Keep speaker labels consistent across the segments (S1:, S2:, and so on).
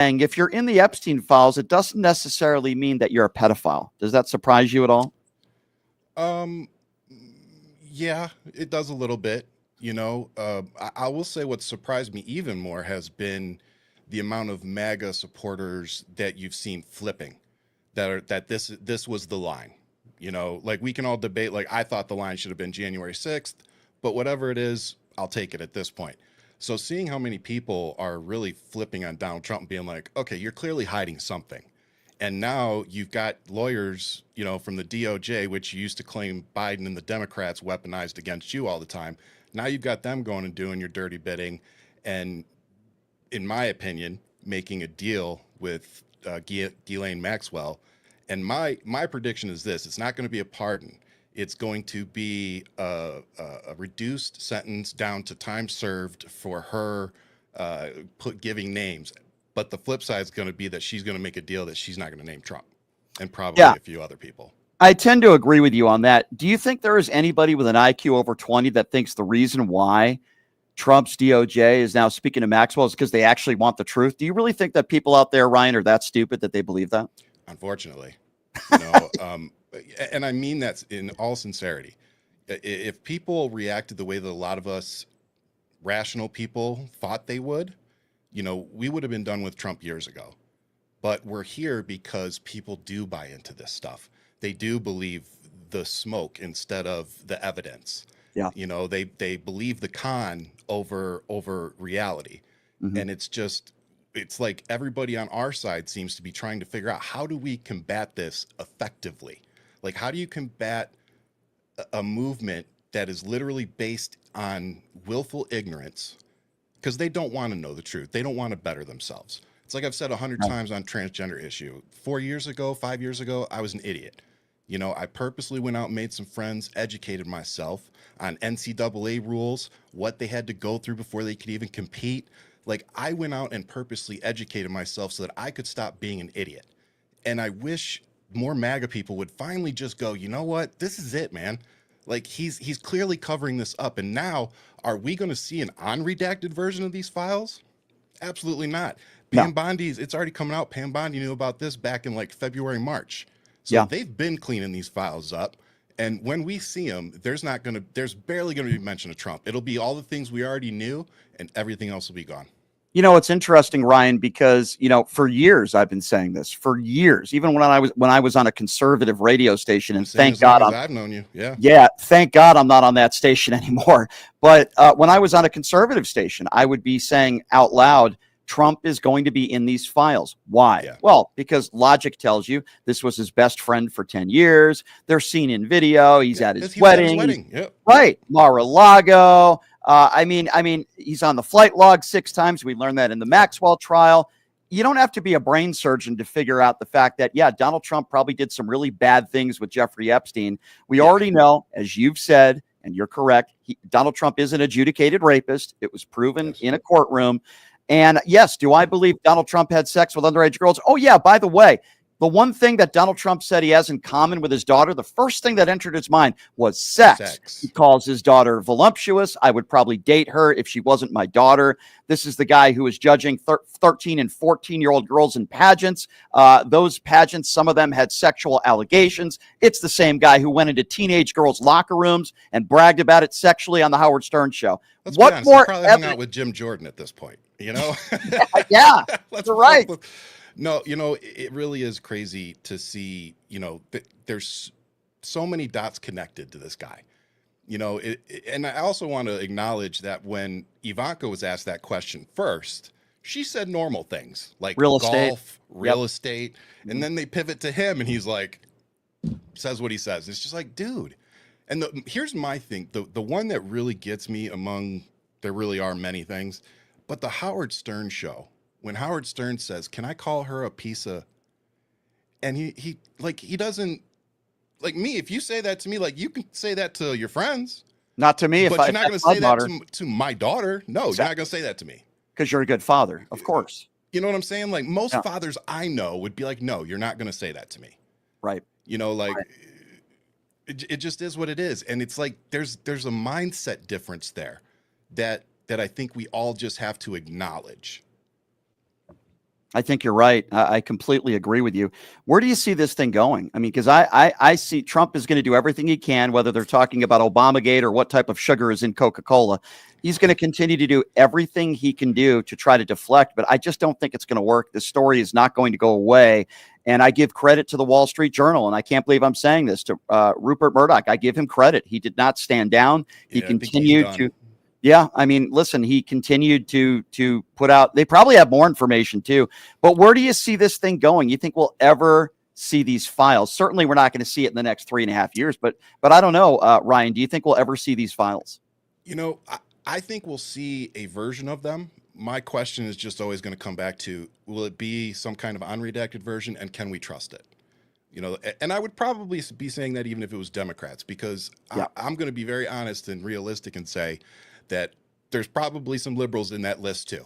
S1: saying if you're in the Epstein files, it doesn't necessarily mean that you're a pedophile. Does that surprise you at all?
S2: Um, yeah, it does a little bit. I will say what surprised me even more has been the amount of MAGA supporters that you've seen flipping that this was the line. Like we can all debate. Like I thought the line should have been January 6th, but whatever it is, I'll take it at this point. So seeing how many people are really flipping on Donald Trump and being like, okay, you're clearly hiding something. And now you've got lawyers, from the DOJ, which used to claim Biden and the Democrats weaponized against you all the time. Now you've got them going and doing your dirty bidding, and in my opinion, making a deal with Ghislaine Maxwell. And my prediction is this: it's not going to be a pardon. It's going to be a reduced sentence down to time served for her giving names. But the flip side is going to be that she's going to make a deal that she's not going to name Trump and probably a few other people.
S1: I tend to agree with you on that. Do you think there is anybody with an IQ over 20 that thinks the reason why Trump's DOJ is now speaking to Maxwell is because they actually want the truth? Do you really think that people out there, Ryan, are that stupid that they believe that?
S2: Unfortunately, and I mean that in all sincerity. If people reacted the way that a lot of us rational people thought they would, we would have been done with Trump years ago. But we're here because people do buy into this stuff. They do believe the smoke instead of the evidence.
S1: Yeah.
S2: They believe the con over reality. Mm-hmm. And it's like everybody on our side seems to be trying to figure out, how do we combat this effectively? Like, how do you combat a movement that is literally based on willful ignorance? Because they don't want to know the truth. They don't want to better themselves. It's like I've said 100 times on transgender issue. 5 years ago, I was an idiot. I purposely went out and made some friends, educated myself on NCAA rules, what they had to go through before they could even compete. Like, I went out and purposely educated myself so that I could stop being an idiot. And I wish more MAGA people would finally just go, you know what? This is it, man. Like, he's clearly covering this up. And now, are we going to see an unredacted version of these files? Absolutely not. Pam Bondi's, it's already coming out. Pam Bondi knew about this back in like February, March. So they've been cleaning these files up. And when we see them, there's barely going to be mention of Trump. It'll be all the things we already knew, and everything else will be gone.
S1: It's interesting, Ryan, because, for years I've been saying this for years, even when I was on a conservative radio station, and thank God
S2: I've known you.
S1: Yeah. Thank God I'm not on that station anymore. But when I was on a conservative station, I would be saying out loud, Trump is going to be in these files. Why? Yeah. Well, because logic tells you this was his best friend for 10 years. They're seen in video. He's at his wedding.
S2: Yep.
S1: Right. Mar-a-Lago. I mean, he's on the flight log 6 times. We learned that in the Maxwell trial. You don't have to be a brain surgeon to figure out the fact that, Donald Trump probably did some really bad things with Jeffrey Epstein. We already know, as you've said, and you're correct, Donald Trump is an adjudicated rapist. It was proven in a courtroom. And yes, do I believe Donald Trump had sex with underage girls? Oh, yeah. By the way, the one thing that Donald Trump said he has in common with his daughter, the first thing that entered his mind was sex. He calls his daughter voluptuous. I would probably date her if she wasn't my daughter. This is the guy who is judging 13 and 14-year-old girls in pageants. Those pageants, some of them had sexual allegations. It's the same guy who went into teenage girls' locker rooms and bragged about it sexually on the Howard Stern show.
S2: Let's be honest, he probably hung out with Jim Jordan at this point.
S1: Yeah, that's right.
S2: No, it really is crazy to see, there's so many dots connected to this guy, and I also want to acknowledge that when Ivanka was asked that question first, she said normal things like
S1: real
S2: estate, and then they pivot to him and he's like, says what he says. It's just like, dude. And here's my thing. The one that really gets me there really are many things, but the Howard Stern show, when Howard Stern says, can I call her a piece of, and he doesn't, like me, if you say that to me, like you can say that to your friends.
S1: Not to me.
S2: But you're not going to say that to my daughter. No, exactly. You're not going to say that to me.
S1: Because you're a good father, of course.
S2: You know what I'm saying? Like most fathers I know would be like, no, you're not going to say that to me.
S1: Right.
S2: It just is what it is. And it's like, there's a mindset difference there that I think we all just have to acknowledge.
S1: I think you're right. I completely agree with you. Where do you see this thing going? I mean, because I see Trump is going to do everything he can, whether they're talking about Obamagate or what type of sugar is in Coca-Cola. He's going to continue to do everything he can do to try to deflect, but I just don't think it's going to work. The story is not going to go away. And I give credit to the Wall Street Journal, and I can't believe I'm saying this, to Rupert Murdoch. I give him credit. He did not stand down. He continued to. Yeah, I mean, listen, he continued to put out. They probably have more information too. But where do you see this thing going? You think we'll ever see these files? Certainly, we're not going to see it in the next 3.5 years. But I don't know, Ryan. Do you think we'll ever see these files?
S2: You know, I think we'll see a version of them. My question is just always going to come back to: will it be some kind of unredacted version, and can we trust it? You know, and I would probably be saying that even if it was Democrats, because I'm going to be very honest and realistic and say that there's probably some liberals in that list too.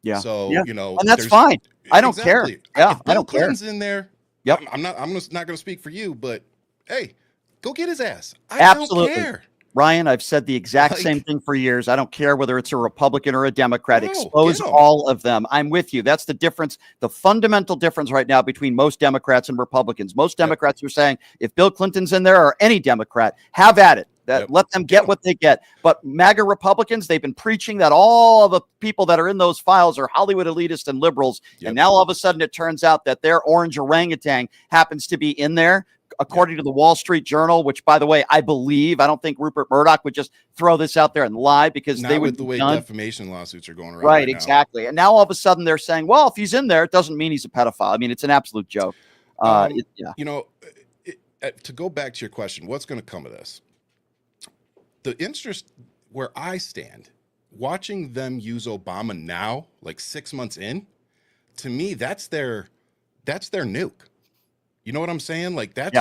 S1: Yeah.
S2: So, you know,
S1: and that's fine. I don't care. Yeah.
S2: If Bill Clinton's in there.
S1: Yep.
S2: I'm not going to speak for you, but hey, go get his ass. I
S1: Absolutely.
S2: don't care.
S1: Ryan, I've said the exact same thing for years. I don't care whether it's a Republican or a Democrat.
S2: No,
S1: expose all of them. I'm with you. That's the difference. The fundamental difference right now between most Democrats and Republicans. Most Democrats are saying if Bill Clinton's in there or any Democrat, have at it. Let them get what they get. But MAGA Republicans, they've been preaching that all of the people that are in those files are Hollywood elitists and liberals. And now all of a sudden it turns out that their orange orangutan happens to be in there, according to the Wall Street Journal, which, by the way, I don't think Rupert Murdoch would just throw this out there and lie, because
S2: not
S1: they would
S2: with the way defamation lawsuits are going around.
S1: Right, exactly. And now all of a sudden they're saying, well, if he's in there, it doesn't mean he's a pedophile. I mean, it's an absolute joke.
S2: You know, to go back to your question, what's going to come of this? The interest where I stand, watching them use Obama now, like 6 months in, to me, that's their nuke. You know what I'm saying? Like that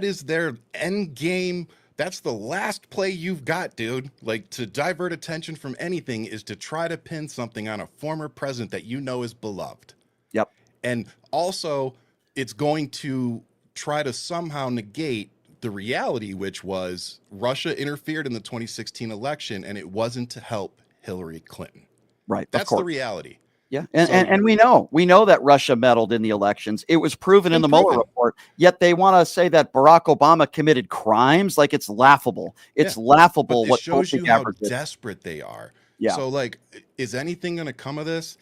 S2: is their end game. That's the last play you've got, dude. Like, to divert attention from anything is to try to pin something on a former president that you know is beloved.
S1: Yep.
S2: And also, it's going to try to somehow negate the reality, which was Russia interfered in the 2016 election, and it wasn't to help Hillary Clinton.
S1: Right.
S2: That's the reality.
S1: Yeah. And we know that Russia meddled in the elections. It was proven in the Mueller report, yet they want to say that Barack Obama committed crimes. Like, it's laughable. It's laughable.
S2: But it shows you how desperate they are. Yeah. So, like, is anything going to come of this?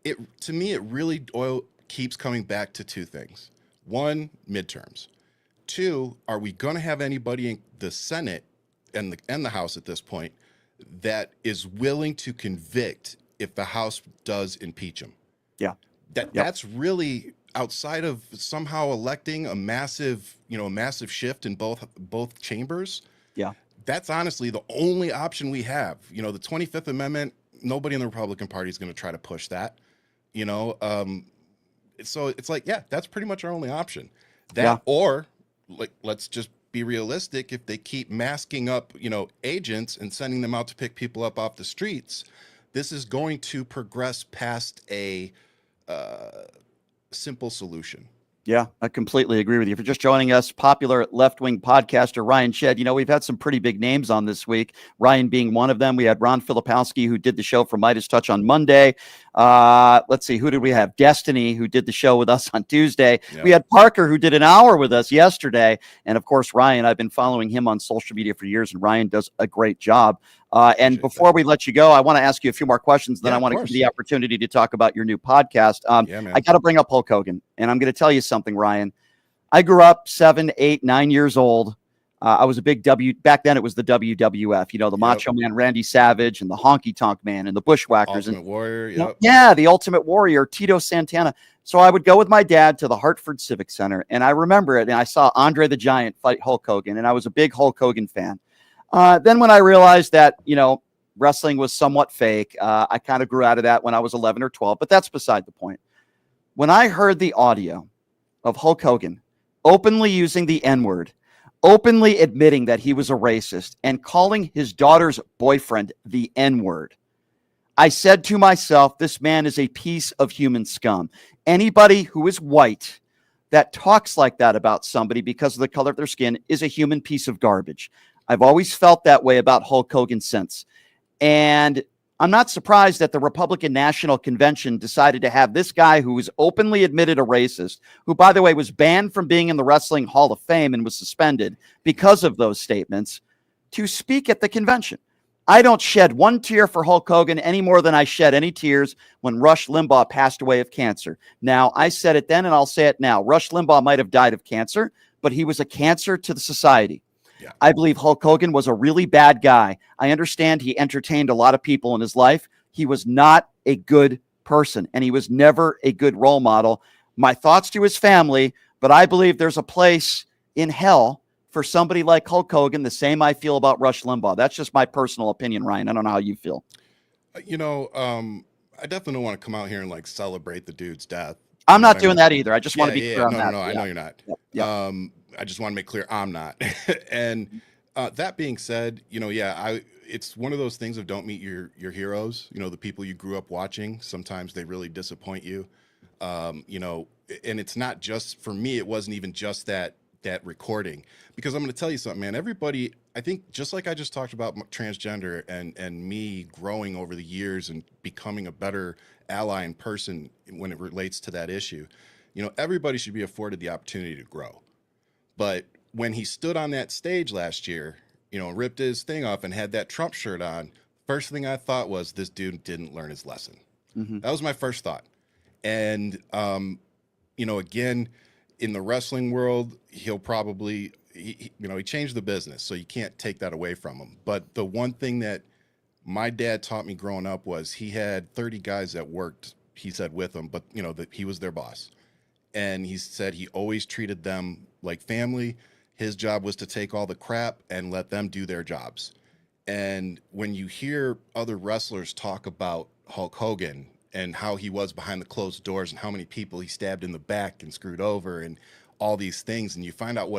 S2: To me, it really keeps coming back to two things. One, midterms. Two, are we going to have anybody in the Senate and the House at this point that is willing to convict if the House does impeach him?
S1: Yeah.
S2: That's really, outside of somehow electing a massive shift in both chambers. Yeah. That's honestly the only option we have. You know, the 25th Amendment, nobody in the Republican Party is going to try to push that. You know, so it's like, that's pretty much our only option. Or, like, let's just be realistic. If they keep masking up, agents and sending them out to pick people up off the streets, this is going to progress past a simple solution.
S1: Yeah, I completely agree with you. If you're just joining us, popular left-wing podcaster Ryan Shedd. We've had some pretty big names on this week, Ryan being one of them. We had Ron Filipowski, who did the show for Midas Touch on Monday. Let's see, who did we have? Destiny, who did the show with us on Tuesday. Yep. We had Parker, who did an hour with us yesterday. And, of course, Ryan, I've been following him on social media for years, and Ryan does a great job. And before we let you go, I want to ask you a few more questions. Then I want to give you the opportunity to talk about your new podcast. I got to bring up Hulk Hogan, and I'm going to tell you something, Ryan. I grew up 7, 8, 9 years old. I was a big back then. It was the WWF, the Macho Man Randy Savage and the Honky Tonk Man and the Bushwhackers.
S2: Ultimate Warrior.
S1: The Ultimate Warrior, Tito Santana. So I would go with my dad to the Hartford Civic Center, and I remember it. And I saw Andre the Giant fight Hulk Hogan, and I was a big Hulk Hogan fan. Then when I realized that, wrestling was somewhat fake, I kind of grew out of that when I was 11 or 12, but that's beside the point. When I heard the audio of Hulk Hogan openly using the N-word, openly admitting that he was a racist, and calling his daughter's boyfriend the N-word, I said to myself, this man is a piece of human scum. Anybody who is white that talks like that about somebody because of the color of their skin is a human piece of garbage. I've always felt that way about Hulk Hogan since. And I'm not surprised that the Republican National Convention decided to have this guy who was openly admitted a racist, who, by the way, was banned from being in the Wrestling Hall of Fame and was suspended because of those statements, to speak at the convention. I don't shed one tear for Hulk Hogan any more than I shed any tears when Rush Limbaugh passed away of cancer. Now, I said it then and I'll say it now. Rush Limbaugh might have died of cancer, but he was a cancer to the society.
S2: Yeah.
S1: I believe Hulk Hogan was a really bad guy. I understand he entertained a lot of people in his life. He was not a good person, and he was never a good role model. My thoughts to his family, but I believe there's a place in hell for somebody like Hulk Hogan, the same I feel about Rush Limbaugh. That's just my personal opinion, Ryan. I don't know how you feel.
S2: I definitely don't want to come out here and like celebrate the dude's death.
S1: I'm not doing that either. I just want to be clear on that.
S2: No, I know you're not.
S1: Yep.
S2: I just want to make clear I'm not. And that being said, it's one of those things of don't meet your heroes. The people you grew up watching. Sometimes they really disappoint you. And it's not just for me. It wasn't even just that recording, because I'm going to tell you something, man. Everybody, I think, just like I just talked about transgender and me growing over the years and becoming a better ally and person when it relates to that issue, everybody should be afforded the opportunity to grow. But when he stood on that stage last year, ripped his thing off and had that Trump shirt on, first thing I thought was, this dude didn't learn his lesson. Mm-hmm. That was my first thought. And, again, in the wrestling world, he'll probably, he changed the business, so you can't take that away from him. But the one thing that my dad taught me growing up was he had 30 guys that worked, he said, with him, but, that he was their boss. And he said he always treated them like family. His job was to take all the crap and let them do their jobs. And when you hear other wrestlers talk about Hulk Hogan and how he was behind the closed doors and how many people he stabbed in the back and screwed over and all these things, and you find out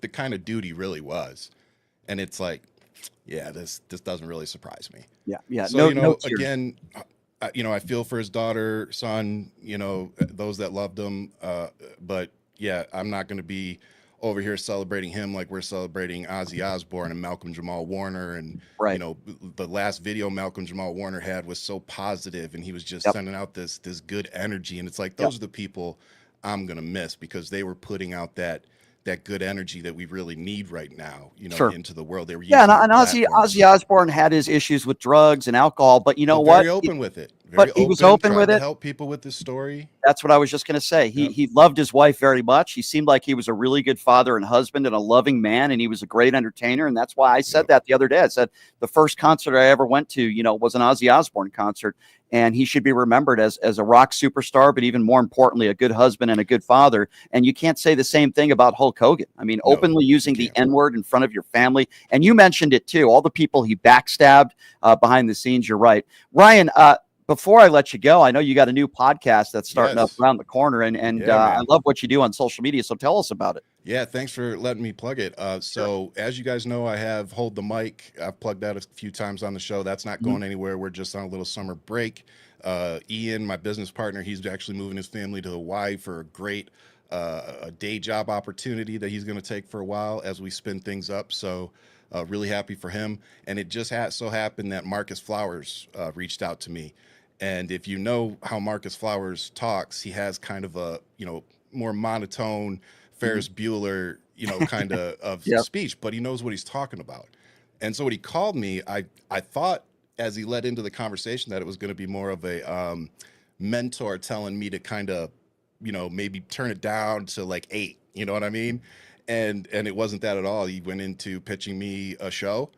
S2: the kind of dude he really was, and it's like, yeah, this doesn't really surprise me.
S1: Yeah.
S2: So
S1: Again,
S2: I feel for his daughter, son, those that loved him, but yeah, I'm not going to be over here celebrating him like we're celebrating Ozzy Osbourne and Malcolm Jamal Warner. And,
S1: right.
S2: The last video Malcolm Jamal Warner had was so positive, and he was just sending out this good energy. And it's like, those are the people I'm going to miss, because they were putting out that good energy that we really need right now, into the world. They were
S1: and Ozzy Osbourne had his issues with drugs and alcohol, but
S2: very open with it.
S1: He was open with it.
S2: Help people with this story.
S1: That's what I was just going to say. He loved his wife very much. He seemed like he was a really good father and husband and a loving man, and he was a great entertainer. And that's why I said that the other day. I said the first concert I ever went to, was an Ozzy Osbourne concert, and he should be remembered as a rock superstar, but even more importantly, a good husband and a good father. And you can't say the same thing about Hulk Hogan. I mean, openly using the N-word in front of your family. And you mentioned it too, all the people he backstabbed behind the scenes. You're right. Ryan, before I let you go, I know you got a new podcast that's starting up around the corner, and I love what you do on social media. So tell us about it.
S2: Yeah, thanks for letting me plug it. So as you guys know, I have Hold the Mic. I've plugged that a few times on the show. That's not going anywhere. We're just on a little summer break. Ian, my business partner, he's actually moving his family to Hawaii for a great a day job opportunity that he's going to take for a while as we spin things up. So really happy for him. And it just so happened that Marcus Flowers reached out to me. And if you know how Marcus Flowers talks, he has kind of a, more monotone Ferris Bueller, kind of speech, but he knows what he's talking about. And so when he called me, I thought as he led into the conversation that it was going to be more of a mentor telling me to kind of, maybe turn it down to like 8, you know what I mean? And it wasn't that at all. He went into pitching me a show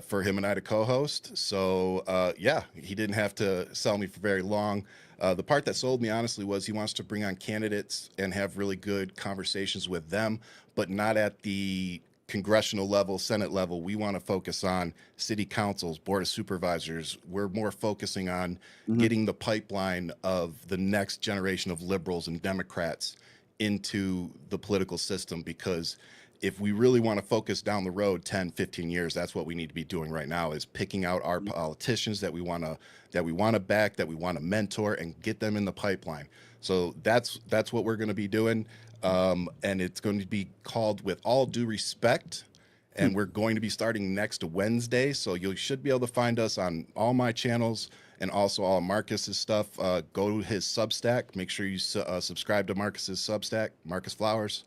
S2: for him and I to co-host. So he didn't have to sell me for very long. The part that sold me, honestly, was he wants to bring on candidates and have really good conversations with them, but not at the congressional level, Senate level. We want to focus on city councils, board of supervisors. We're more focusing on getting the pipeline of the next generation of liberals and Democrats into the political system, because if we really want to focus down the road 10, 15 years, that's what we need to be doing right now, is picking out our politicians that we want to back, that we want to mentor, and get them in the pipeline. So that's what we're going to be doing. And it's going to be called With All Due Respect. and we're going to be starting next Wednesday. So you should be able to find us on all my channels and also all of Marcus's stuff. Go to his Substack. Make sure you subscribe to Marcus's Substack, Marcus Flowers.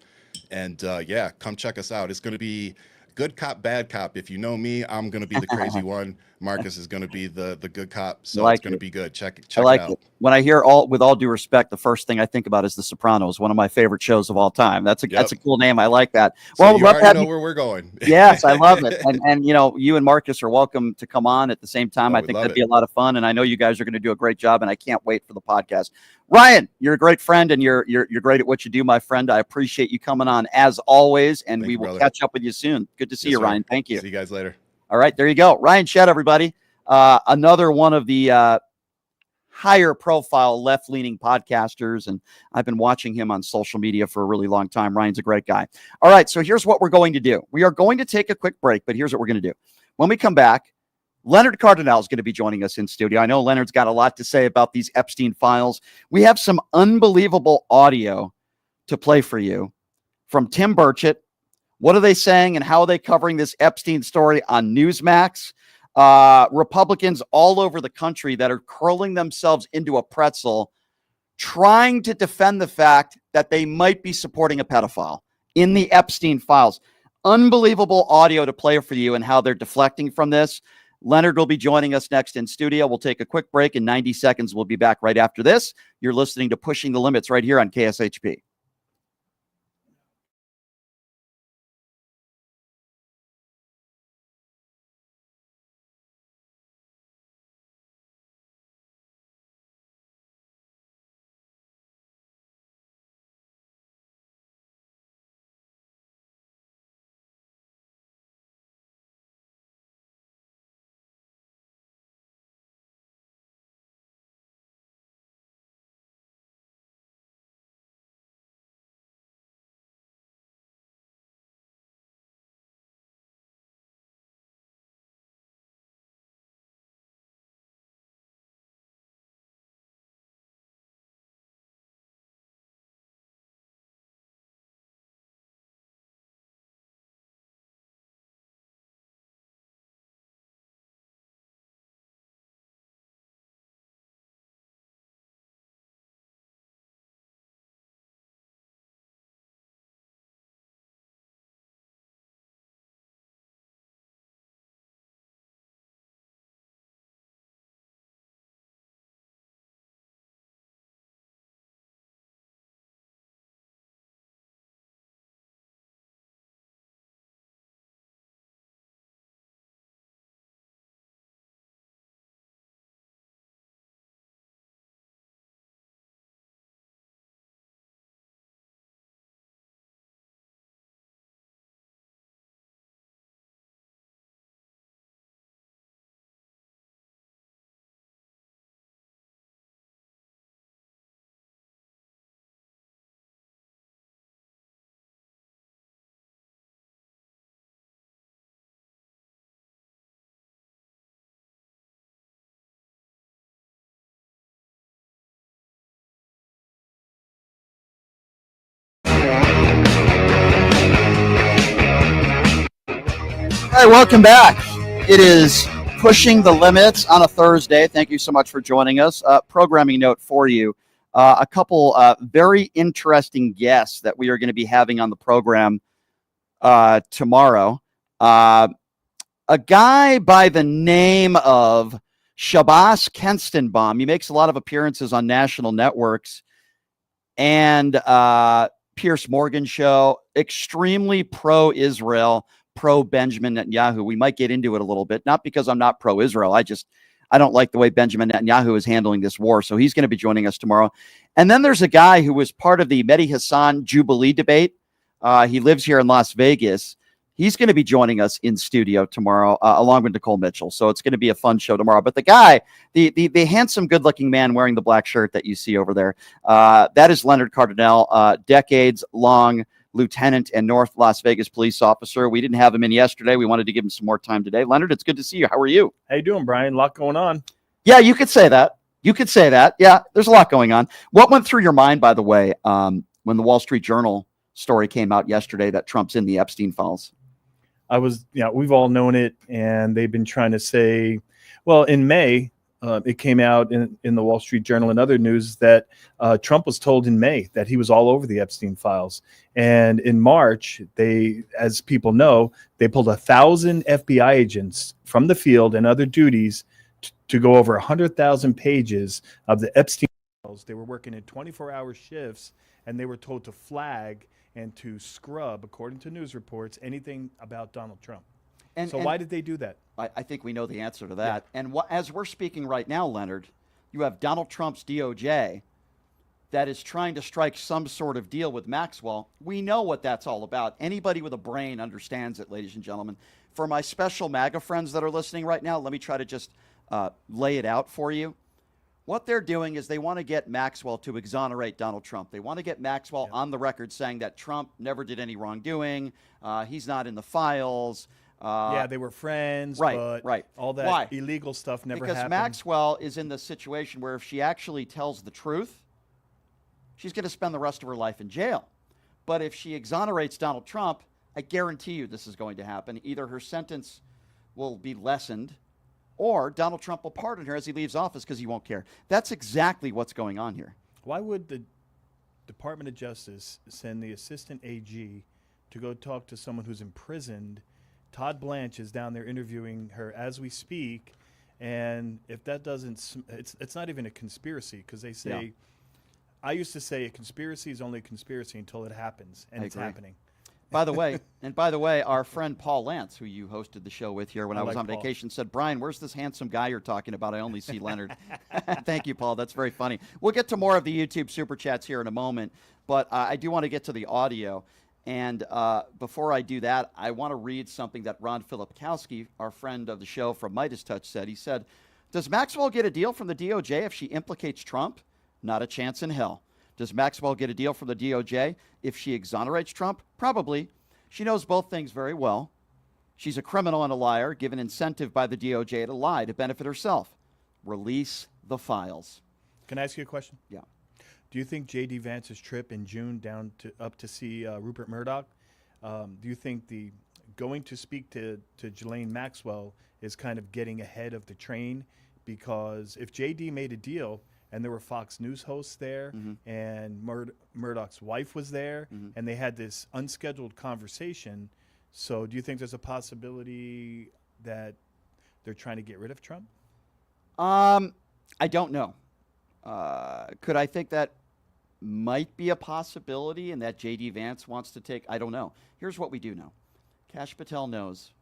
S2: And yeah, come check us out. It's going to be good cop, bad cop. If you know me, I'm going to be the crazy one. Marcus is going to be the good cop. So it's going to be good. Check it out.
S1: When I hear with all due respect, the first thing I think about is The Sopranos, one of my favorite shows of all time. That's a cool name. I like that.
S2: So you already know where we're going.
S1: Yes, I love it. And you and Marcus are welcome to come on at the same time. I think that'd be a lot of fun. And I know you guys are going to do a great job, and I can't wait for the podcast. Ryan, you're a great friend, and you're great at what you do, my friend. I appreciate you coming on as always, and we will catch up with you soon. Good to see you, Ryan. Thank you.
S2: See you guys later.
S1: All right, there you go. Ryan Shedd, everybody. Another one of the higher profile left-leaning podcasters, and I've been watching him on social media for a really long time. Ryan's a great guy. All right, so here's what we're going to do. We are going to take a quick break, but here's what we're going to do. When we come back, Leonard Cardinale is going to be joining us in studio. I know Leonard's got a lot to say about these Epstein files. We have some unbelievable audio to play for you from Tim Burchett. What are they saying, and how are they covering this Epstein story on Newsmax? Republicans all over the country that are curling themselves into a pretzel, trying to defend the fact that they might be supporting a pedophile in the Epstein files. Unbelievable audio to play for you and how they're deflecting from this. Leonard will be joining us next in studio. We'll take a quick break. In 90 seconds, we'll be back right after this. You're listening to Pushing the Limits right here on KSHP. All right, welcome back. It is Pushing the Limits on a Thursday. Thank you so much for joining us. Programming note for you. A couple very interesting guests that we are going to be having on the program tomorrow. A guy by the name of Shabazz Kenstenbaum. He makes a lot of appearances on national networks and Piers Morgan show. Extremely pro-Israel, pro-Benjamin Netanyahu. We might get into it a little bit, not because I'm not pro-Israel. I don't like the way Benjamin Netanyahu is handling this war. So he's going to be joining us tomorrow. And then there's a guy who was part of the Mehdi Hasan Jubilee debate. He lives here in Las Vegas. He's going to be joining us in studio tomorrow, along with Nicole Mitchell. So it's going to be a fun show tomorrow. But the guy, the handsome, good-looking man wearing the black shirt that you see over there, that is Leonard Cardinale, decades-long lieutenant and North Las Vegas police officer. We didn't have him in yesterday. We wanted to give him some more time today. Leonard, it's good to see you. How are you?
S3: How you doing, Brian? A lot going on.
S1: Yeah, you could say that. Yeah, there's a lot going on. What went through your mind, by the way, when the Wall Street Journal story came out yesterday that Trump's in the Epstein files?
S3: we've all known it, and they've been trying to say, well, in May, it came out in the Wall Street Journal and other news that Trump was told in May that he was all over the Epstein files. And in March, as people know, they pulled 1,000 FBI agents from the field and other duties to go over 100,000 pages of the Epstein files. They were working in 24-hour shifts, and they were told to flag and to scrub, according to news reports, anything about Donald Trump. And why did they do that?
S1: I think we know the answer to that. Yeah. And as we're speaking right now, Leonard, you have Donald Trump's DOJ that is trying to strike some sort of deal with Maxwell. We know what that's all about. Anybody with a brain understands it, ladies and gentlemen. For my special MAGA friends that are listening right now, let me try to just lay it out for you. What they're doing is they want to get Maxwell to exonerate Donald Trump. They want to get Maxwell on the record saying that Trump never did any wrongdoing. He's not in the files.
S3: They were friends, but all that illegal stuff never happened.
S1: Because Maxwell is in the situation where if she actually tells the truth, she's going to spend the rest of her life in jail. But if she exonerates Donald Trump, I guarantee you this is going to happen. Either her sentence will be lessened, or Donald Trump will pardon her as he leaves office because he won't care. That's exactly what's going on here.
S3: Why would the Department of Justice send the assistant AG to go talk to someone who's imprisoned? Todd Blanche is down there interviewing her as we speak, and if that doesn't, it's not even a conspiracy, because they say, I used to say a conspiracy is only a conspiracy until it happens, and it's happening.
S1: By the way, our friend Paul Lance, who you hosted the show with here when I was on vacation, said, Brian, where's this handsome guy you're talking about? I only see Leonard. Thank you, Paul. That's very funny. We'll get to more of the YouTube Super Chats here in a moment, but I do want to get to the audio. And before I do that, I want to read something that Ron Filipkowski, our friend of the show from Midas Touch, said. He said, does Maxwell get a deal from the DOJ if she implicates Trump? Not a chance in hell. Does Maxwell get a deal from the DOJ if she exonerates Trump? Probably. She knows both things very well. She's a criminal and a liar, given incentive by the DOJ to lie to benefit herself. Release the files.
S3: Can I ask you a question?
S1: Yeah.
S3: Do you think J.D. Vance's trip in June up to see Rupert Murdoch, do you think the going to speak to Ghislaine Maxwell is kind of getting ahead of the train? Because if J.D. made a deal and there were Fox News hosts there and Murdoch's wife was there and they had this unscheduled conversation, so do you think there's a possibility that they're trying to get rid of Trump?
S1: I don't know. Could I think that might be a possibility and that J.D. Vance wants to take? I don't know. Here's what we do know. Kash Patel knows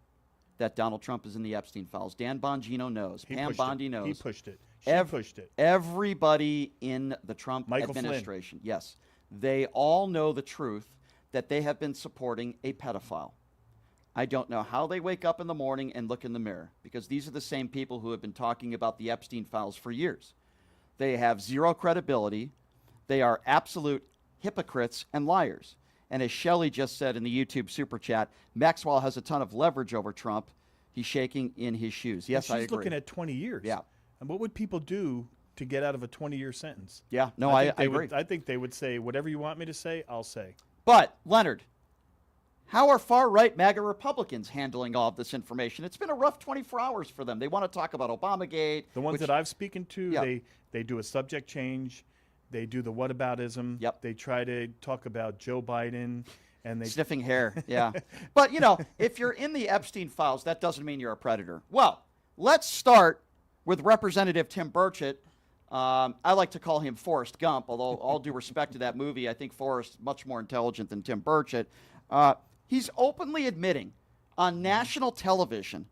S1: that Donald Trump is in the Epstein files. Dan Bongino knows. Pam Bondi knows.
S3: He pushed it. She pushed it.
S1: Everybody in the Trump administration, yes, they all know the truth that they have been supporting a pedophile. I don't know how they wake up in the morning and look in the mirror, because these are the same people who have been talking about the Epstein files for years. They have zero credibility. They are absolute hypocrites and liars. And as Shelley just said in the YouTube Super Chat, Maxwell has a ton of leverage over Trump. He's shaking in his shoes. Yes, I agree.
S3: She's looking at 20 years.
S1: Yeah.
S3: And what would people do to get out of a 20-year sentence?
S1: Yeah, no, I agree.
S3: I think they would say, whatever you want me to say, I'll say.
S1: But, Leonard, how are far-right MAGA Republicans handling all of this information? It's been a rough 24 hours for them. They want to talk about Obamagate.
S3: The ones that I've spoken to, they do a subject change. They do the whataboutism.
S1: Yep.
S3: They try to talk about Joe Biden. And they
S1: sniffing hair, yeah. But, if you're in the Epstein files, that doesn't mean you're a predator. Well, let's start with Representative Tim Burchett. I like to call him Forrest Gump, although all due respect to that movie, I think Forrest is much more intelligent than Tim Burchett. He's openly admitting on national television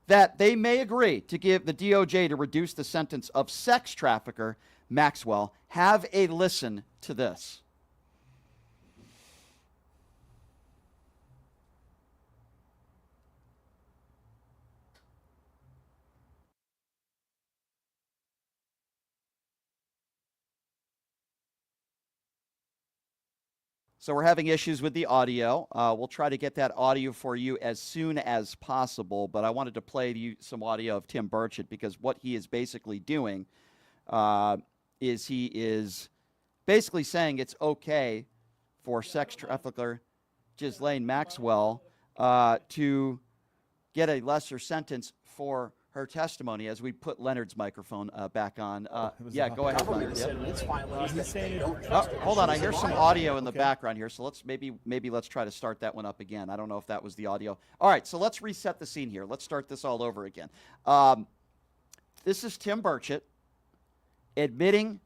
S1: that they may agree to give the DOJ to reduce the sentence of sex trafficker Maxwell. Have a listen to this. So we're having issues with the audio. We'll try to get that audio for you as soon as possible, but I wanted to play you some audio of Tim Burchett, because what he is basically doing is he is basically saying it's okay for sex trafficker Ghislaine Maxwell to get a lesser sentence for her testimony. As we put Leonard's microphone back on. Yeah, go ahead. Leonard. Hold on, I hear some audio in the background here, so let's maybe let's try to start that one up again. I don't know if that was the audio. All right, so let's reset the scene here. Let's start this all over again. This is Tim Burchett admitting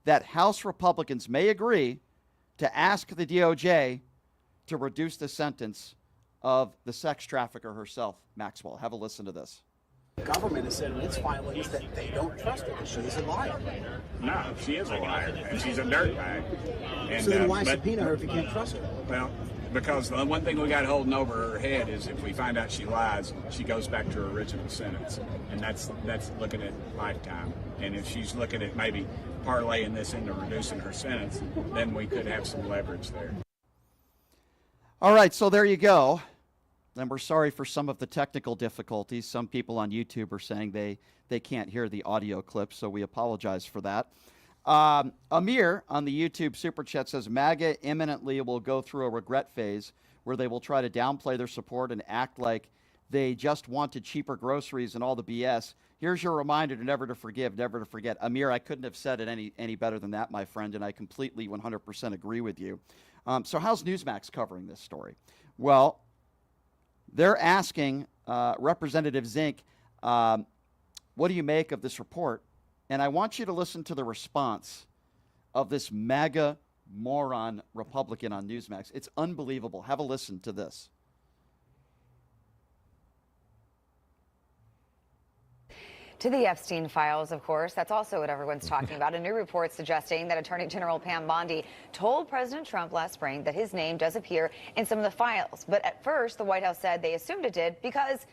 S1: that House Republicans may agree to ask the DOJ to reduce the sentence of the sex trafficker herself, Maxwell. Have a listen to this.
S4: The government has said in its filings that they don't trust her, that she is a liar.
S5: No, she is a liar, and she's a dirtbag. And,
S4: so then why subpoena her if you can't trust her?
S5: Well, because the one thing we got holding over her head is if we find out she lies, she goes back to her original sentence, and that's looking at lifetime. And if she's looking at maybe parlaying this into reducing her sentence, then we could have some leverage there.
S1: All right, so there you go. And we're sorry for some of the technical difficulties. Some people on YouTube are saying they can't hear the audio clip, so we apologize for that. Amir on the YouTube Super Chat says, MAGA imminently will go through a regret phase where they will try to downplay their support and act like they just wanted cheaper groceries and all the BS. Here's your reminder to never to forgive, never to forget. Amir, I couldn't have said it any better than that, my friend, and I completely 100% agree with you. So how's Newsmax covering this story? Well, they're asking Representative Zink, what do you make of this report? And I want you to listen to the response of this MAGA moron Republican on Newsmax. It's unbelievable. Have a listen to this.
S6: To the Epstein files, of course. That's also what everyone's talking about. A new report suggesting that Attorney General Pam Bondi told President Trump last spring that his name does appear in some of the files. But at first, the White House said they assumed it did because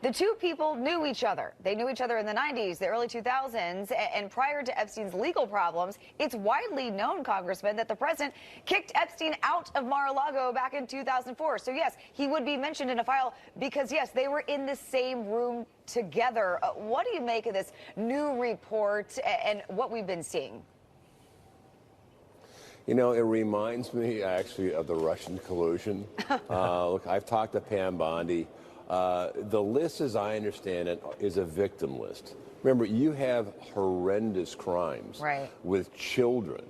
S6: the two people knew each other. They knew each other in the 90s, the early 2000s, and prior to Epstein's legal problems. It's widely known, Congressman, that the president kicked Epstein out of Mar-a-Lago back in 2004. So, yes, he would be mentioned in a file because, yes, they were in the same room together. What do you make of this new report and what we've been seeing?
S7: You know, it reminds me actually of the Russian collusion. Look, I've talked to Pam Bondi. The list, as I understand it, is a victim list. Remember, you have horrendous crimes with children.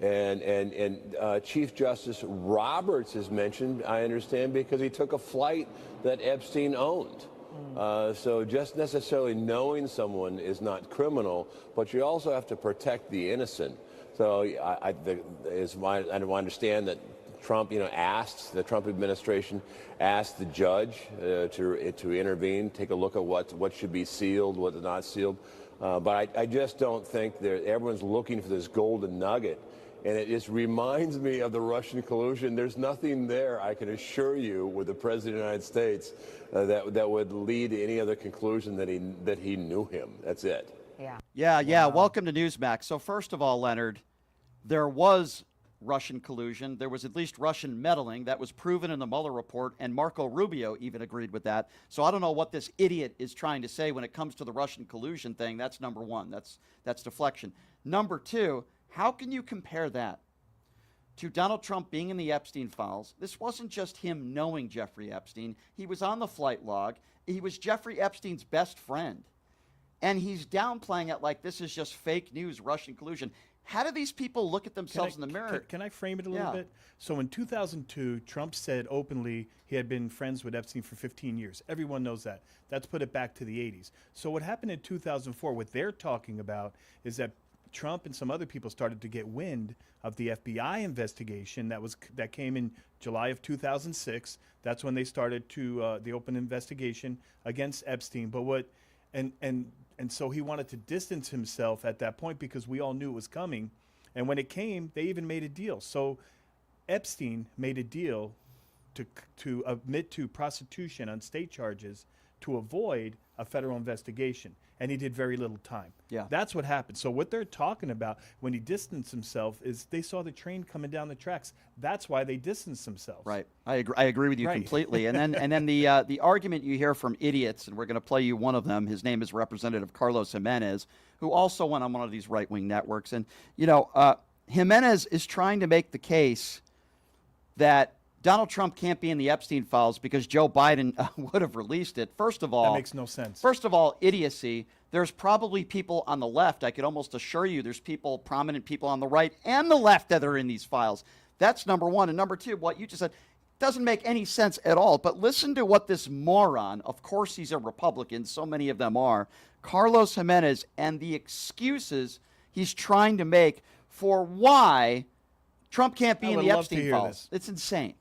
S7: And Chief Justice Roberts is mentioned, I understand, because he took a flight that Epstein owned. So just necessarily knowing someone is not criminal, but you also have to protect the innocent. So I understand that Trump, the Trump administration asked the judge to intervene, take a look at what should be sealed, what is not sealed. But I just don't think everyone's looking for this golden nugget. And it just reminds me of the Russian collusion. There's nothing there, I can assure you, with the President of the United States that would lead to any other conclusion that he knew him. That's it.
S1: Yeah. Wow. Welcome to Newsmax. So first of all, Leonard, there was Russian collusion. There was at least Russian meddling that was proven in the Mueller report, and Marco Rubio even agreed with that. So I don't know what this idiot is trying to say when it comes to the Russian collusion thing. That's number one. That's deflection. Number two, how can you compare that to Donald Trump being in the Epstein files? This wasn't just him knowing Jeffrey Epstein. He was on the flight log. He was Jeffrey Epstein's best friend. And he's downplaying it like this is just fake news, Russian collusion. How do these people look at themselves in the mirror?
S3: Can I frame it a little bit? So in 2002, Trump said openly he had been friends with Epstein for 15 years. Everyone knows that. That's put it back to the 80s. So what happened in 2004, what they're talking about is that Trump and some other people started to get wind of the FBI investigation that came in July of 2006. That's when they started the open investigation against Epstein. But and so he wanted to distance himself at that point because we all knew it was coming. And when it came, they even made a deal. So Epstein made a deal to admit to prostitution on state charges to avoid a federal investigation. And he did very little time.
S1: Yeah.
S3: That's what happened. So what they're talking about when he distanced himself is they saw the train coming down the tracks. That's why they distanced themselves.
S1: Right. I agree with you completely. And then the argument you hear from idiots, and we're going to play you one of them. His name is Representative Carlos Jimenez, who also went on one of these right-wing networks. And, Jimenez is trying to make the case that Donald Trump can't be in the Epstein files because Joe Biden would have released it. First of all,
S3: That makes no sense.
S1: First of all, idiocy. There's probably people on the left. I could almost assure you there's people, prominent people on the right and the left that are in these files. That's number one. And number two, what you just said doesn't make any sense at all. But listen to what this moron, of course he's a Republican, so many of them are, Carlos Jimenez, and the excuses he's trying to make for why Trump can't be in the Epstein files. It's insane.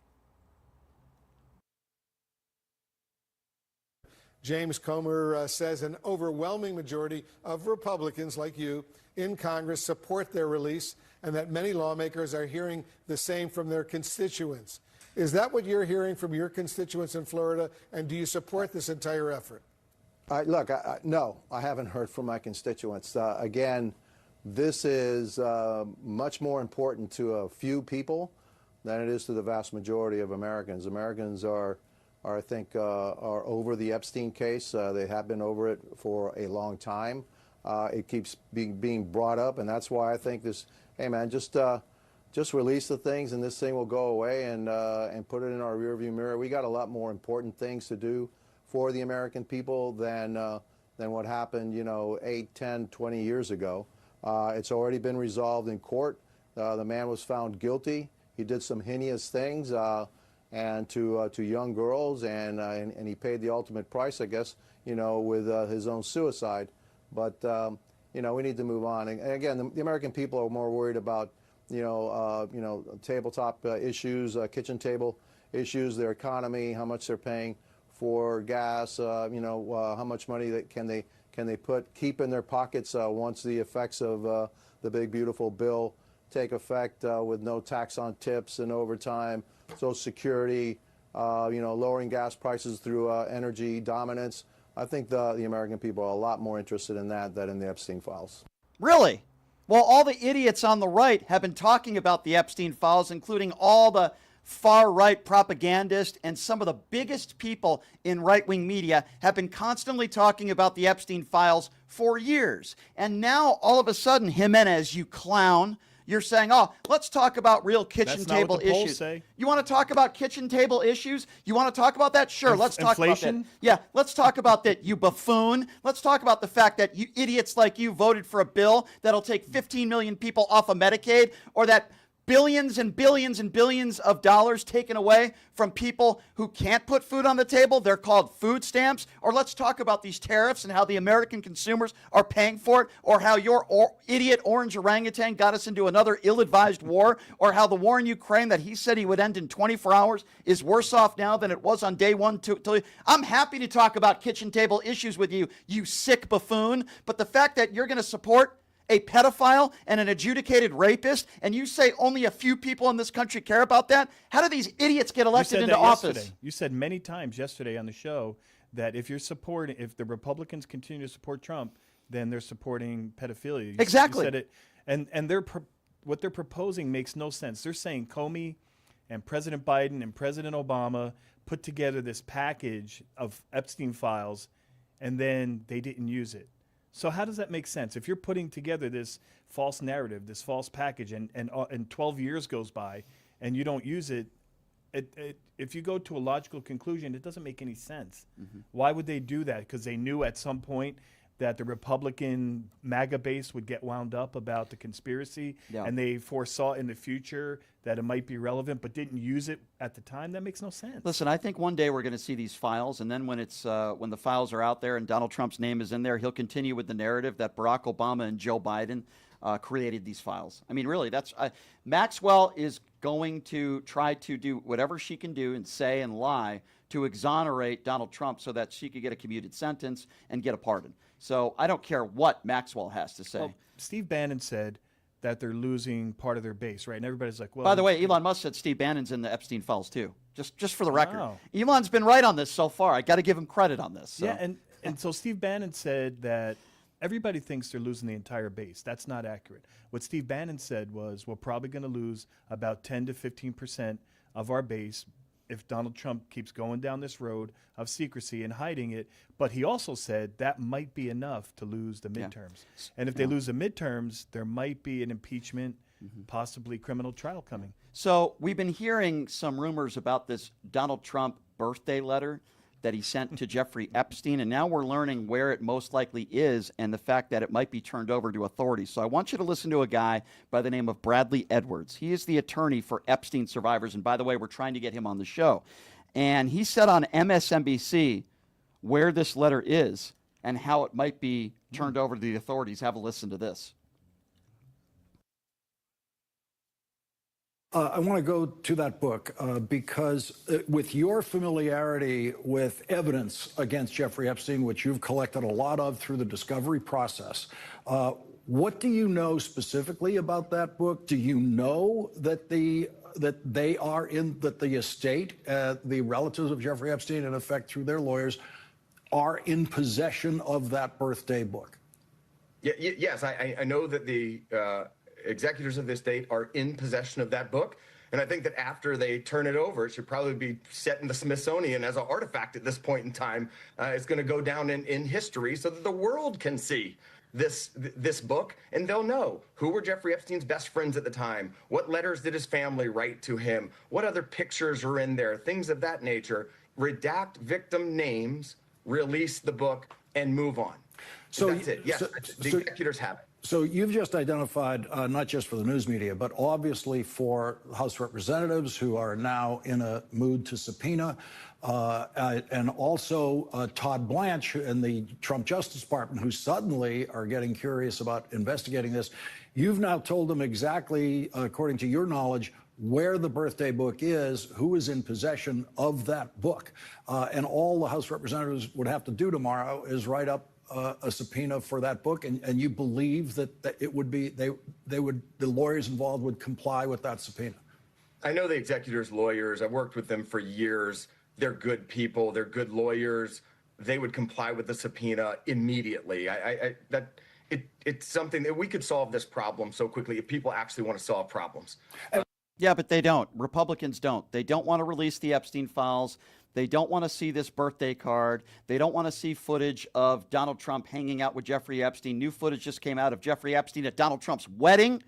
S8: James Comer says an overwhelming majority of Republicans like you in Congress support their release and that many lawmakers are hearing the same from their constituents. Is that what you're hearing from your constituents in Florida, and do you support this entire effort?
S9: No, I haven't heard from my constituents. Again, this is much more important to a few people than it is to the vast majority of Americans. Americans are I think, are over the Epstein case. They have been over it for a long time. It keeps being brought up, and that's why I think this, hey man, just release the things and this thing will go away, and put it in our rearview mirror. We got a lot more important things to do for the American people than what happened, 8, 10, 20 years ago. It's already been resolved in court. The man was found guilty. He did some heinous things. And to young girls, and he paid the ultimate price, I guess, with his own suicide. But we need to move on. And again, the American people are more worried about tabletop issues, kitchen table issues, their economy, how much they're paying for gas, how much money can they keep in their pockets once the effects of the big beautiful bill take effect, with no tax on tips and overtime, Social Security, lowering gas prices through energy dominance. I think the American people are a lot more interested in that than in the Epstein files.
S1: Really? Well, all the idiots on the right have been talking about the Epstein files, including all the far-right propagandists and some of the biggest people in right-wing media have been constantly talking about the Epstein files for years. And now, all of a sudden, Jimenez, you clown, you're saying, oh, let's talk about real kitchen table issues. You want to talk about kitchen table issues? You want to talk about that? Sure, let's talk about that. Yeah, let's talk about that, you buffoon. Let's talk about the fact that you idiots like you voted for a bill that'll take 15 million people off of Medicaid, or that billions and billions and billions of dollars taken away from people who can't put food on the table. They're called food stamps. Or let's talk about these tariffs and how the American consumers are paying for it, or how your idiot orange orangutan got us into another ill-advised war, or how the war in Ukraine that he said he would end in 24 hours is worse off now than it was on day one. I'm happy to talk about kitchen table issues with you, you sick buffoon. But the fact that you're going to support a pedophile and an adjudicated rapist, and you say only a few people in this country care about that? How do these idiots get elected into office?
S3: You said many times yesterday on the show that if the Republicans continue to support Trump, then they're supporting pedophilia.
S1: Exactly.
S3: You said it, and what they're proposing makes no sense. They're saying Comey and President Biden and President Obama put together this package of Epstein files, and then they didn't use it. So how does that make sense? If you're putting together this false narrative, this false package, and 12 years goes by and you don't use it, if you go to a logical conclusion, it doesn't make any sense. Mm-hmm. Why would they do that? Because they knew at some point that the Republican MAGA base would get wound up about the conspiracy, and they foresaw in the future that it might be relevant, but didn't use it at the time. That makes no sense.
S1: Listen, I think one day we're going to see these files, and then when the files are out there and Donald Trump's name is in there, he'll continue with the narrative that Barack Obama and Joe Biden created these files. I mean, really, Maxwell is going to try to do whatever she can do and say and lie to exonerate Donald Trump so that she could get a commuted sentence and get a pardon. So I don't care what Maxwell has to say.
S3: Well, Steve Bannon said that they're losing part of their base, right? And everybody's like, well.
S1: By the way, Elon Musk said Steve Bannon's in the Epstein files too. Just for the record.
S3: Wow.
S1: Elon's been right on this so far. I got to give him credit on this. So.
S3: Yeah, and so Steve Bannon said that everybody thinks they're losing the entire base. That's not accurate. What Steve Bannon said was we're probably going to lose about 10 to 15% of our base if Donald Trump keeps going down this road of secrecy and hiding it. But he also said that might be enough to lose the midterms. And if they lose the midterms, there might be an impeachment possibly criminal trial coming.
S1: So we've been hearing some rumors about this Donald Trump birthday letter that he sent to Jeffrey Epstein, and now we're learning where it most likely is and the fact that it might be turned over to authorities. So I want you to listen to a guy by the name of Bradley Edwards. He is the attorney for Epstein survivors, and by the way, we're trying to get him on the show. And he said on MSNBC where this letter is and how it might be turned over to the authorities. Have a listen to this.
S10: I want to go to that book because with your familiarity with evidence against Jeffrey Epstein, which you've collected a lot of through the discovery process, what do you know specifically about that book? Do you know that the estate, the relatives of Jeffrey Epstein, in effect through their lawyers, are in possession of that birthday book?
S11: Yes, I know that the executors of the estate are in possession of that book. And I think that after they turn it over, it should probably be set in the Smithsonian as an artifact at this point in time. It's going to go down in history so that the world can see this book, and they'll know who were Jeffrey Epstein's best friends at the time, what letters did his family write to him, what other pictures are in there, things of that nature. Redact victim names, release the book, and move on. So that's it. Yes, the executors have it.
S10: So you've just identified, not just for the news media, but obviously for House of Representatives who are now in a mood to subpoena, and also Todd Blanche and the Trump Justice Department, who suddenly are getting curious about investigating this. You've now told them exactly, according to your knowledge, where the birthday book is, who is in possession of that book. And all the House of Representatives would have to do tomorrow is write up a subpoena for that book, and you believe that it would be the lawyers involved would comply with that subpoena?
S11: I know the executors' lawyers. I've worked with them for years. They're good people. They're good lawyers. They would comply with the subpoena immediately. It's something that we could solve this problem so quickly if people actually want to solve problems.
S1: Yeah, but they don't. Republicans don't. They don't want to release the Epstein files. They don't want to see this birthday card. They don't want to see footage of Donald Trump hanging out with Jeffrey Epstein. New footage just came out of Jeffrey Epstein at Donald Trump's wedding.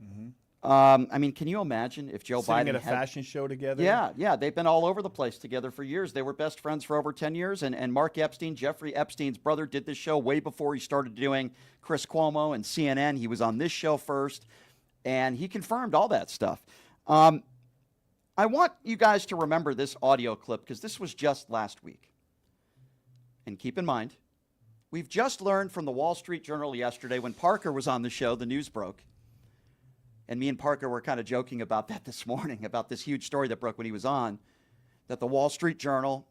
S3: Mm-hmm.
S1: I mean, can you imagine if Joe
S3: Sitting
S1: Biden
S3: at a fashion show together?
S1: Yeah. They've been all over the place together for years. They were best friends for over 10 years. And Mark Epstein, Jeffrey Epstein's brother, did this show way before he started doing Chris Cuomo and CNN. He was on this show first, and he confirmed all that stuff. I want you guys to remember this audio clip because this was just last week. And keep in mind, we've just learned from the Wall Street Journal yesterday when Parker was on the show, the news broke. And me and Parker were kind of joking about that this morning, about this huge story that broke when he was on, that the Wall Street Journal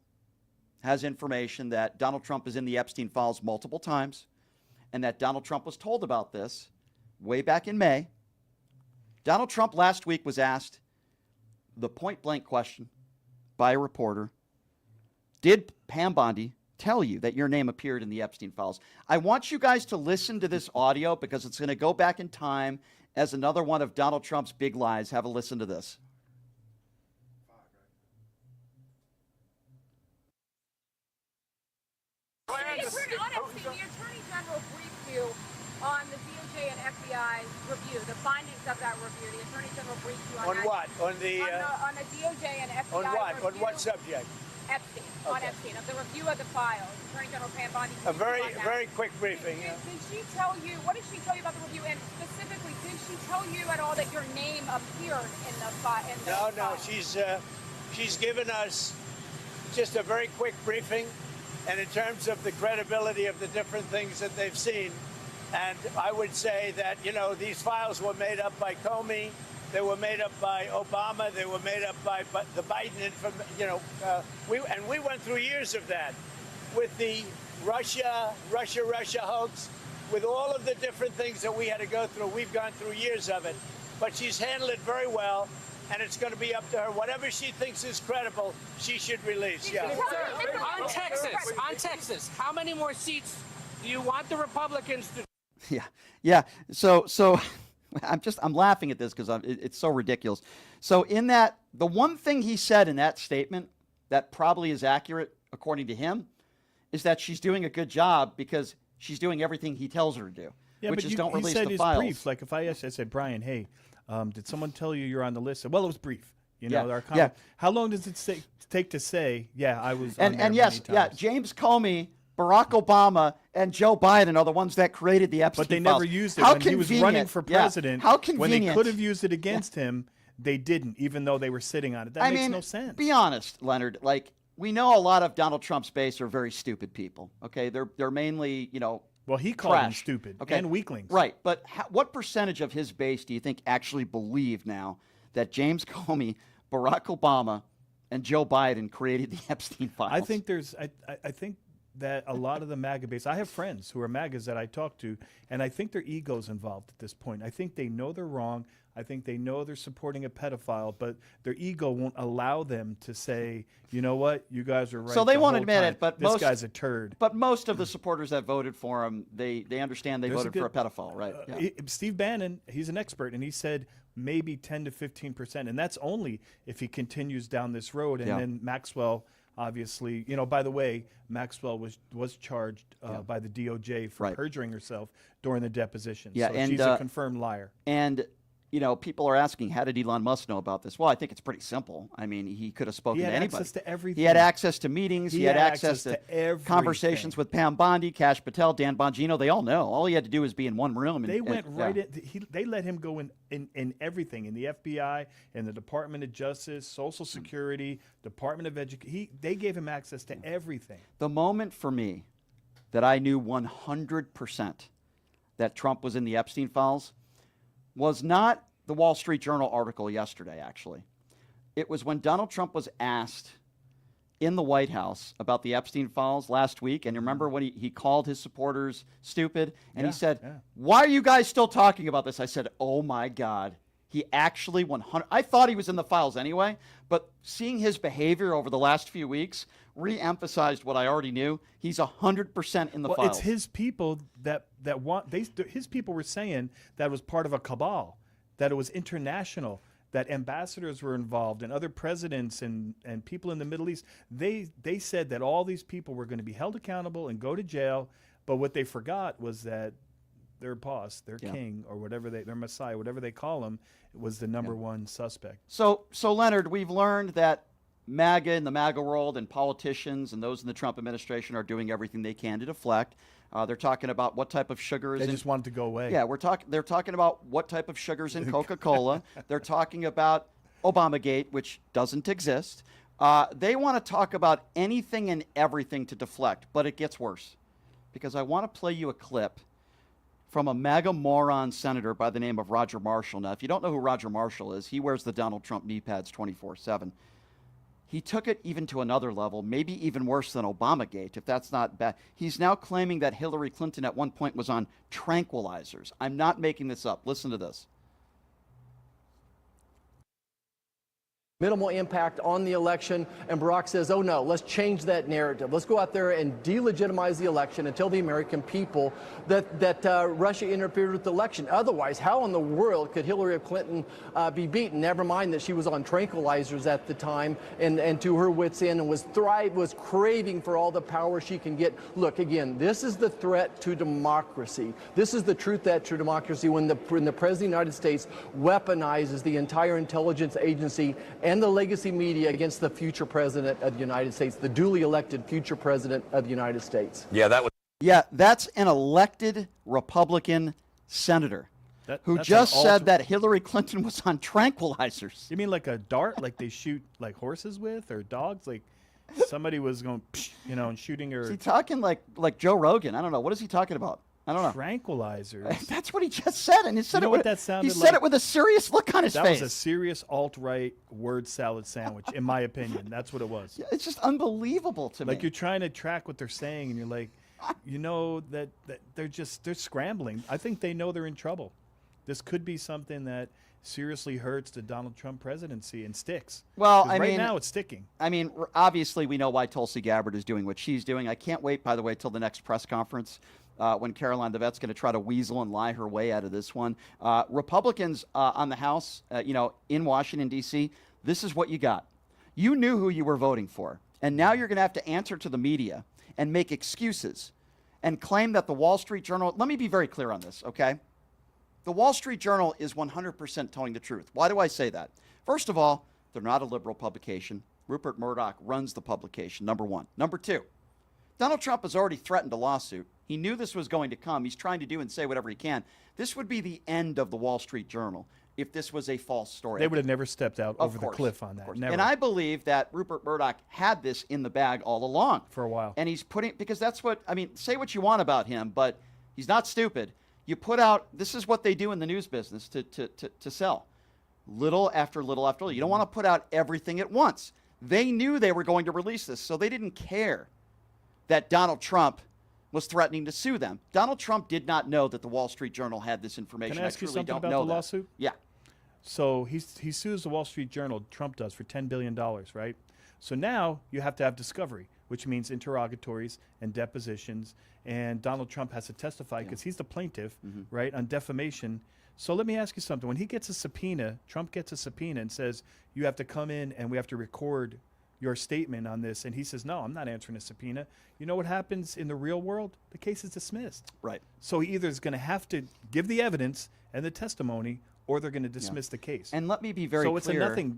S1: has information that Donald Trump is in the Epstein files multiple times, and that Donald Trump was told about this way back in May. Donald Trump last week was asked the point-blank question by a reporter, did Pam Bondi tell you that your name appeared in the Epstein files? I want you guys to listen to this audio because it's going to go back in time as another one of Donald Trump's big lies. Have a listen to this.
S12: On Epstein, the Attorney General briefed you on the DOJ and FBI review, the findings of that review. The Attorney General briefed you on that.
S4: what? On the
S12: DOJ and FBI
S4: on what?
S12: review.
S4: On what subject?
S12: Epstein.
S4: Okay.
S12: On Epstein, of the review of the files. Attorney General Pam Bondi.
S4: A very quick briefing.
S12: Did she tell you? What did she tell you about the review? And specifically, did she tell you at all that your name appeared in the file?
S4: No. She's given us just a very quick briefing, and in terms of the credibility of the different things that they've seen. And I would say that, these files were made up by Comey, they were made up by Obama, they were made up by the Biden we went through years of that with the Russia hoax, with all of the different things that we had to go through. We've gone through years of it, but she's handled it very well. And it's going to be up to her. Whatever she thinks is credible, she should release. Yeah.
S13: On Texas, how many more seats do you want the Republicans to?
S1: Yeah. So I'm laughing at this because it's so ridiculous. So in that, the one thing he said in that statement that probably is accurate, according to him, is that she's doing a good job because she's doing everything he tells her to do.
S3: Yeah,
S1: which
S3: but
S1: is don't release
S3: he said
S1: the
S3: his
S1: files.
S3: brief. Like if I said, Brian, hey, Did someone tell you you're on the list? Well, it was brief. You know,
S1: Yeah.
S3: How long does it take to say, yeah, I was on
S1: And
S3: there
S1: yes,
S3: many times?
S1: James Comey, Barack Obama, and Joe Biden are the ones that created the Epstein
S3: But they
S1: files.
S3: never used it
S1: How
S3: when he was running
S1: convenient.
S3: for
S1: Yeah.
S3: president.
S1: How
S3: When they
S1: convenient.
S3: could have used it against him, they didn't, even though they were sitting on it. That makes no sense.
S1: Be honest, Leonard. Like, we know a lot of Donald Trump's base are very stupid people. Okay, they're mainly,
S3: Well, he called them
S1: trash.
S3: stupid
S1: Okay?
S3: and weaklings.
S1: Right, but what percentage of his base do you think actually believe now that James Comey, Barack Obama, and Joe Biden created the Epstein files?
S3: I think I think that a lot of the MAGA base, I have friends who are MAGAs that I talk to, and I think their ego's involved at this point. I think they know they're wrong. I think they know they're supporting a pedophile, but their ego won't allow them to say, you know what, you guys are right.
S1: So they
S3: the
S1: won't
S3: whole
S1: admit
S3: time.
S1: it, but
S3: this guy's a turd.
S1: But most of the supporters that voted for him, they understand they
S3: There's
S1: voted for a pedophile, right? Yeah.
S3: Steve Bannon, he's an expert, and he said maybe 10 to 15%, and that's only if he continues down this road. And then Maxwell, obviously, by the way, Maxwell was charged by the DOJ for perjuring herself during the deposition.
S1: Yeah,
S3: so
S1: and
S3: she's a confirmed liar.
S1: And people are asking, how did Elon Musk know about this? Well, I think it's pretty simple. I mean, he could have spoken to anybody.
S3: He had access to everything.
S1: He had access to meetings. He had access to
S3: everything.
S1: Conversations with Pam Bondi, Kash Patel, Dan Bongino. They all know. All he had to do was be in one room.
S3: They went right in. They let him go in everything, in the FBI, in the Department of Justice, Social Security, Department of Education. They gave him access to everything.
S1: The moment for me that I knew 100% that Trump was in the Epstein files was not the Wall Street Journal article yesterday, actually. It was when Donald Trump was asked in the White House about the Epstein files last week. And you remember when he called his supporters stupid? And he said, why are you guys still talking about this? I said, oh, my God. He actually 100. I thought he was in the files anyway, but seeing his behavior over the last few weeks re-emphasized what I already knew. He's 100% in the files.
S3: It's his people that want. His people were saying that it was part of a cabal, that it was international, that ambassadors were involved and other presidents and people in the Middle East. They said that all these people were going to be held accountable and go to jail. But what they forgot was that their boss, their king, or whatever their messiah, whatever they call him, was the number one suspect.
S1: So Leonard, we've learned that MAGA in the MAGA world and politicians and those in the Trump administration are doing everything they can to deflect. They're talking about what type of sugar is
S3: They just want it to go away.
S1: Yeah, they're talking about what type of sugars in Coca-Cola. They're talking about Obamagate, which doesn't exist. They want to talk about anything and everything to deflect, but it gets worse. Because I want to play you a clip from a MAGA moron senator by the name of Roger Marshall. Now, if you don't know who Roger Marshall is, he wears the Donald Trump knee pads 24/7. He took it even to another level, maybe even worse than Obamagate, if that's not bad. He's now claiming that Hillary Clinton at one point was on tranquilizers. I'm not making this up. Listen to this.
S14: Minimal impact on the election, and Barack says, oh no, let's change that narrative. Let's go out there and delegitimize the election and tell the American people that Russia interfered with the election. Otherwise, how in the world could Hillary Clinton be beaten? Never mind that she was on tranquilizers at the time and to her wits' end and was craving for all the power she can get. Look, again, this is the threat to democracy. This is the true threat to democracy when the President of the United States weaponizes the entire intelligence agency and the legacy media against the future president of the United States, the duly elected future president of the United States.
S1: Yeah, that's an elected Republican senator who just said that Hillary Clinton was on tranquilizers.
S3: You mean like a dart, like they shoot like horses with, or dogs? Like somebody was going, and shooting her.
S1: Is he talking like Joe Rogan? I don't know. What is he talking about? I don't know.
S3: Tranquilizers.
S1: That's what he just said, and he said
S3: he
S1: said it with a serious look on his face.
S3: That was a serious alt-right word salad sandwich, in my opinion. That's what it was.
S1: Yeah, it's just unbelievable to me.
S3: Like, you're trying to track what they're saying, and you're like, that they're scrambling. I think they know they're in trouble. This could be something that seriously hurts the Donald Trump presidency and sticks.
S1: Well,
S3: right now it's sticking.
S1: I mean, obviously we know why Tulsi Gabbard is doing what she's doing. I can't wait, by the way, till the next press conference when Caroline Levett's going to try to weasel and lie her way out of this one. Republicans on the House, in Washington, D.C., this is what you got. You knew who you were voting for, and now you're going to have to answer to the media and make excuses and claim that the Wall Street Journal. Let me be very clear on this, okay? The Wall Street Journal is 100% telling the truth. Why do I say that? First of all, they're not a liberal publication. Rupert Murdoch runs the publication, number one. Number two, Donald Trump has already threatened a lawsuit. He knew this was going to come. He's trying to do and say whatever he can. This would be the end of the Wall Street Journal if this was a false story.
S3: They would have never stepped out over the cliff on that. Never.
S1: And I believe that Rupert Murdoch had this in the bag all along.
S3: For a while.
S1: And he's putting, because that's what, I mean, say what you want about him, but he's not stupid. You put out, this is what they do in the news business to sell. Little after little after little. You don't want to put out everything at once. They knew they were going to release this, so they didn't care that Donald Trump was threatening to sue them. Donald Trump did not know that the Wall Street Journal had this information.
S3: Can I ask you something about the lawsuit?
S1: Yeah.
S3: So he sues the Wall Street Journal, Trump does, for $10 billion, right? So now you have to have discovery, which means interrogatories and depositions, and Donald Trump has to testify because he's the plaintiff, right, on defamation. So let me ask you something. When he gets a subpoena, Trump gets a subpoena and says, you have to come in and we have to record your statement on this. And he says, no, I'm not answering a subpoena. You know what happens in the real world? The case is dismissed.
S1: Right.
S3: So he either is going to have to give the evidence and the testimony, or they're going to dismiss the case.
S1: And let me be very clear.
S3: So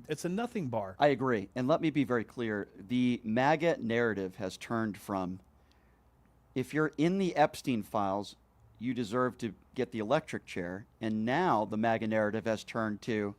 S3: it's a nothing bar.
S1: I agree. And let me be very clear. The MAGA narrative has turned from, if you're in the Epstein files, you deserve to get the electric chair. And now the MAGA narrative has turned to,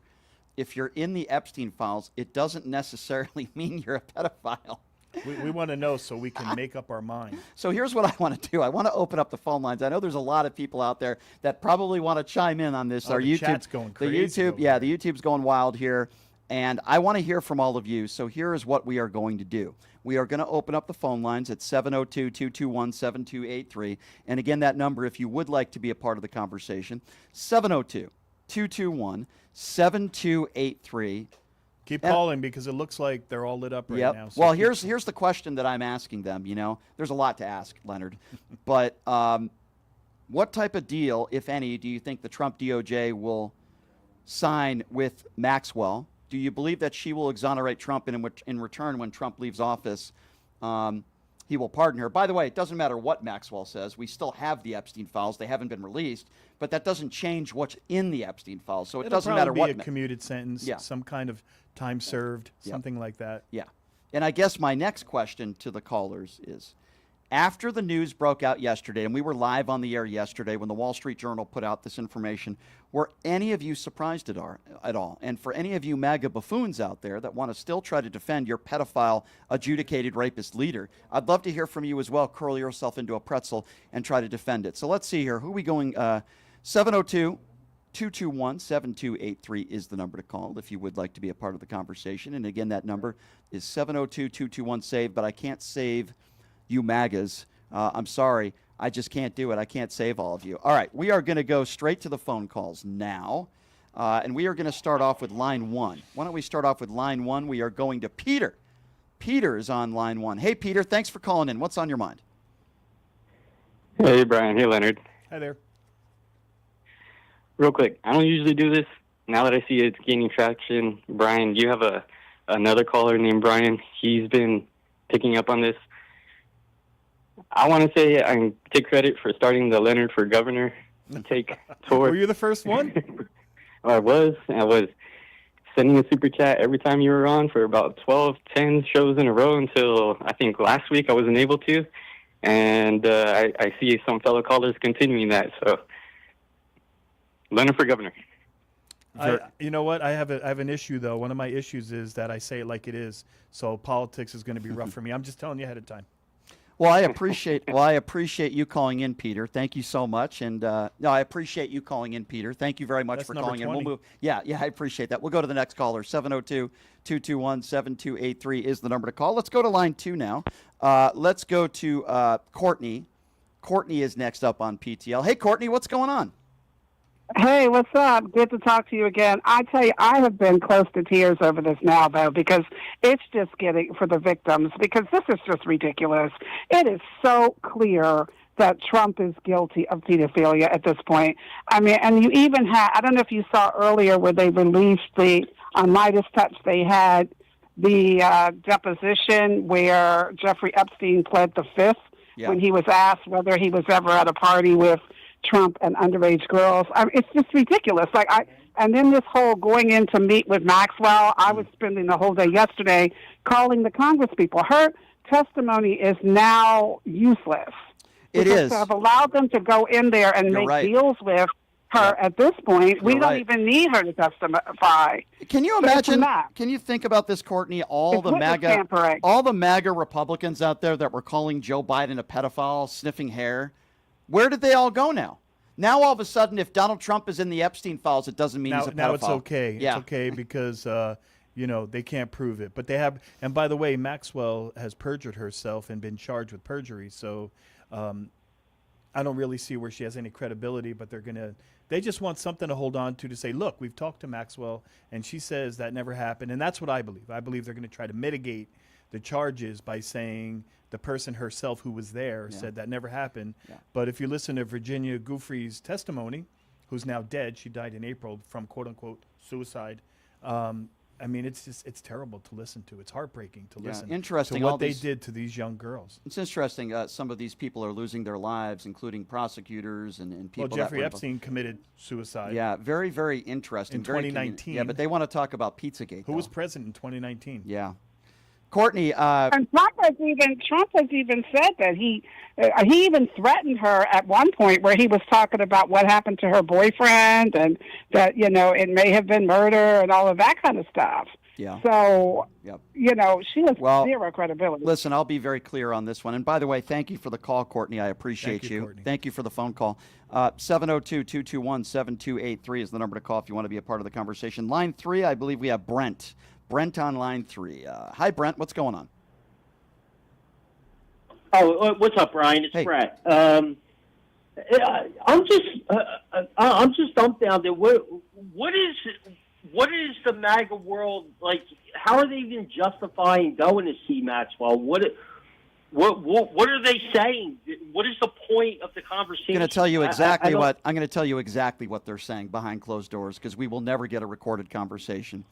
S1: if you're in the Epstein files, it doesn't necessarily mean you're a pedophile.
S3: We want to know so we can make up our mind.
S1: So here's what I want to do. I want to open up the phone lines. I know there's a lot of people out there that probably want to chime in on this.
S3: Oh, the chat's going crazy.
S1: The YouTube's going wild here. And I want to hear from all of you. So here is what we are going to do. We are going to open up the phone lines at 702-221-7283. And again, that number, if you would like to be a part of the conversation, 702-221-7283.
S3: Keep calling because it looks like they're all lit up right now. So
S1: well, here's the question that I'm asking them. You know, there's a lot to ask, Leonard. But what type of deal, if any, do you think the Trump DOJ will sign with Maxwell? Do you believe that she will exonerate Trump, and in return, when Trump leaves office, he will pardon her? By the way, it doesn't matter what Maxwell says. We still have the Epstein files. They haven't been released, but that doesn't change what's in the Epstein files. So it doesn't matter what.
S3: It'll probably be a commuted sentence, some kind of time served, something like that.
S1: Yeah. And I guess my next question to the callers is, after the news broke out yesterday, and we were live on the air yesterday when the Wall Street Journal put out this information, were any of you surprised at all? And for any of you MAGA buffoons out there that want to still try to defend your pedophile, adjudicated rapist leader, I'd love to hear from you as well. Curl yourself into a pretzel and try to defend it. So let's see here. Who are we going? 702-221-7283 is the number to call if you would like to be a part of the conversation. And again, that number is 702-221-SAVE, but I can't save you MAGAs. I'm sorry. I just can't do it. I can't save all of you. All right. We are going to go straight to the phone calls now. And we are going to start off with line one. Why don't we start off with line one? We are going to Peter. Peter is on line one. Hey, Peter. Thanks for calling in. What's on your mind?
S15: Hey, Brian. Hey, Leonard.
S3: Hi there.
S15: Real quick. I don't usually do this. Now that I see it's gaining traction, Brian, you have another caller named Brian. He's been picking up on this. I want to say I take credit for starting the Leonard for Governor take tour.
S3: Were you the first one?
S15: I was sending a super chat every time you were on for about 10 shows in a row until I think last week I wasn't able to. And I see some fellow callers continuing that. So Leonard for Governor.
S3: You know what? I have an issue, though. One of my issues is that I say it like it is. So politics is going to be rough for me. I'm just telling you ahead of time.
S1: Well, I appreciate you calling in, Peter. Thank you so much. And no, I appreciate you calling in, Peter. Thank you very much for calling in. We'll move. Yeah, I appreciate that. We'll go to the next caller. 702-221-7283 is the number to call. Let's go to line two now. Let's go to Courtney. Courtney is next up on PTL. Hey, Courtney, what's going on?
S16: Hey, what's up? Good to talk to you again. I tell you, I have been close to tears over this now, though, because it's just getting, for the victims, because this is just ridiculous. It is so clear that Trump is guilty of pedophilia at this point. I mean, and you even had, I don't know if you saw earlier where they released on Midas Touch, they had the deposition where Jeffrey Epstein pled the fifth when he was asked whether he was ever at a party with Trump and underage girls. I mean, it's just ridiculous. And then this whole going in to meet with Maxwell, I was spending the whole day yesterday calling the Congress people. Her testimony is now useless.
S1: It is.
S16: To have allowed them to go in there and make deals with her at this point, we don't even need her to testify.
S1: Can you imagine? Can you think about this, Courtney? All the MAGA Republicans out there that were calling Joe Biden a pedophile, sniffing hair, where did they all go now? Now all of a sudden, if Donald Trump is in the Epstein files, it doesn't mean he's a pedophile.
S3: Now it's okay.
S1: Yeah.
S3: It's okay because they can't prove it. But they have. And by the way, Maxwell has perjured herself and been charged with perjury. So I don't really see where she has any credibility. But they just want something to hold on to say, look, we've talked to Maxwell, and she says that never happened. And that's what I believe. I believe they're going to try to mitigate the charges by saying the person herself who was there said that never happened. Yeah. But if you listen to Virginia Giuffre's testimony, who's now dead, she died in April from quote unquote suicide. I mean, it's terrible to listen to. It's heartbreaking to listen
S1: interesting,
S3: to what they did to these young girls.
S1: It's interesting. Some of these people are losing their lives, including prosecutors and people.
S3: Well, Jeffrey Epstein committed suicide.
S1: Yeah, very, very interesting.
S3: In 2019.
S1: Yeah, but they want to talk about Pizzagate.
S3: Who was president in 2019?
S1: Yeah. Courtney.
S16: And Trump has even said that he even threatened her at one point where he was talking about what happened to her boyfriend and that, it may have been murder and all of that kind of stuff.
S1: Yeah.
S16: So, she has zero credibility.
S1: Listen, I'll be very clear on this one. And by the way, thank you for the call, Courtney. I appreciate you.
S3: Courtney.
S1: Thank you for the phone call. 702-221-7283 is the number to call if you want to be a part of the conversation. Line 3, I believe we have Brent. Brent on line 3. Hi, Brent. What's going on?
S17: Oh, what's up, Brian? It's Brett. I'm just dumbfounded. What is the MAGA world like? How are they even justifying going to see Maxwell? What are they saying? What is the point of the conversation?
S1: I'm going to tell you exactly I'm going to tell you exactly what they're saying behind closed doors because we will never get a recorded conversation.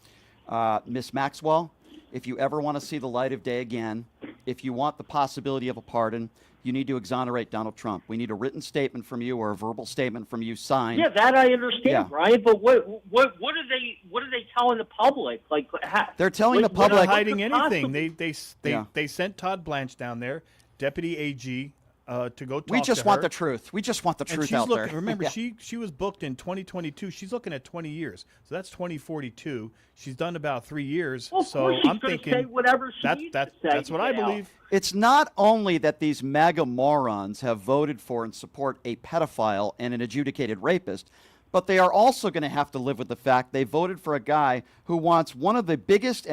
S1: Miss Maxwell, if you ever want to see the light of day again, if you want the possibility of a pardon, you need to exonerate Donald Trump. We need a written statement from you or a verbal statement from you signed.
S17: Yeah, that I understand, Brian. But what are they telling the public? Like
S1: they're telling the public.
S3: They're not hiding anything. They sent Todd Blanche down there, Deputy AG. To go talk
S1: we just
S3: to
S1: want
S3: her.
S1: the truth. We just want the truth
S3: she's
S1: out
S3: looking,
S1: there.
S3: Remember, she was booked in 2022. She's looking at 20 years. So that's 2042. She's done about 3 years.
S17: Well,
S3: so I'm thinking
S17: say whatever she needs to say
S3: that's what I believe.
S1: It's not only that these MAGA morons have voted for and support a pedophile and an adjudicated rapist, but they are also going to have to live with the fact they voted for a guy who wants one of the biggest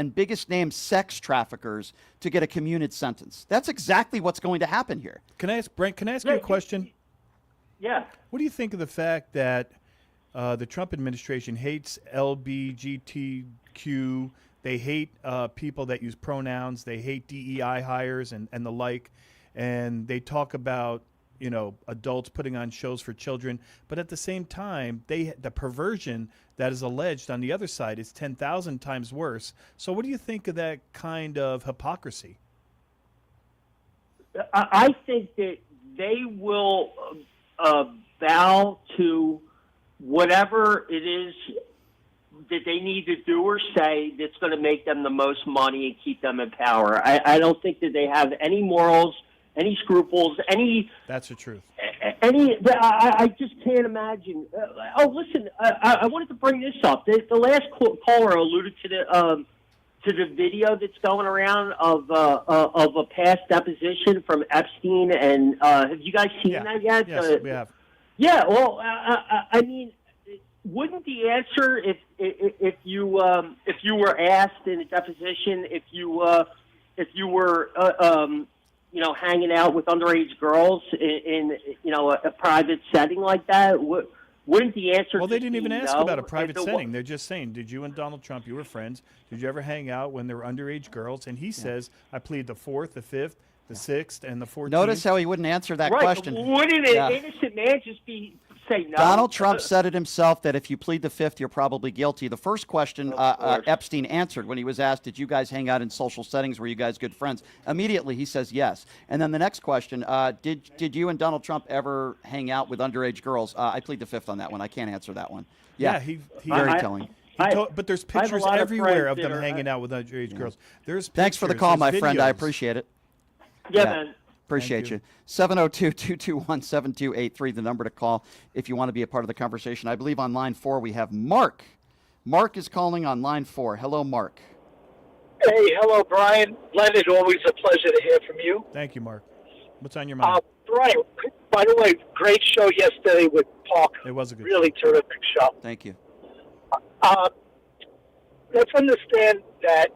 S1: named sex traffickers to get a commuted sentence. That's exactly what's going to happen here.
S3: Can I ask, Brent, you a question?
S17: Yeah.
S3: What do you think of the fact that the Trump administration hates LGBTQ? They hate people that use pronouns. They hate DEI hires and the like. And they talk about adults putting on shows for children, but at the same time, the perversion that is alleged on the other side is 10,000 times worse. So what do you think of that kind of hypocrisy?
S17: I think that they will bow to whatever it is that they need to do or say that's going to make them the most money and keep them in power. I don't think that they have any morals, any scruples, any...
S3: That's the truth.
S17: I just can't imagine. Listen, I wanted to bring this up. The last caller alluded to the video that's going around of a past deposition from Epstein, and have you guys seen that yet?
S3: Yes, we have.
S17: Yeah, well, I mean, wouldn't the answer if you were asked in a deposition if you were hanging out with underage girls in a private setting like that, wouldn't the answer?
S3: Well, they didn't even ask
S17: no?
S3: about a private setting. They're just saying, did you and Donald Trump, you were friends? Did you ever hang out when there were underage girls? And he says, I plead the 4th, the 5th, the 6th, and the 14th.
S1: Notice how he wouldn't answer that question.
S17: Wouldn't an innocent man just be say no.
S1: Donald Trump said it himself that if you plead the fifth, you're probably guilty. The first question Epstein answered when he was asked, did you guys hang out in social settings? Were you guys good friends? Immediately he says yes. And then the next question, did you and Donald Trump ever hang out with underage girls? I plead the fifth on that one. I can't answer that one. Yeah,
S3: he
S1: very telling.
S3: But there's pictures everywhere of them hanging out with underage girls. There's
S1: Thanks for the call, my friend. I appreciate it.
S17: Yeah, man.
S1: Appreciate you. 702-221-7283, the number to call if you want to be a part of the conversation. I believe on line 4 we have Mark. Mark is calling on line 4. Hello, Mark.
S18: Hey, hello, Brian. Len, it's always a pleasure to hear from you.
S3: Thank you, Mark. What's on your mind?
S18: Brian, by the way, great show yesterday with Park.
S3: It was a good
S18: really terrific show.
S1: Thank you.
S18: Let's understand that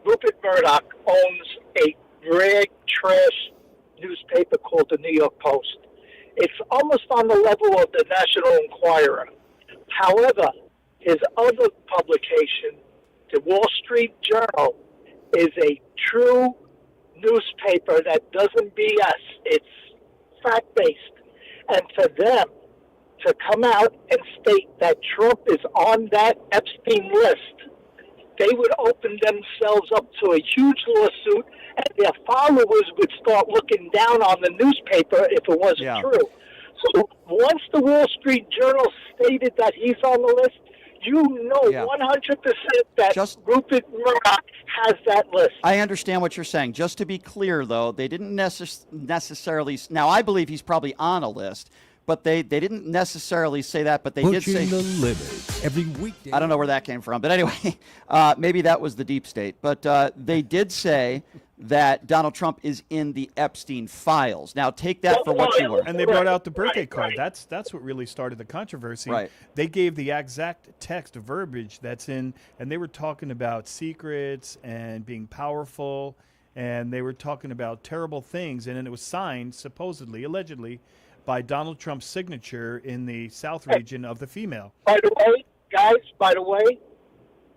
S18: Rupert Murdoch owns a rag trash newspaper called the New York Post. It's almost on the level of the National Enquirer. However, his other publication, the Wall Street Journal, is a true newspaper that doesn't BS. It's fact-based. And for them to come out and state that Trump is on that Epstein list, they would open themselves up to a huge lawsuit, and their followers would start looking down on the newspaper if it wasn't true. So once the Wall Street Journal stated that he's on the list, you know 100% that Rupert Murdoch has that list.
S1: I understand what you're saying. Just to be clear, though, they didn't necessarily. Now, I believe he's probably on a list, but they didn't necessarily say that. But they did say
S19: the limit every weekday.
S1: I don't know where that came from, but anyway, maybe that was the deep state. But they did say that Donald Trump is in the Epstein files. Now, take that for what you were.
S3: And they brought out the birthday card. That's what really started the controversy.
S1: Right.
S3: They gave the exact text verbiage that's in, and they were talking about secrets and being powerful, and they were talking about terrible things, and then it was signed, supposedly, allegedly, by Donald Trump's signature in the South region of the female.
S18: By the way, guys,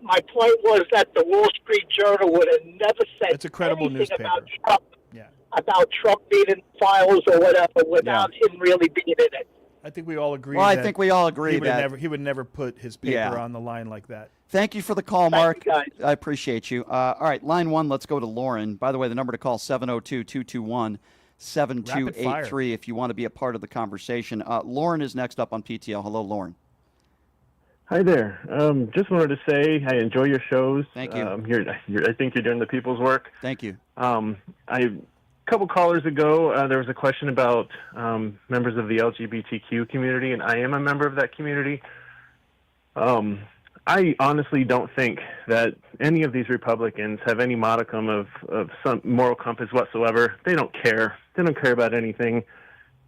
S18: my point was that the Wall Street Journal would have never said
S3: it's a credible
S18: anything
S3: newspaper.
S18: about Trump, about Trump being in files or whatever without him really being in it.
S3: I think we all agree.
S1: Well, I think we all agree that
S3: he would never put his paper on the line like that.
S1: Thank you for the call, Mark. I appreciate you. All right, line 1, let's go to Lauren. By the way, the number to call 702-221-7283 if you want to be a part of the conversation. Lauren is next up on PTL. Hello, Lauren.
S20: Hi there. Just wanted to say I enjoy your shows.
S1: Thank you.
S20: I think you're doing the people's work.
S1: Thank you.
S20: A couple callers ago, there was a question about members of the LGBTQ community, and I am a member of that community. I honestly don't think that any of these Republicans have any modicum of some moral compass whatsoever. They don't care. They don't care about anything.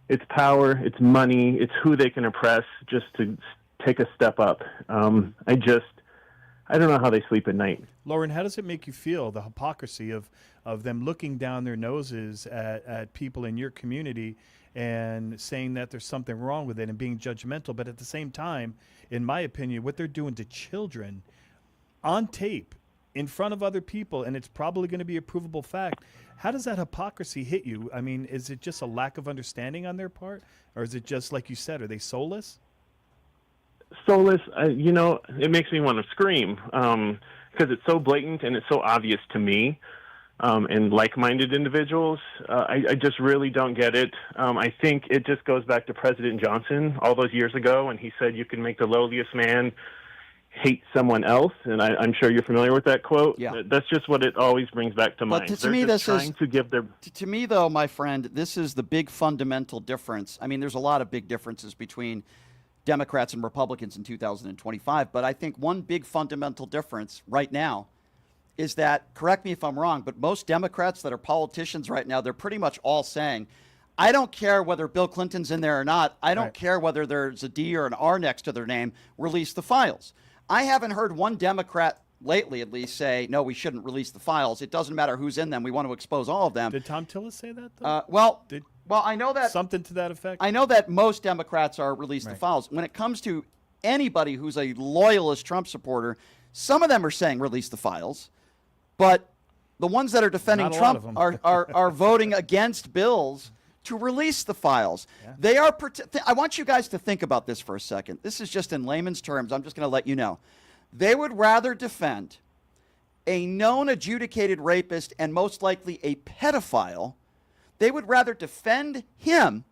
S20: It's power. It's money. It's who they can oppress just to take a step up. I don't know how they sleep at night.
S3: Lauren, how does it make you feel, the hypocrisy of them looking down their noses at people in your community and saying that there's something wrong with it and being judgmental, but at the same time, in my opinion, what they're doing to children on tape in front of other people, and it's probably going to be a provable fact. How does that hypocrisy hit you? I mean, is it just a lack of understanding on their part, or is it just, like you said, are they soulless?
S20: Soulless, it makes me want to scream because it's so blatant and it's so obvious to me and like-minded individuals. I just really don't get it. I think it just goes back to President Johnson all those years ago when he said you can make the lowliest man hate someone else, and I'm sure you're familiar with that quote.
S1: Yeah.
S20: That's just what it always brings back to mind.
S1: To me, this is
S20: to give their.
S1: To me, though, my friend, this is the big fundamental difference. I mean, there's a lot of big differences between Democrats and Republicans in 2025, but I think one big fundamental difference right now is that, correct me if I'm wrong, but most Democrats that are politicians right now, they're pretty much all saying, I don't care whether Bill Clinton's in there or not. I don't care whether there's a D or an R next to their name. Release the files. I haven't heard one Democrat lately, at least, say, no, we shouldn't release the files. It doesn't matter who's in them. We want to expose all of them.
S3: Did Tom Tillis say that, though?
S1: Well, I know that.
S3: Something to that effect?
S1: I know that most Democrats are release the files. When it comes to anybody who's a loyalist Trump supporter, some of them are saying release the files. But the ones that are defending Trump are voting against bills to release the files. They are. I want you guys to think about this for a second. This is just in layman's terms. I'm just going to let you know. They would rather defend a known adjudicated rapist and most likely a pedophile. They would rather defend him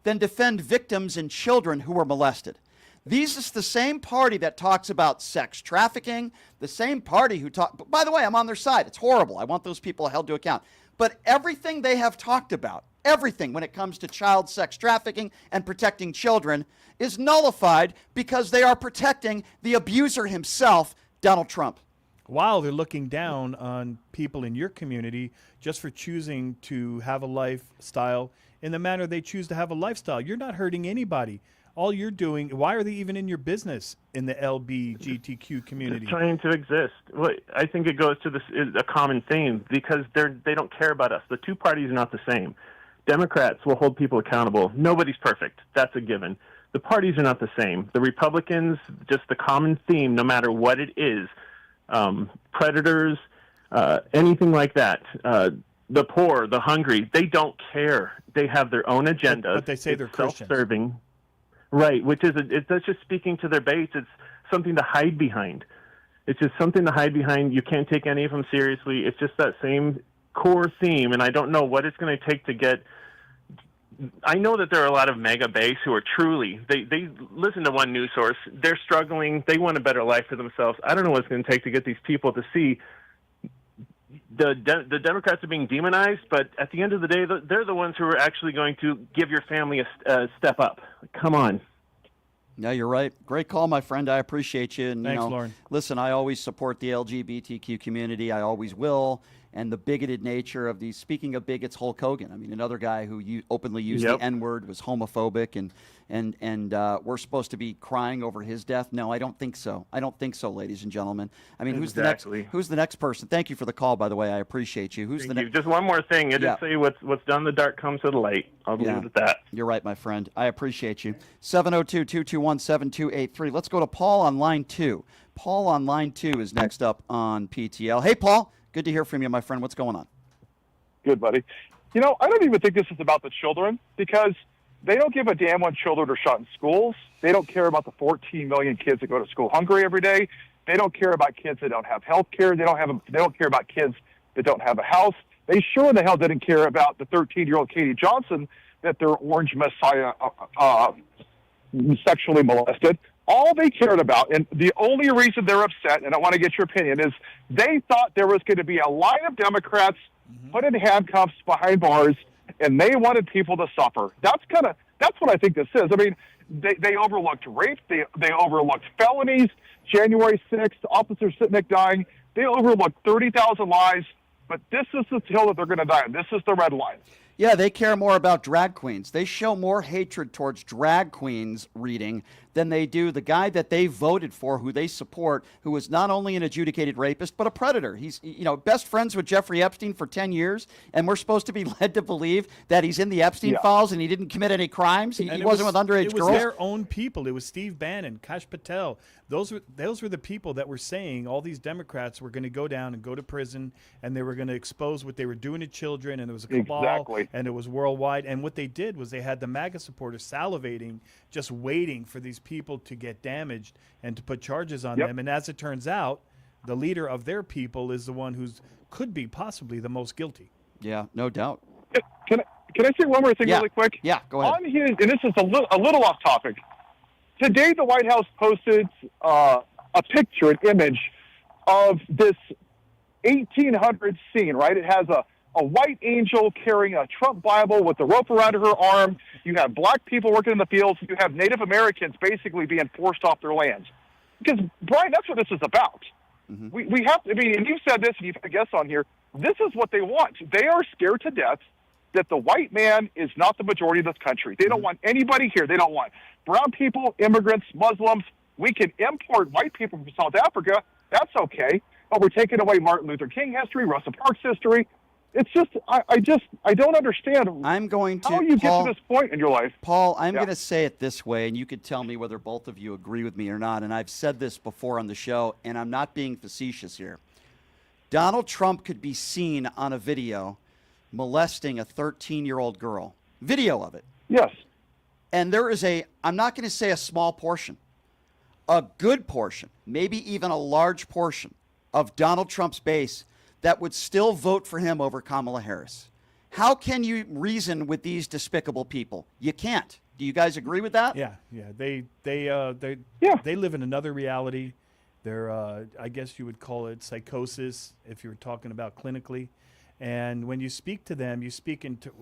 S1: than defend victims and children who were molested. These is the same party that talks about sex trafficking, the same party who talk. By the way, I'm on their side. It's horrible. I want those people held to account. But everything they have talked about, everything when it comes to child sex trafficking and protecting children is nullified because they are protecting the abuser himself, Donald Trump.
S3: While they're looking down on people in your community just for choosing to have a lifestyle in the manner they choose to have a lifestyle. You're not hurting anybody. All you're doing, why are they even in your business in the LGBTQ community?
S20: Trying to exist. Well, I think it goes to this a common theme because they don't care about us. The two parties are not the same. Democrats will hold people accountable. Nobody's perfect. That's a given. The parties are not the same. The Republicans, just the common theme, no matter what it is, predators, anything like that, the poor, the hungry, they don't care. They have their own agenda.
S3: But they say they're Christians.
S20: Self-serving. Right, which is that's just speaking to their base. It's something to hide behind. It's just something to hide behind. You can't take any of them seriously. It's just that same core theme, and I don't know what it's going to take to get. I know that there are a lot of mega base who are truly they listen to one news source. They're struggling. They want a better life for themselves. I don't know what it's going to take to get these people to see. The Democrats are being demonized, but at the end of the day, they're the ones who are actually going to give your family a step up. Come on.
S1: Yeah, you're right. Great call, my friend. I appreciate you. And,
S3: Thanks, Lauren.
S1: Listen, I always support the LGBTQ community. I always will. And the bigoted nature of these. Speaking of bigots, Hulk Hogan. I mean, another guy who openly used the N-word, was homophobic, and we're supposed to be crying over his death. No, I don't think so. I don't think so, ladies and gentlemen. I mean, who's the next person? Thank you for the call, by the way. I appreciate you. Who's the next?
S20: Just one more thing. I did say what's done in the dark comes to the light. I'll leave it at that.
S1: You're right, my friend. I appreciate you. 702-221-7283. Let's go to Paul on line 2. Paul on line 2 is next up on PTL. Hey, Paul. Good to hear from you, my friend. What's going on?
S21: Good, buddy. You know, I don't even think this is about the children because they don't give a damn when children are shot in schools. They don't care about the 14 million kids that go to school hungry every day. They don't care about kids that don't have health care. They don't care about kids that don't have a house. They sure in the hell didn't care about the 13-year-old Katie Johnson that their orange messiah sexually molested. All they cared about, and the only reason they're upset, and I want to get your opinion, is they thought there was going to be a line of Democrats put in handcuffs behind bars, and they wanted people to suffer. That's what I think this is. I mean, they overlooked rape, they overlooked felonies, January 6th, Officer Sitnick dying. They overlooked 30,000 lives, but this is the hill that they're going to die on. This is the red line.
S1: Yeah, they care more about drag queens. They show more hatred towards drag queens reading than they do the guy that they voted for, who they support, who is not only an adjudicated rapist, but a predator. He's, best friends with Jeffrey Epstein for 10 years, and we're supposed to be led to believe that he's in the Epstein files and he didn't commit any crimes. He wasn't with underage girls.
S3: It was their own people. It was Steve Bannon, Kash Patel. Those were the people that were saying all these Democrats were going to go down and go to prison, and they were going to expose what they were doing to children, and there was a cabal, and it was worldwide. And what they did was they had the MAGA supporters salivating, just waiting for these people to get damaged and to put charges on them. And as it turns out, the leader of their people is the one who's could be possibly the most guilty.
S1: Yeah, no doubt.
S21: Can I say one more thing really quick?
S1: Yeah, go ahead.
S21: On his, and this is a little off topic. Today, the White House posted a picture, an image of this 1800s scene, right? It has a white angel carrying a Trump Bible with the rope around her arm. You have black people working in the fields. You have Native Americans basically being forced off their lands. Because, Brian, that's what this is about. Mm-hmm. We have to, I mean, and you've said this, and you've had guests on here, this is what they want. They are scared to death that the white man is not the majority of this country. They don't want anybody here. They don't want brown people, immigrants, Muslims. We can import white people from South Africa. That's okay. But we're taking away Martin Luther King history, Rosa Parks history. It's just, I don't understand how you get to this point in your life.
S1: Paul, I'm going to say it this way, and you could tell me whether both of you agree with me or not. And I've said this before on the show, and I'm not being facetious here. Donald Trump could be seen on a video molesting a 13-year-old girl. video of it.
S21: Yes.
S1: And there is I'm not going to say a small portion, a good portion, maybe even a large portion of Donald Trump's base that would still vote for him over Kamala Harris. How can you reason with these despicable people? You can't. Do you guys agree with that?
S3: Yeah. They live in another reality. They're, I guess you would call it psychosis if you were talking about clinically. And when you speak to them,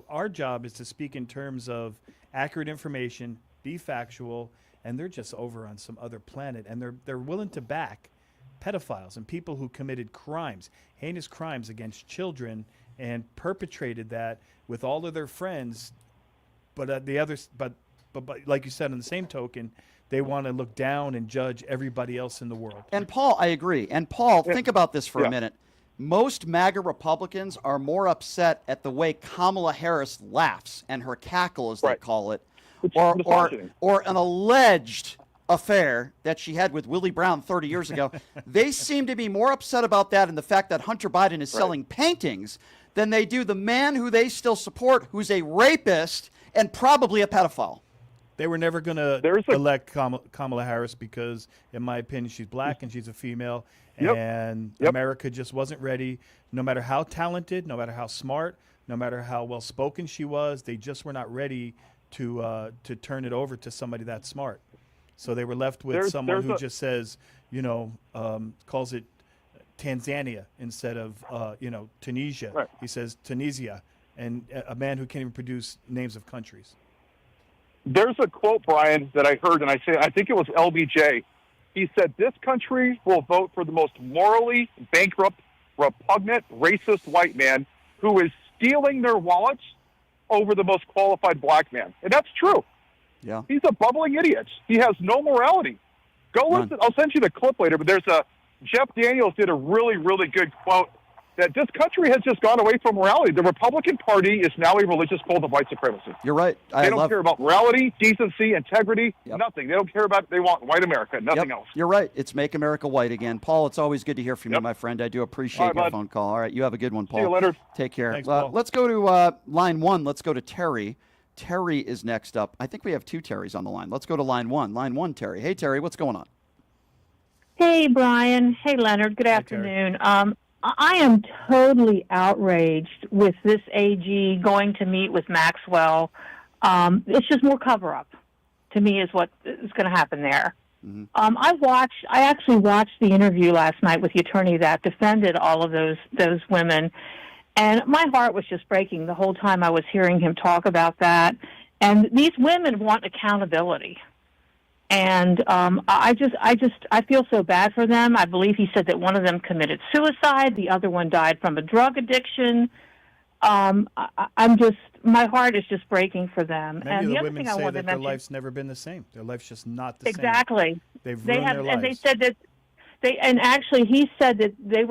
S3: our job is to speak in terms of accurate information, be factual, and they're just over on some other planet. And they're willing to back pedophiles and people who committed crimes, heinous crimes against children, and perpetrated that with all of their friends. But but like you said, on the same token, they want to look down and judge everybody else in the world.
S1: And Paul, I agree. And Paul, think about this for a minute. Most MAGA Republicans are more upset at the way Kamala Harris laughs and her cackle, as they call it, or an alleged affair that she had with Willie Brown 30 years ago. They seem to be more upset about that and the fact that Hunter Biden is selling paintings than they do the man who they still support, who's a rapist and probably a pedophile.
S3: They were never going to elect Kamala Harris because, in my opinion, she's black and she's a female, and America just wasn't ready. No matter how talented, no matter how smart, no matter how well-spoken she was, they just were not ready to turn it over to somebody that smart. So they were left with someone who just says, calls it Tanzania instead of, Tunisia. Right. He says Tunisia, and a man who can't even produce names of countries.
S21: There's a quote, Brian, that I heard, and I think it was LBJ. He said, "This country will vote for the most morally bankrupt, repugnant, racist white man who is stealing their wallets over the most qualified black man." And that's true.
S1: Yeah.
S21: He's a bubbling idiot. He has no morality. Go listen. I'll send you the clip later, but Jeff Daniels did a really, really good quote that this country has just gone away from morality. The Republican Party is now a religious cult of white supremacy.
S1: You're right.
S21: They don't care about morality, decency, integrity, nothing. They don't care about, they want white America, nothing else.
S1: You're right. It's Make America White again. Paul, it's always good to hear from you, my friend. I do appreciate your phone call. All right, you have a good one, Paul.
S21: See you later.
S1: Take care.
S3: Thanks, Paul.
S1: Let's go to line one. Let's go to Terry. Terry is next up. I think we have two Terrys on the line. Let's go to line one. Line one, Terry. Hey, Terry, what's going on?
S2: Hey, Brian. Hey, Leonard. Good afternoon. I am totally outraged with this AG going to meet with Maxwell. It's just more cover-up, to me, is what is going to happen there. Mm-hmm. I actually watched the interview last night with the attorney that defended all of those women, and my heart was just breaking the whole time I was hearing him talk about that. And these women want accountability. And I feel so bad for them. I believe he said that one of them committed suicide. The other one died from a drug addiction. My heart is just breaking for them.
S3: Many of the women say that their life's never been the same. Their life's just not the same.
S2: Exactly.
S3: They've ruined their lives.
S2: And they said that he said that they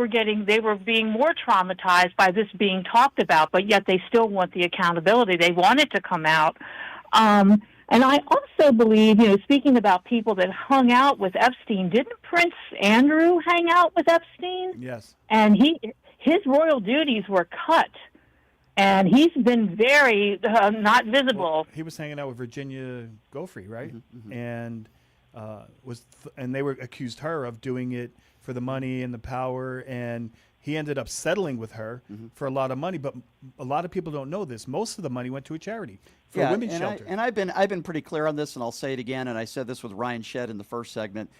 S2: were being more traumatized by this being talked about, but yet they still want the accountability. They want it to come out. And I also believe, speaking about people that hung out with Epstein, didn't Prince Andrew hang out with Epstein?
S3: Yes.
S2: And his royal duties were cut, and he's been very not visible.
S3: Well, he was hanging out with Virginia Giuffre, right? Mm-hmm. And and they accused her of doing it for the money and the power, and he ended up settling with her for a lot of money. But a lot of people don't know this. Most of the money went to a charity for a women's shelter.
S1: I've been pretty clear on this, and I'll say it again. And I said this with Ryan Shedd in the first segment.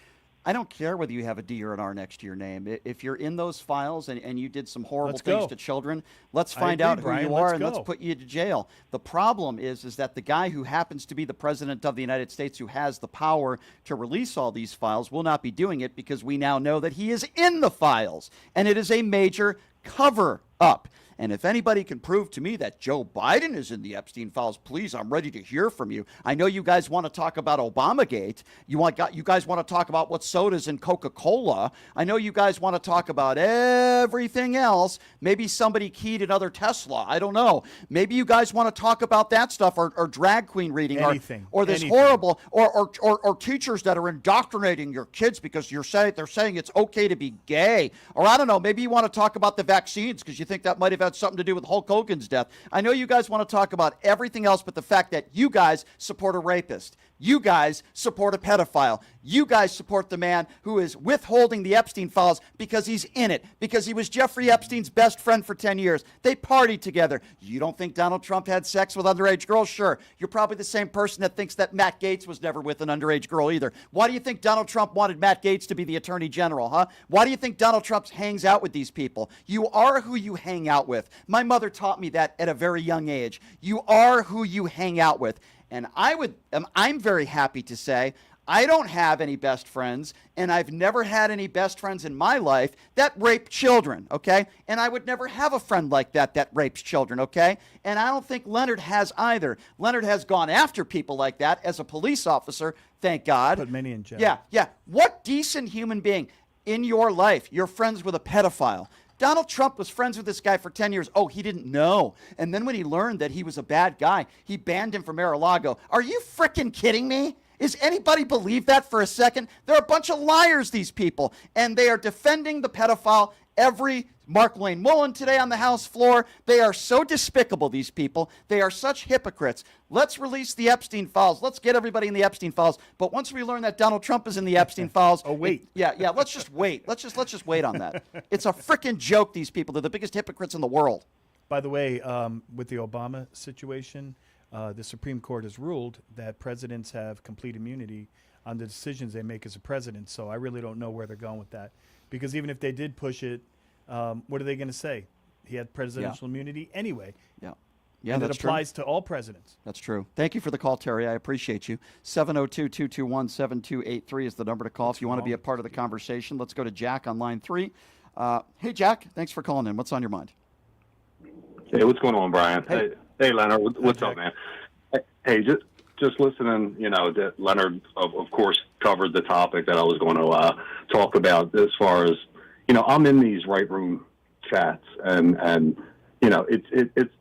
S1: I don't care whether you have a D or an R next to your name. If you're in those files and you did some horrible things to children, let's find out who you are and let's put you to jail. The problem is that the guy who happens to be the president of the United States, who has the power to release all these files, will not be doing it because we now know that he is in the files, and it is a major cover-up. And if anybody can prove to me that Joe Biden is in the Epstein files, please, I'm ready to hear from you. I know you guys want to talk about Obamagate. You guys want to talk about what sodas in Coca-Cola. I know you guys want to talk about everything else. Maybe somebody keyed another Tesla. I don't know. Maybe you guys want to talk about that stuff or drag queen reading or this horrible or teachers that are indoctrinating your kids because they're saying it's okay to be gay. Or I don't know. Maybe you want to talk about the vaccines because you think that might have had something to do with Hulk Hogan's death. I know you guys want to talk about everything else but the fact that you guys support a rapist. You guys support a pedophile. You guys support the man who is withholding the Epstein files because he's in it, because he was Jeffrey Epstein's best friend for 10 years. They partied together. You don't think Donald Trump had sex with underage girls? Sure. You're probably the same person that thinks that Matt Gaetz was never with an underage girl either. Why do you think Donald Trump wanted Matt Gaetz to be the Attorney General, huh? Why do you think Donald Trump hangs out with these people? You are who you hang out with. My mother taught me that at a very young age. You are who you hang out with. And I'm very happy to say I don't have any best friends, and I've never had any best friends in my life that rape children, okay? And I would never have a friend like that rapes children, okay? And I don't think Leonard has either. Leonard has gone after people like that as a police officer, thank God.
S3: Put many in jail.
S1: Yeah. What decent human being in your life, you're friends with a pedophile? Donald Trump was friends with this guy for 10 years. Oh, he didn't know. And then when he learned that he was a bad guy, he banned him from Mar-a-Lago. Are you freaking kidding me? Is anybody believe that for a second? They're a bunch of liars, these people. And they are defending the pedophile every Mark Lane Mullen today on the House floor. They are so despicable, these people. They are such hypocrites. Let's release the Epstein files. Let's get everybody in the Epstein files. But once we learn that Donald Trump is in the Epstein files,
S3: wait.
S1: Let's just wait. Let's just wait on that. It's a freaking joke. These people. They're the biggest hypocrites in the world.
S3: By the way, with the Obama situation, the Supreme Court has ruled that presidents have complete immunity on the decisions they make as a president. So I really don't know where they're going with that, because even if they did push it, what are they going to say? He had presidential immunity anyway.
S1: Yeah,
S3: and
S1: that's
S3: it applies to all presidents.
S1: That's true. Thank you for the call, Terry. I appreciate you. 702-221-7283 is the number to call if you want to be a part of the conversation. Let's go to Jack on line 3. Hey, Jack, thanks for calling in. What's on your mind?
S5: Hey, what's going on, Brian? Hey Leonard, what's up, man? Hey, just listening, that Leonard, of course, covered the topic that I was going to talk about as far as, I'm in these right room chats, and it's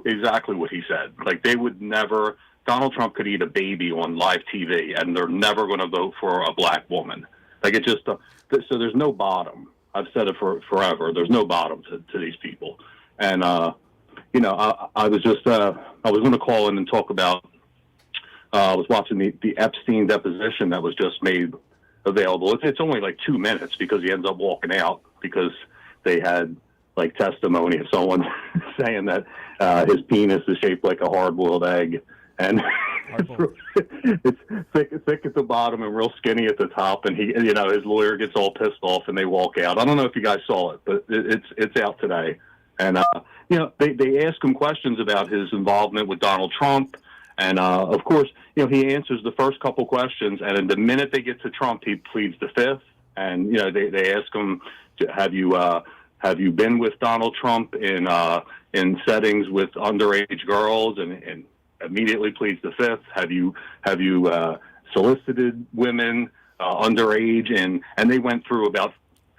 S5: exactly what he said. Like, they would never, Donald Trump could eat a baby on live TV, and they're never going to vote for a black woman. Like, it just, so there's no bottom. I've said it forever. There's no bottom to these people. And, I was just, I was going to call in and talk about, I was watching the Epstein deposition that was just made available. It's only like 2 minutes because he ends up walking out because they had like testimony of someone saying that his penis is shaped like a hard-boiled egg, and it's thick at the bottom and real skinny at the top. And he, his lawyer gets all pissed off and they walk out. I don't know if you guys saw it, but it's out today. And they ask him questions about his involvement with Donald Trump. And, of course, he answers the first couple questions, and the minute they get to Trump, he pleads the fifth. And, they ask him, have you been with Donald Trump in settings with underage girls? And immediately pleads the fifth. Have you solicited women underage? And they went through about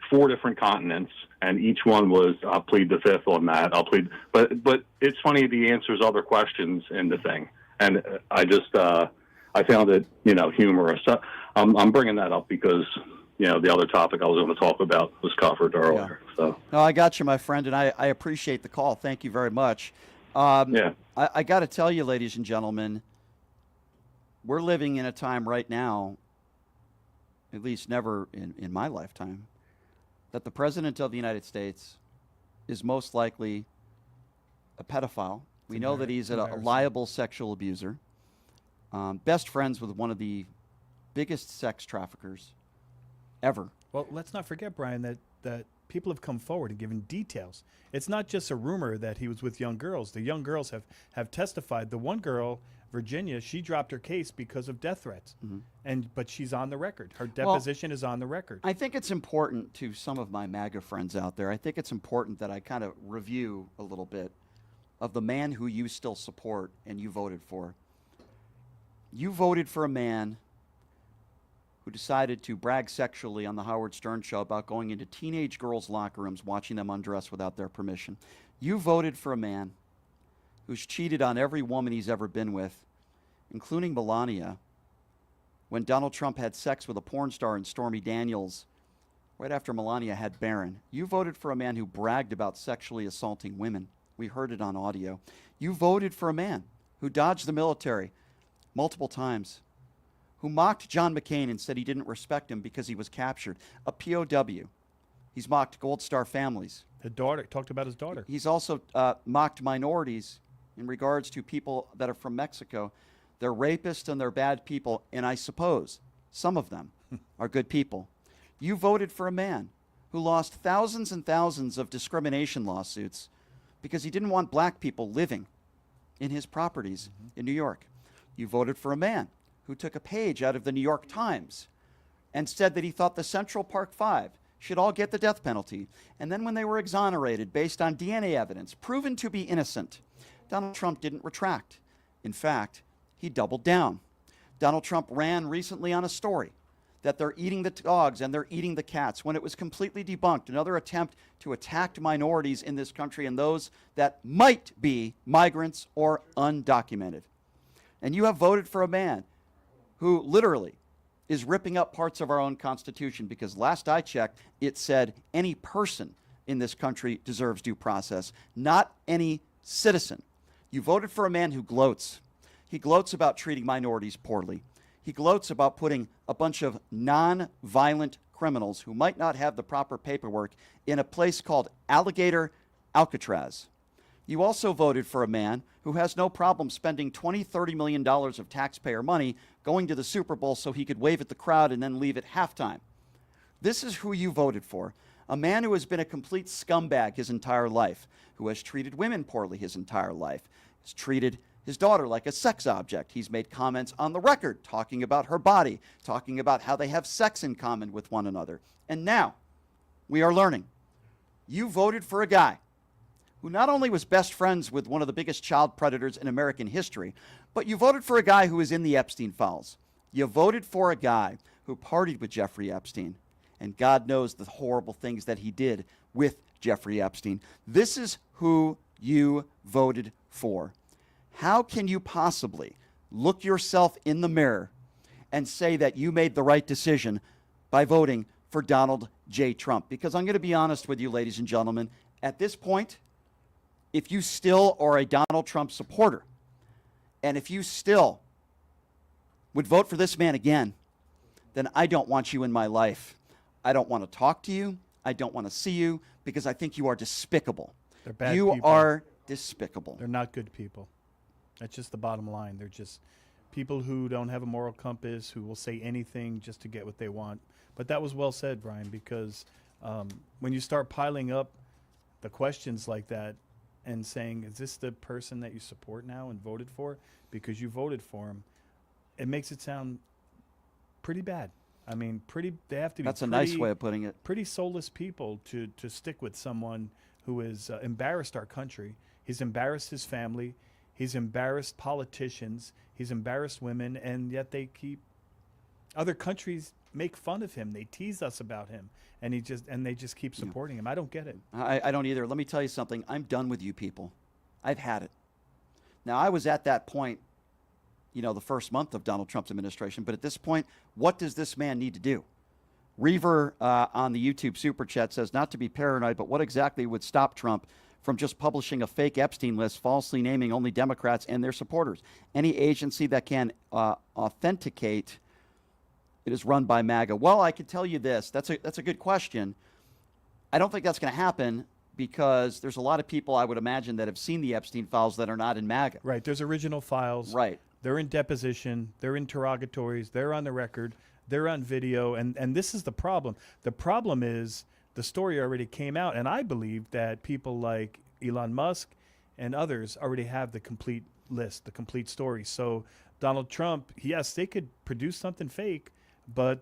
S5: 4 different continents, and each one was, I'll plead the fifth on that. But it's funny, he answers other questions in the thing. And I just, I found it, humorous. So I'm bringing that up because, the other topic I was going to talk about was covered earlier. Yeah. So.
S1: No, I got you, my friend, and I appreciate the call. Thank you very much. I got to tell you, ladies and gentlemen, we're living in a time right now, at least never in my lifetime, that the President of the United States is most likely a pedophile. We know that he's a liable sexual abuser, best friends with one of the biggest sex traffickers ever.
S3: Well, let's not forget, Brian, that people have come forward and given details. It's not just a rumor that he was with young girls. The young girls have testified. The one girl, Virginia, she dropped her case because of death threats, but she's on the record. Her deposition is on the record.
S1: I think it's important to some of my MAGA friends out there. I think it's important that I kind of review a little bit of the man who you still support and you voted for. You voted for a man who decided to brag sexually on the Howard Stern show about going into teenage girls' locker rooms, watching them undress without their permission. You voted for a man who's cheated on every woman he's ever been with, including Melania, when Donald Trump had sex with a porn star and Stormy Daniels right after Melania had Barron. You voted for a man who bragged about sexually assaulting women. We heard it on audio. You voted for a man who dodged the military multiple times, who mocked John McCain and said he didn't respect him because he was captured. A POW. He's mocked Gold Star families.
S3: The daughter, talked about his daughter.
S1: He's also mocked minorities in regards to people that are from Mexico. They're rapists and they're bad people, and I suppose some of them are good people. You voted for a man who lost thousands and thousands of discrimination lawsuits because he didn't want black people living in his properties in New York. You voted for a man who took a page out of the New York Times and said that he thought the Central Park Five should all get the death penalty. And then when they were exonerated based on DNA evidence, proven to be innocent, Donald Trump didn't retract. In fact, he doubled down. Donald Trump ran recently on a story that they're eating the dogs and they're eating the cats when it was completely debunked. Another attempt to attack minorities in this country and those that might be migrants or undocumented. And you have voted for a man who literally is ripping up parts of our own Constitution because last I checked, it said any person in this country deserves due process, not any citizen. You voted for a man who gloats. He gloats about treating minorities poorly. He gloats about putting a bunch of non-violent criminals who might not have the proper paperwork in a place called Alligator Alcatraz. You also voted for a man who has no problem spending $20-30 million of taxpayer money going to the Super Bowl so he could wave at the crowd and then leave at halftime. This is who you voted for. A man who has been a complete scumbag his entire life, who has treated women poorly his entire life, has treated his daughter like a sex object. He's made comments on the record talking about her body, talking about how they have sex in common with one another. And now we are learning. You voted for a guy who not only was best friends with one of the biggest child predators in American history, but you voted for a guy who is in the Epstein files. You voted for a guy who partied with Jeffrey Epstein, and God knows the horrible things that he did with Jeffrey Epstein. This is who you voted for. How can you possibly look yourself in the mirror and say that you made the right decision by voting for Donald J. Trump? Because I'm going to be honest with you, ladies and gentlemen, at this point, if you still are a Donald Trump supporter, and if you still would vote for this man again, then I don't want you in my life. I don't want to talk to you. I don't want to see you because I think you are despicable.
S3: They're bad
S1: you
S3: people.
S1: are despicable.
S3: They're not good people. That's just the bottom line. They're just people who don't have a moral compass, who will say anything just to get what they want. But that was well said, Brian, because when you start piling up the questions like that and saying, is this the person that you support now and voted for because you voted for him, it makes it sound pretty bad. I mean, they have to be
S1: That's a nice way of putting it.
S3: Pretty soulless people to stick with someone who has embarrassed our country. He's embarrassed his family. He's embarrassed politicians. He's embarrassed women, and yet other countries make fun of him. They tease us about him, and they just keep supporting him. I don't get it.
S1: I don't either. Let me tell you something. I'm done with you people. I've had it. Now, I was at that point, the first month of Donald Trump's administration, but at this point, what does this man need to do? Reaver on the YouTube Super Chat says, not to be paranoid, but what exactly would stop Trump from just publishing a fake Epstein list, falsely naming only Democrats and their supporters? Any agency that can authenticate it is run by MAGA. Well, I could tell you this. That's a good question. I don't think that's going to happen because there's a lot of people, I would imagine, that have seen the Epstein files that are not in MAGA.
S3: Right. There's original files.
S1: Right.
S3: They're in deposition. They're interrogatories. They're on the record. They're on video. And this is the problem. The problem is the story already came out, and I believe that people like Elon Musk and others already have the complete list, the complete story. So Donald Trump, yes, they could produce something fake, but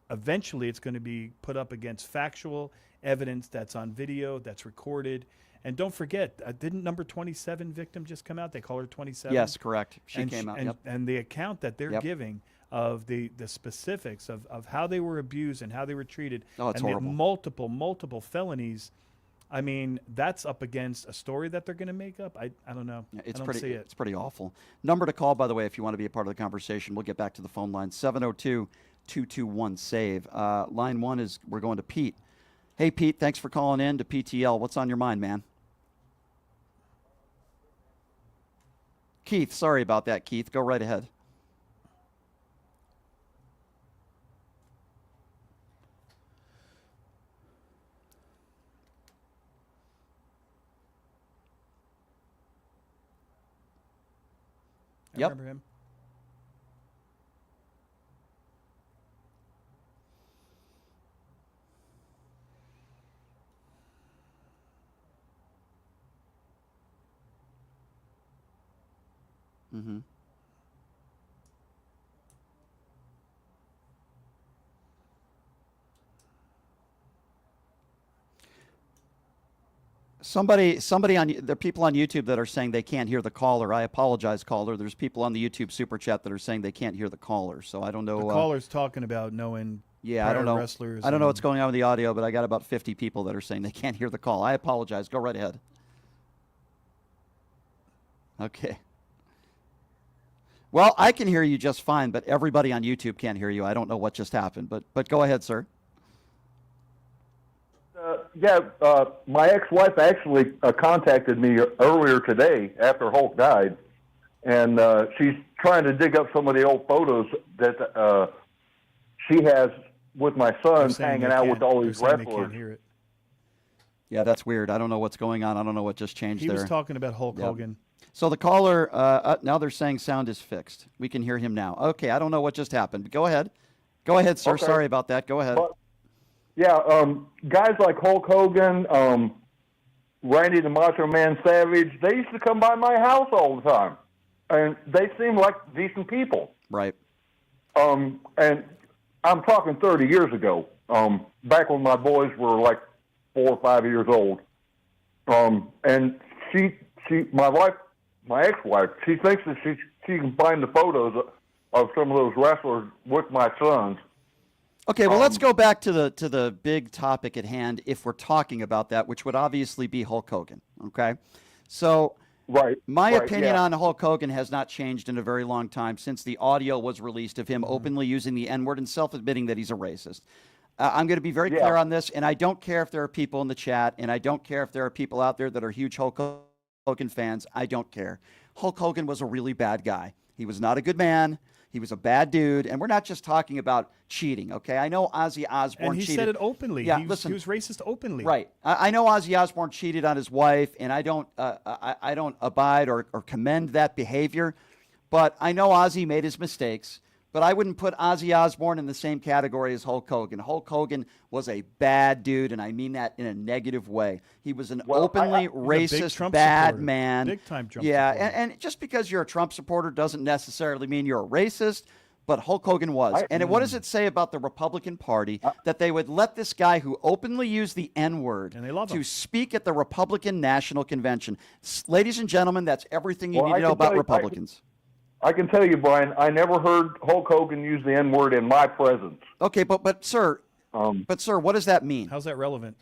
S3: eventually it's going to be put up against factual evidence that's on video, that's recorded. And don't forget, didn't number 27 victim just come out? They call her 27?
S1: Yes, correct. She came out, yep.
S3: And the account that they're giving of the specifics of how they were abused and how they were treated.
S1: Oh, it's
S3: and
S1: horrible.
S3: multiple felonies. I mean, that's up against a story that they're going to make up. I don't know.
S1: Yeah,
S3: I don't see it.
S1: It's pretty awful. Number to call, by the way, if you want to be a part of the conversation. We'll get back to the phone line, 702-221-SAVE. Line 1 is, we're going to Pete Hey, Pete, thanks for calling in to PTL. What's on your mind, man? Keith, sorry about that, Keith. Go right ahead.
S3: I remember him.
S1: Mm-hmm. Somebody on there are people on YouTube that are saying they can't hear the caller. I apologize, caller. There's people on the YouTube super chat that are saying they can't hear the caller. So I don't know.
S3: The caller's talking about knowing.
S1: Yeah, I don't know.
S3: Wrestlers.
S1: I don't know what's going on with the audio, but I got about 50 people that are saying they can't hear the call. I apologize. Go right ahead. Okay. Well, I can hear you just fine, but everybody on YouTube can't hear you. I don't know what just happened, but go ahead, sir.
S6: My ex-wife actually contacted me earlier today after Hulk died, and she's trying to dig up some of the old photos that she has with my son hanging out with all these wrestlers.
S3: They can't hear it.
S1: Yeah, that's weird. I don't know what's going on. I don't know what just changed there.
S3: He was talking about Hulk Hogan.
S1: So the caller, now they're saying sound is fixed. We can hear him now. Okay, I don't know what just happened. Go ahead. Go ahead, sir.
S6: Okay.
S1: Sorry about that. Go ahead.
S6: Guys like Hulk Hogan, Randy the Macho Man Savage, they used to come by my house all the time. And they seem like decent people.
S1: Right.
S6: And I'm talking 30 years ago, back when my boys were like 4 or 5 years old. And my wife, my ex-wife, she thinks that she can find the photos of some of those wrestlers with my sons.
S1: Okay, well, let's go back to the big topic at hand if we're talking about that, which would obviously be Hulk Hogan, okay? So my opinion on Hulk Hogan has not changed in a very long time since the audio was released of him openly using the N-word and self-admitting that he's a racist. I'm going to be very clear on this, and I don't care if there are people in the chat, and I don't care if there are people out there that are huge Hulk Hogan fans. I don't care. Hulk Hogan was a really bad guy. He was not a good man. He was a bad dude, and we're not just talking about cheating, okay? I know Ozzy Osbourne
S3: and he
S1: cheated.
S3: said it openly.
S1: Yeah,
S3: he was racist openly.
S1: Right. I know Ozzy Osbourne cheated on his wife, and I don't abide or commend that behavior, but I know Ozzy made his mistakes. But I wouldn't put Ozzy Osbourne in the same category as Hulk Hogan. Hulk Hogan was a bad dude, and I mean that in a negative way. He was an openly racist, bad man.
S3: Big-time Trump
S1: supporter.
S3: supporter.
S1: And just because you're a Trump supporter doesn't necessarily mean you're a racist, but Hulk Hogan was. What does it say about the Republican Party that they would let this guy who openly used the N-word to speak at the Republican National Convention? Ladies and gentlemen, that's everything you need to know about Republicans.
S6: I can tell you, Brian, I never heard Hulk Hogan use the N-word in my presence.
S1: Okay, but sir, what does that mean?
S3: How's that relevant?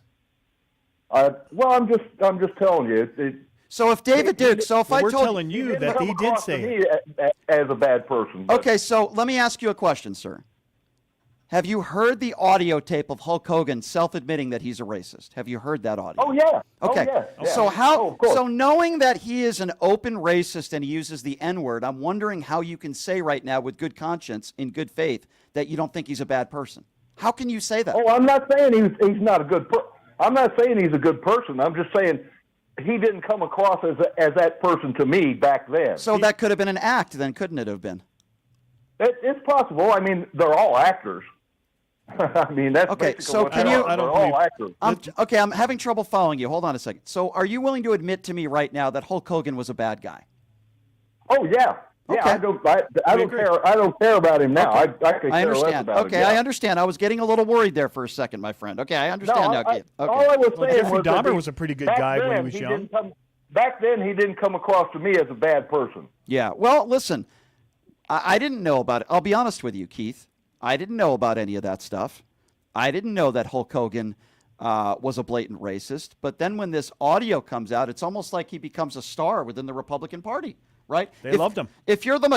S6: Well, I'm just telling you.
S1: So if David Duke, if I
S3: we're
S1: told
S3: telling you that he did say
S6: it as a bad person. But.
S1: Okay, so let me ask you a question, sir. Have you heard the audio tape of Hulk Hogan self-admitting that he's a racist? Have you heard that audio?
S6: Oh yeah.
S1: Okay.
S6: Oh, yeah.
S1: So so knowing that he is an open racist and he uses the N-word, I'm wondering how you can say right now with good conscience, in good faith, that you don't think he's a bad person. How can you say that?
S6: Oh, I'm not saying he's not a good person. I'm not saying he's a good person. I'm just saying he didn't come across as that person to me back then.
S1: So that could have been an act then, couldn't it have been?
S6: It's possible. I mean, they're all actors. I mean, that's
S1: okay. So
S6: what
S1: can you?
S6: all actors.
S1: I'm having trouble following you. Hold on a second. So, are you willing to admit to me right now that Hulk Hogan was a bad guy?
S6: Oh yeah, yeah.
S1: Okay.
S6: I don't care. I don't care about him now.
S1: Okay.
S6: I can care less about him.
S1: Okay, I understand. I was getting a little worried there for a second, my friend. Okay, I understand now, Keith. Okay.
S6: All I was saying
S3: Jeffrey
S6: was
S3: Dahmer was a pretty good guy when he was young.
S6: Back then, he didn't come across to me as a bad person.
S1: Yeah. Well, listen, I didn't know about it. I'll be honest with you, Keith. I didn't know about any of that stuff. I didn't know that Hulk Hogan was a blatant racist. But then when this audio comes out, it's almost like he becomes a star within the Republican Party right?
S3: They loved him.
S1: If you're the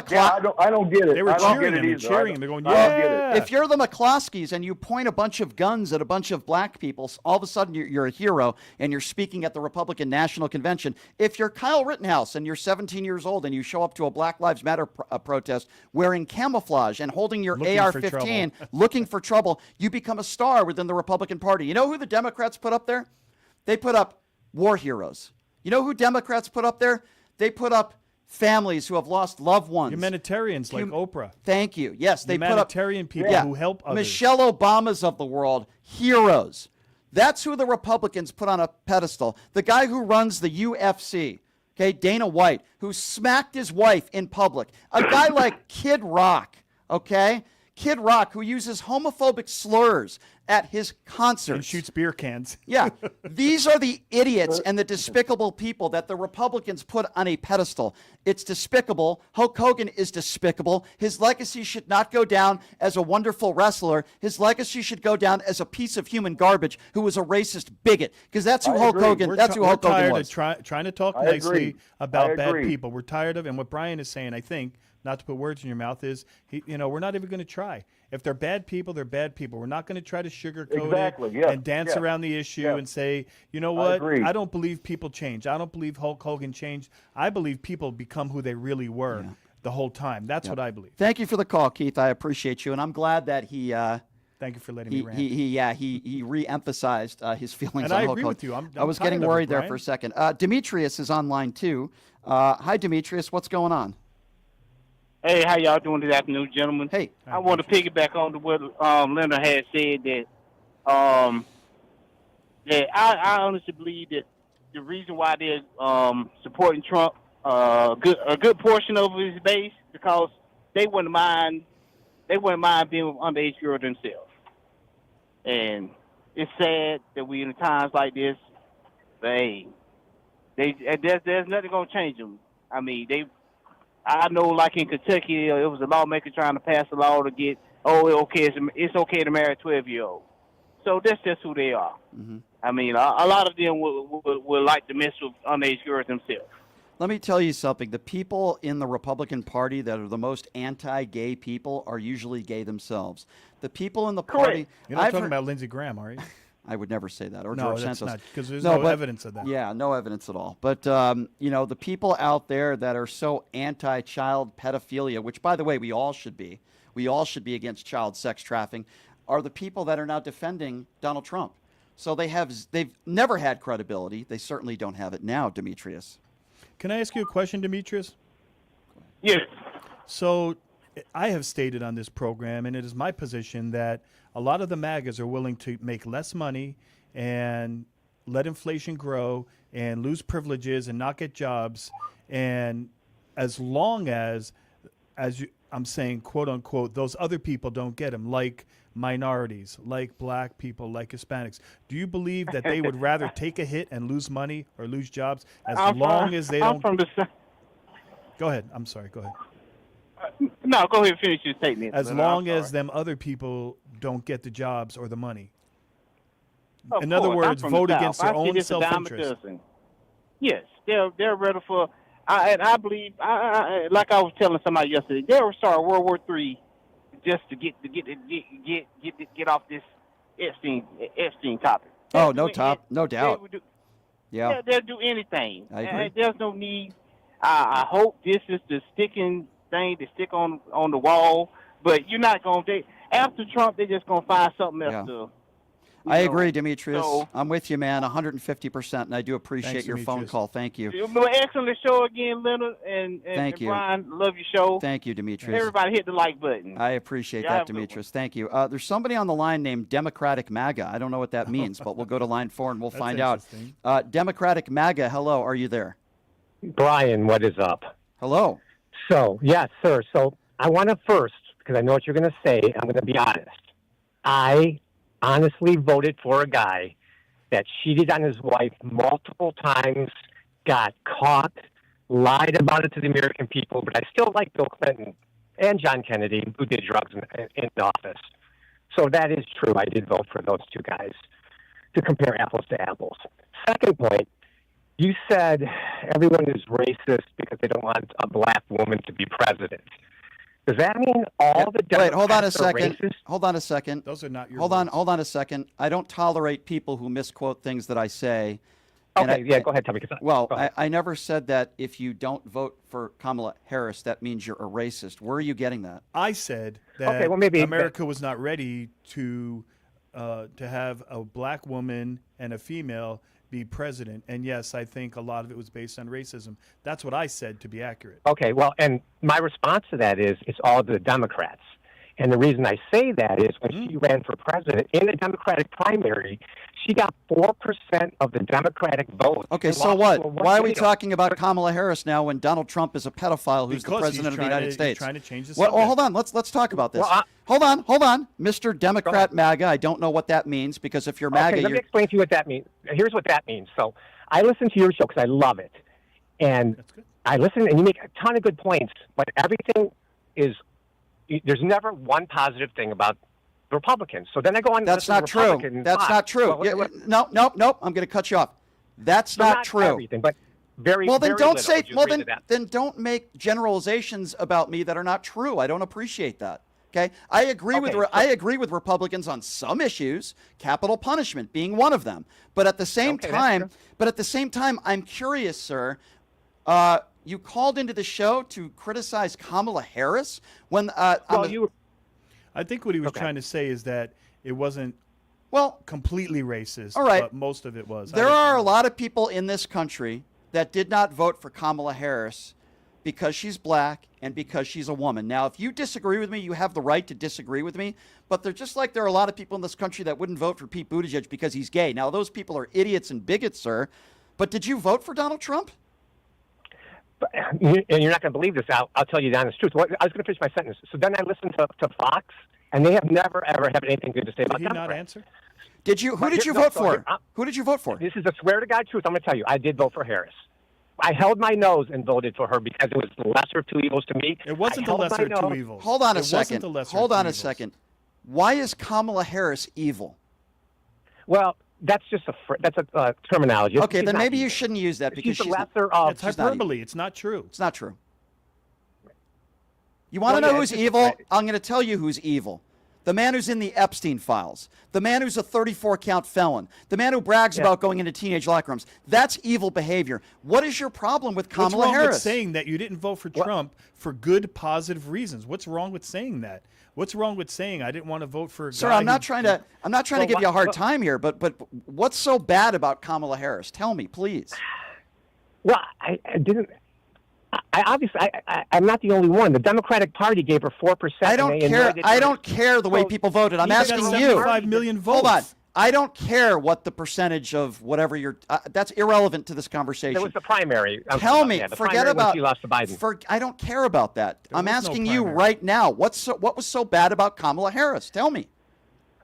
S21: I don't get it.
S3: They were
S21: I don't
S3: cheering
S21: get
S3: him
S21: it
S3: and
S21: either.
S3: cheering him. They're going,
S21: I don't get it.
S1: If you're the McCloskeys and you point a bunch of guns at a bunch of black people, all of a sudden you're a hero and you're speaking at the Republican National Convention. If you're Kyle Rittenhouse and you're 17 years old and you show up to a Black Lives Matter protest wearing camouflage and holding your AR-15, looking for trouble, you become a star within the Republican Party. You know who the Democrats put up there? They put up war heroes. You know who Democrats put up there? They put up families who have lost loved ones.
S3: Humanitarians like Oprah.
S1: Thank you. Yes, they put up
S3: humanitarian people who help others.
S1: Michelle Obamas of the world, heroes. That's who the Republicans put on a pedestal. The guy who runs the UFC, okay, Dana White, who smacked his wife in public. A guy like Kid Rock, okay? Kid Rock, who uses homophobic slurs at his concerts.
S3: And shoots beer cans.
S1: Yeah. These are the idiots and the despicable people that the Republicans put on a pedestal. It's despicable. Hulk Hogan is despicable. His legacy should not go down as a wonderful wrestler. His legacy should go down as a piece of human garbage who was a racist bigot. Because that's who Hulk Hogan. That's who Hulk Hogan was.
S3: We're tired of trying to talk nicely about bad people. We're tired of, and what Brian is saying, I think, not to put words in your mouth, is we're not even going to try. If they're bad people, they're bad people. We're not going to try to sugarcoat it and dance around the issue and say, you know what? I don't believe people change. I don't believe Hulk Hogan changed. I believe people become who they really were the whole time. That's what I believe.
S1: Thank you for the call, Keith. I appreciate you, and I'm glad that he.
S3: Thank you for letting me rant.
S1: He re-emphasized his feelings.
S3: And
S1: on
S3: I
S1: Hulk
S3: agree
S1: Hogan.
S3: with you.
S1: I was getting worried there for a second. Demetrius is online too. Hi, Demetrius. What's going on?
S7: Hey, how y'all doing this afternoon, gentlemen?
S1: Hey.
S7: I want to piggyback on to what Leonard had said that that I honestly believe that the reason why they're supporting Trump, a good portion of his base, because they wouldn't mind being with underage girls themselves. And it's sad that we in times like this, but hey, there's nothing gonna change them. I mean, I know, like in Kentucky, it was a lawmaker trying to pass a law to get, it's okay to marry a 12-year-old. So that's just who they are.
S1: Mm-hmm.
S7: I mean, a lot of them would like to mess with underage girls themselves.
S1: Let me tell you something. The people in the Republican Party that are the most anti-gay people are usually gay themselves. The people in the party...
S3: You're not talking about Lindsey Graham, are you?
S1: I would never say that. Or
S3: no,
S1: George
S3: that's
S1: Santos.
S3: not, because there's no evidence of that.
S1: Yeah, no evidence at all. But, the people out there that are so anti-child pedophilia, which, by the way, we all should be against child sex trafficking, are the people that are now defending Donald Trump. So they've never had credibility. They certainly don't have it now, Demetrius.
S3: Can I ask you a question, Demetrius?
S7: Yes.
S3: So I have stated on this program, and it is my position, that a lot of the MAGAs are willing to make less money and let inflation grow and lose privileges and not get jobs. And as long as I'm saying, quote unquote, those other people don't get them, like minorities, like black people, like Hispanics, do you believe that they would rather take a hit and lose money or lose jobs as long as they don't? Go ahead. I'm sorry. Go ahead.
S7: No, go ahead and finish your statement.
S3: As long as them other people don't get the jobs or the money. In other words, vote against their own self-interest.
S7: Yes, they're ready for. I believe, like I was telling somebody yesterday, they were starting World War III just to get off this Epstein topic.
S1: Oh, no doubt.
S7: They'll do anything.
S1: I agree.
S7: There's no need. I hope this is the sticking thing to stick on the wall, but you're not going to. After Trump, they're just going to find something else to.
S1: I agree, Demetrius. I'm with you, man, 150%, and I do appreciate your phone call. Thank you.
S7: Excellent show again, Leonard and Brian. Love your show.
S1: Thank you, Demetrius.
S7: Everybody hit the like button.
S1: I appreciate that, Demetrius. Thank you. There's somebody on the line named Democratic MAGA. I don't know what that means, but we'll go to line 4 and we'll find out. Democratic MAGA, hello. Are you there?
S22: Brian, what is up?
S1: Hello.
S22: So, yes, sir. So I want to first, because I know what you're going to say, I'm going to be honest. I honestly voted for a guy that cheated on his wife multiple times, got caught, lied about it to the American people, but I still like Bill Clinton and John Kennedy, who did drugs in office. So that is true. I did vote for those two guys to compare apples to apples. Second point, you said everyone is racist because they don't want a black woman to be president. Does that mean all the Democrats
S1: Wait, hold on a
S22: are
S1: second.
S22: racist?
S1: Hold on a second.
S3: Those are not your
S1: Hold on a second. I don't tolerate people who misquote things that I say. And
S22: Okay, go ahead, Tommy.
S1: Well, I never said that if you don't vote for Kamala Harris, that means you're a racist. Where are you getting that?
S3: I said that America was not ready to have a black woman and a female be president. And yes, I think a lot of it was based on racism. That's what I said, to be accurate.
S22: Okay, well, and my response to that is it's all the Democrats. And the reason I say that is when she ran for president in the Democratic primary, she got 4% of the Democratic vote.
S1: Okay, so what? Why are we talking about Kamala Harris now when Donald Trump is a pedophile who's the president of the United States?
S3: He's trying to change the
S1: Well,
S3: subject.
S1: hold on. Let's talk about this.
S22: Well,
S1: hold on, Mr. Democrat MAGA. I don't know what that means because if you're MAGA,
S22: Okay, let me explain to you what that means. Here's what that means. So I listen to your show because I love it. And I listen and you make a ton of good points, but everything is there's never one positive thing about the Republicans. So then I go on.
S1: That's not true. That's not true. No. I'm going to cut you off. That's not true.
S22: Everything, but very.
S1: Well, then
S22: very
S1: don't
S22: little.
S1: say.
S22: Would you
S1: Well,
S22: agree to that?
S1: then don't make generalizations about me that are not true. I don't appreciate that. Okay, I agree with Republicans on some issues, capital punishment being one of them. But at the same time, I'm curious, sir. You called into the show to criticize Kamala Harris when
S3: I think what he was trying to say is that it wasn't completely racist.
S1: All right.
S3: But most of it was.
S1: There are a lot of people in this country that did not vote for Kamala Harris because she's black and because she's a woman. Now, if you disagree with me, you have the right to disagree with me. But they're just like there are a lot of people in this country that wouldn't vote for Pete Buttigieg because he's gay. Now, those people are idiots and bigots, sir. But did you vote for Donald Trump?
S22: And you're not going to believe this. I'll tell you the honest truth. I was going to finish my sentence. So then I listened to Fox, and they have never, ever had anything good to say about Democrats.
S3: Did he not answer?
S1: Did you? Who did you vote for? Who did you vote for?
S22: This is the swear to God truth. I'm going to tell you. I did vote for Harris. I held my nose and voted for her because it was the lesser of two evils to me.
S3: It wasn't the lesser of two evils.
S1: Hold on a second. Hold on a second. Why is Kamala Harris evil?
S22: Well, that's just a terminology.
S1: Okay, then maybe you shouldn't use that because
S22: she's the lesser of.
S3: It's hyperbole. It's not true.
S1: It's not true. You want to know who's evil? I'm going to tell you who's evil. The man who's in the Epstein files. The man who's a 34-count felon. The man who brags about going into teenage locker rooms. That's evil behavior. What is your problem with Kamala
S3: What's wrong
S1: Harris?
S3: with saying that you didn't vote for Trump for good, positive reasons? What's wrong with saying that? What's wrong with saying I didn't want to vote for a
S1: Sir,
S3: guy
S1: I'm not trying to give you a hard time here, but what's so bad about Kamala Harris? Tell me, please.
S22: Well, I didn't. I'm not the only one. The Democratic Party gave her 4%.
S1: I don't care. I don't care the way people voted. I'm asking you.
S3: 75 million votes.
S1: Hold on. I don't care what the percentage of whatever you're. That's irrelevant to this conversation.
S22: There was the primary.
S1: Tell me. Forget about.
S22: She lost to Biden.
S1: I don't care about that. I'm asking you
S22: primary.
S1: right now. What was so bad about Kamala Harris? Tell me.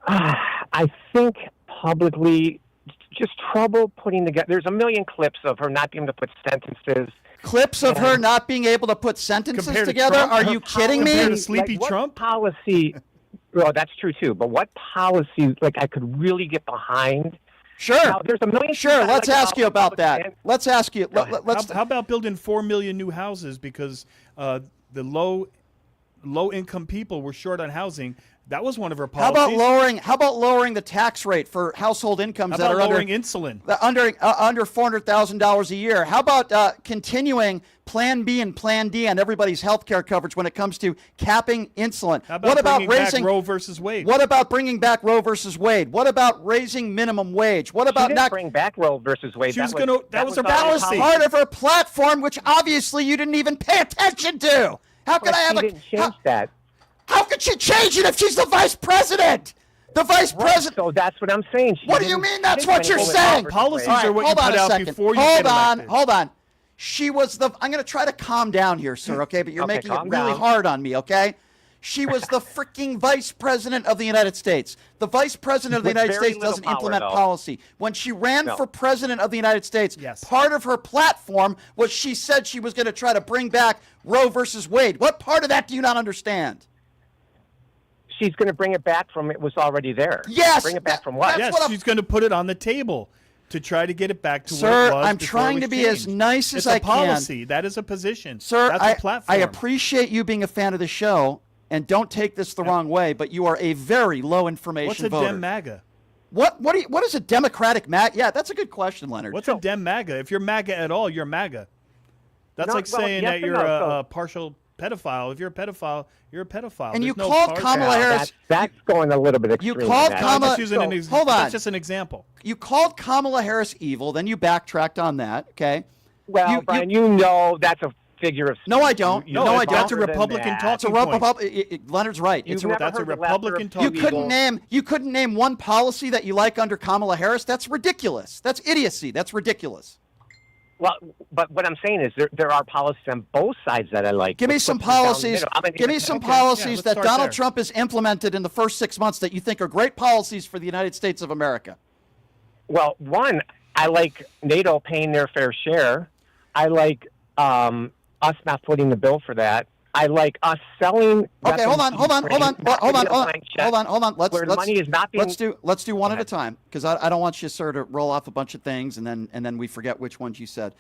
S22: I think publicly, just trouble putting together. There's a million clips of her not being able to put sentences.
S1: Clips of her not being able to put sentences together? Are you kidding me?
S3: Compared to Sleepy
S22: what
S3: Trump?
S22: Policy. Well, that's true too. But what policy, I could really get behind?
S1: Sure.
S22: Now, there's a million.
S1: Sure. Let's ask you about that. Let's ask you.
S3: How about building 4 million new houses because the low income people were short on housing? That was one of her policies.
S1: How about lowering the tax rate for household incomes that are
S3: lowering insulin
S1: under $400,000 a year? How about continuing Plan B and Plan D on everybody's health care coverage when it comes to capping insulin?
S3: How about
S1: what about
S3: bringing
S1: raising
S3: back Roe versus Wade?
S1: What about bringing back Roe versus Wade? What about raising minimum wage? What about
S22: she didn't bring back Roe versus Wade?
S3: That was
S1: part of her platform, which obviously you didn't even pay attention to. How could I have
S22: didn't change that?
S1: How could she change it if she's the vice president? The vice president.
S22: So that's what I'm saying.
S1: What do you mean that's what you're saying?
S3: Policies are what you put out before you get elected.
S1: Hold on. She was the. I'm going to try to calm down here, sir. Okay, but you're making it really hard on me. Okay. She was the freaking vice president of the United States. The vice president of the United States doesn't implement policy. When she ran for president of the United States, part of her platform was she said she was going to try to bring back Roe versus Wade. What part of that do you not understand?
S22: She's going to bring it back from it was already there.
S1: Yes.
S22: Bring it back from what?
S3: Yes, she's going to put it on the table. to try to get it back to
S1: Sir,
S3: where it was
S1: I'm
S3: before
S1: trying
S3: it was
S1: to be
S3: changed.
S1: as nice as I
S3: It's a
S1: can.
S3: policy. That is a position.
S1: Sir,
S3: That's a platform.
S1: I appreciate you being a fan of the show, and don't take this the wrong way, but you are a very low information
S3: What's a
S1: voter.
S3: Dem MAGA?
S1: What is a Democratic MAGA? Yeah, that's a good question, Leonard.
S3: What's a Dem MAGA? If you're MAGA at all, you're MAGA. That's
S22: No,
S3: like
S22: well,
S3: saying
S22: yes
S3: that
S22: and
S3: you're
S22: no.
S3: a partial pedophile. If you're a pedophile, you're a pedophile.
S1: And
S3: There's
S1: you
S3: no
S1: called
S3: partial.
S1: Kamala Harris.
S22: That's going a little bit
S1: You
S22: extreme.
S1: called
S22: on that.
S1: Kamala.
S3: Just using an
S1: Hold on.
S3: That's just an example.
S1: You called Kamala Harris evil, then you backtracked on that. Okay.
S22: Well, Brian, you know that's a figure of speech.
S1: No, I don't.
S22: You
S1: No,
S22: know
S1: I
S22: it's
S1: don't.
S3: That's a
S22: broader than
S3: Republican
S22: that.
S3: talking point.
S1: Leonard's right.
S22: You've
S1: It's a,
S22: never
S3: that's a
S22: heard the
S3: Republican
S22: laughter of
S3: talking
S22: two
S3: point.
S22: evil.
S1: you couldn't name one policy that you like under Kamala Harris. That's ridiculous. That's idiocy. That's ridiculous.
S22: Well, but what I'm saying is there are policies on both sides that I like.
S1: Give me
S22: Let's
S1: some
S22: put them down the
S1: policies.
S22: middle. I'm an
S1: Give me some
S22: independent.
S1: policies
S3: let's
S1: that
S3: start
S1: Donald
S3: there.
S1: Trump has implemented in the first 6 months that you think are great policies for the United States of America.
S22: Well, one, I like NATO paying their fair share. I like us not footing the bill for that. I like us selling.
S1: Okay, hold on. Let's
S22: Where money is not being.
S1: let's do one at a time, because I don't want you, sir, to roll off a bunch of things and then we forget which ones you said.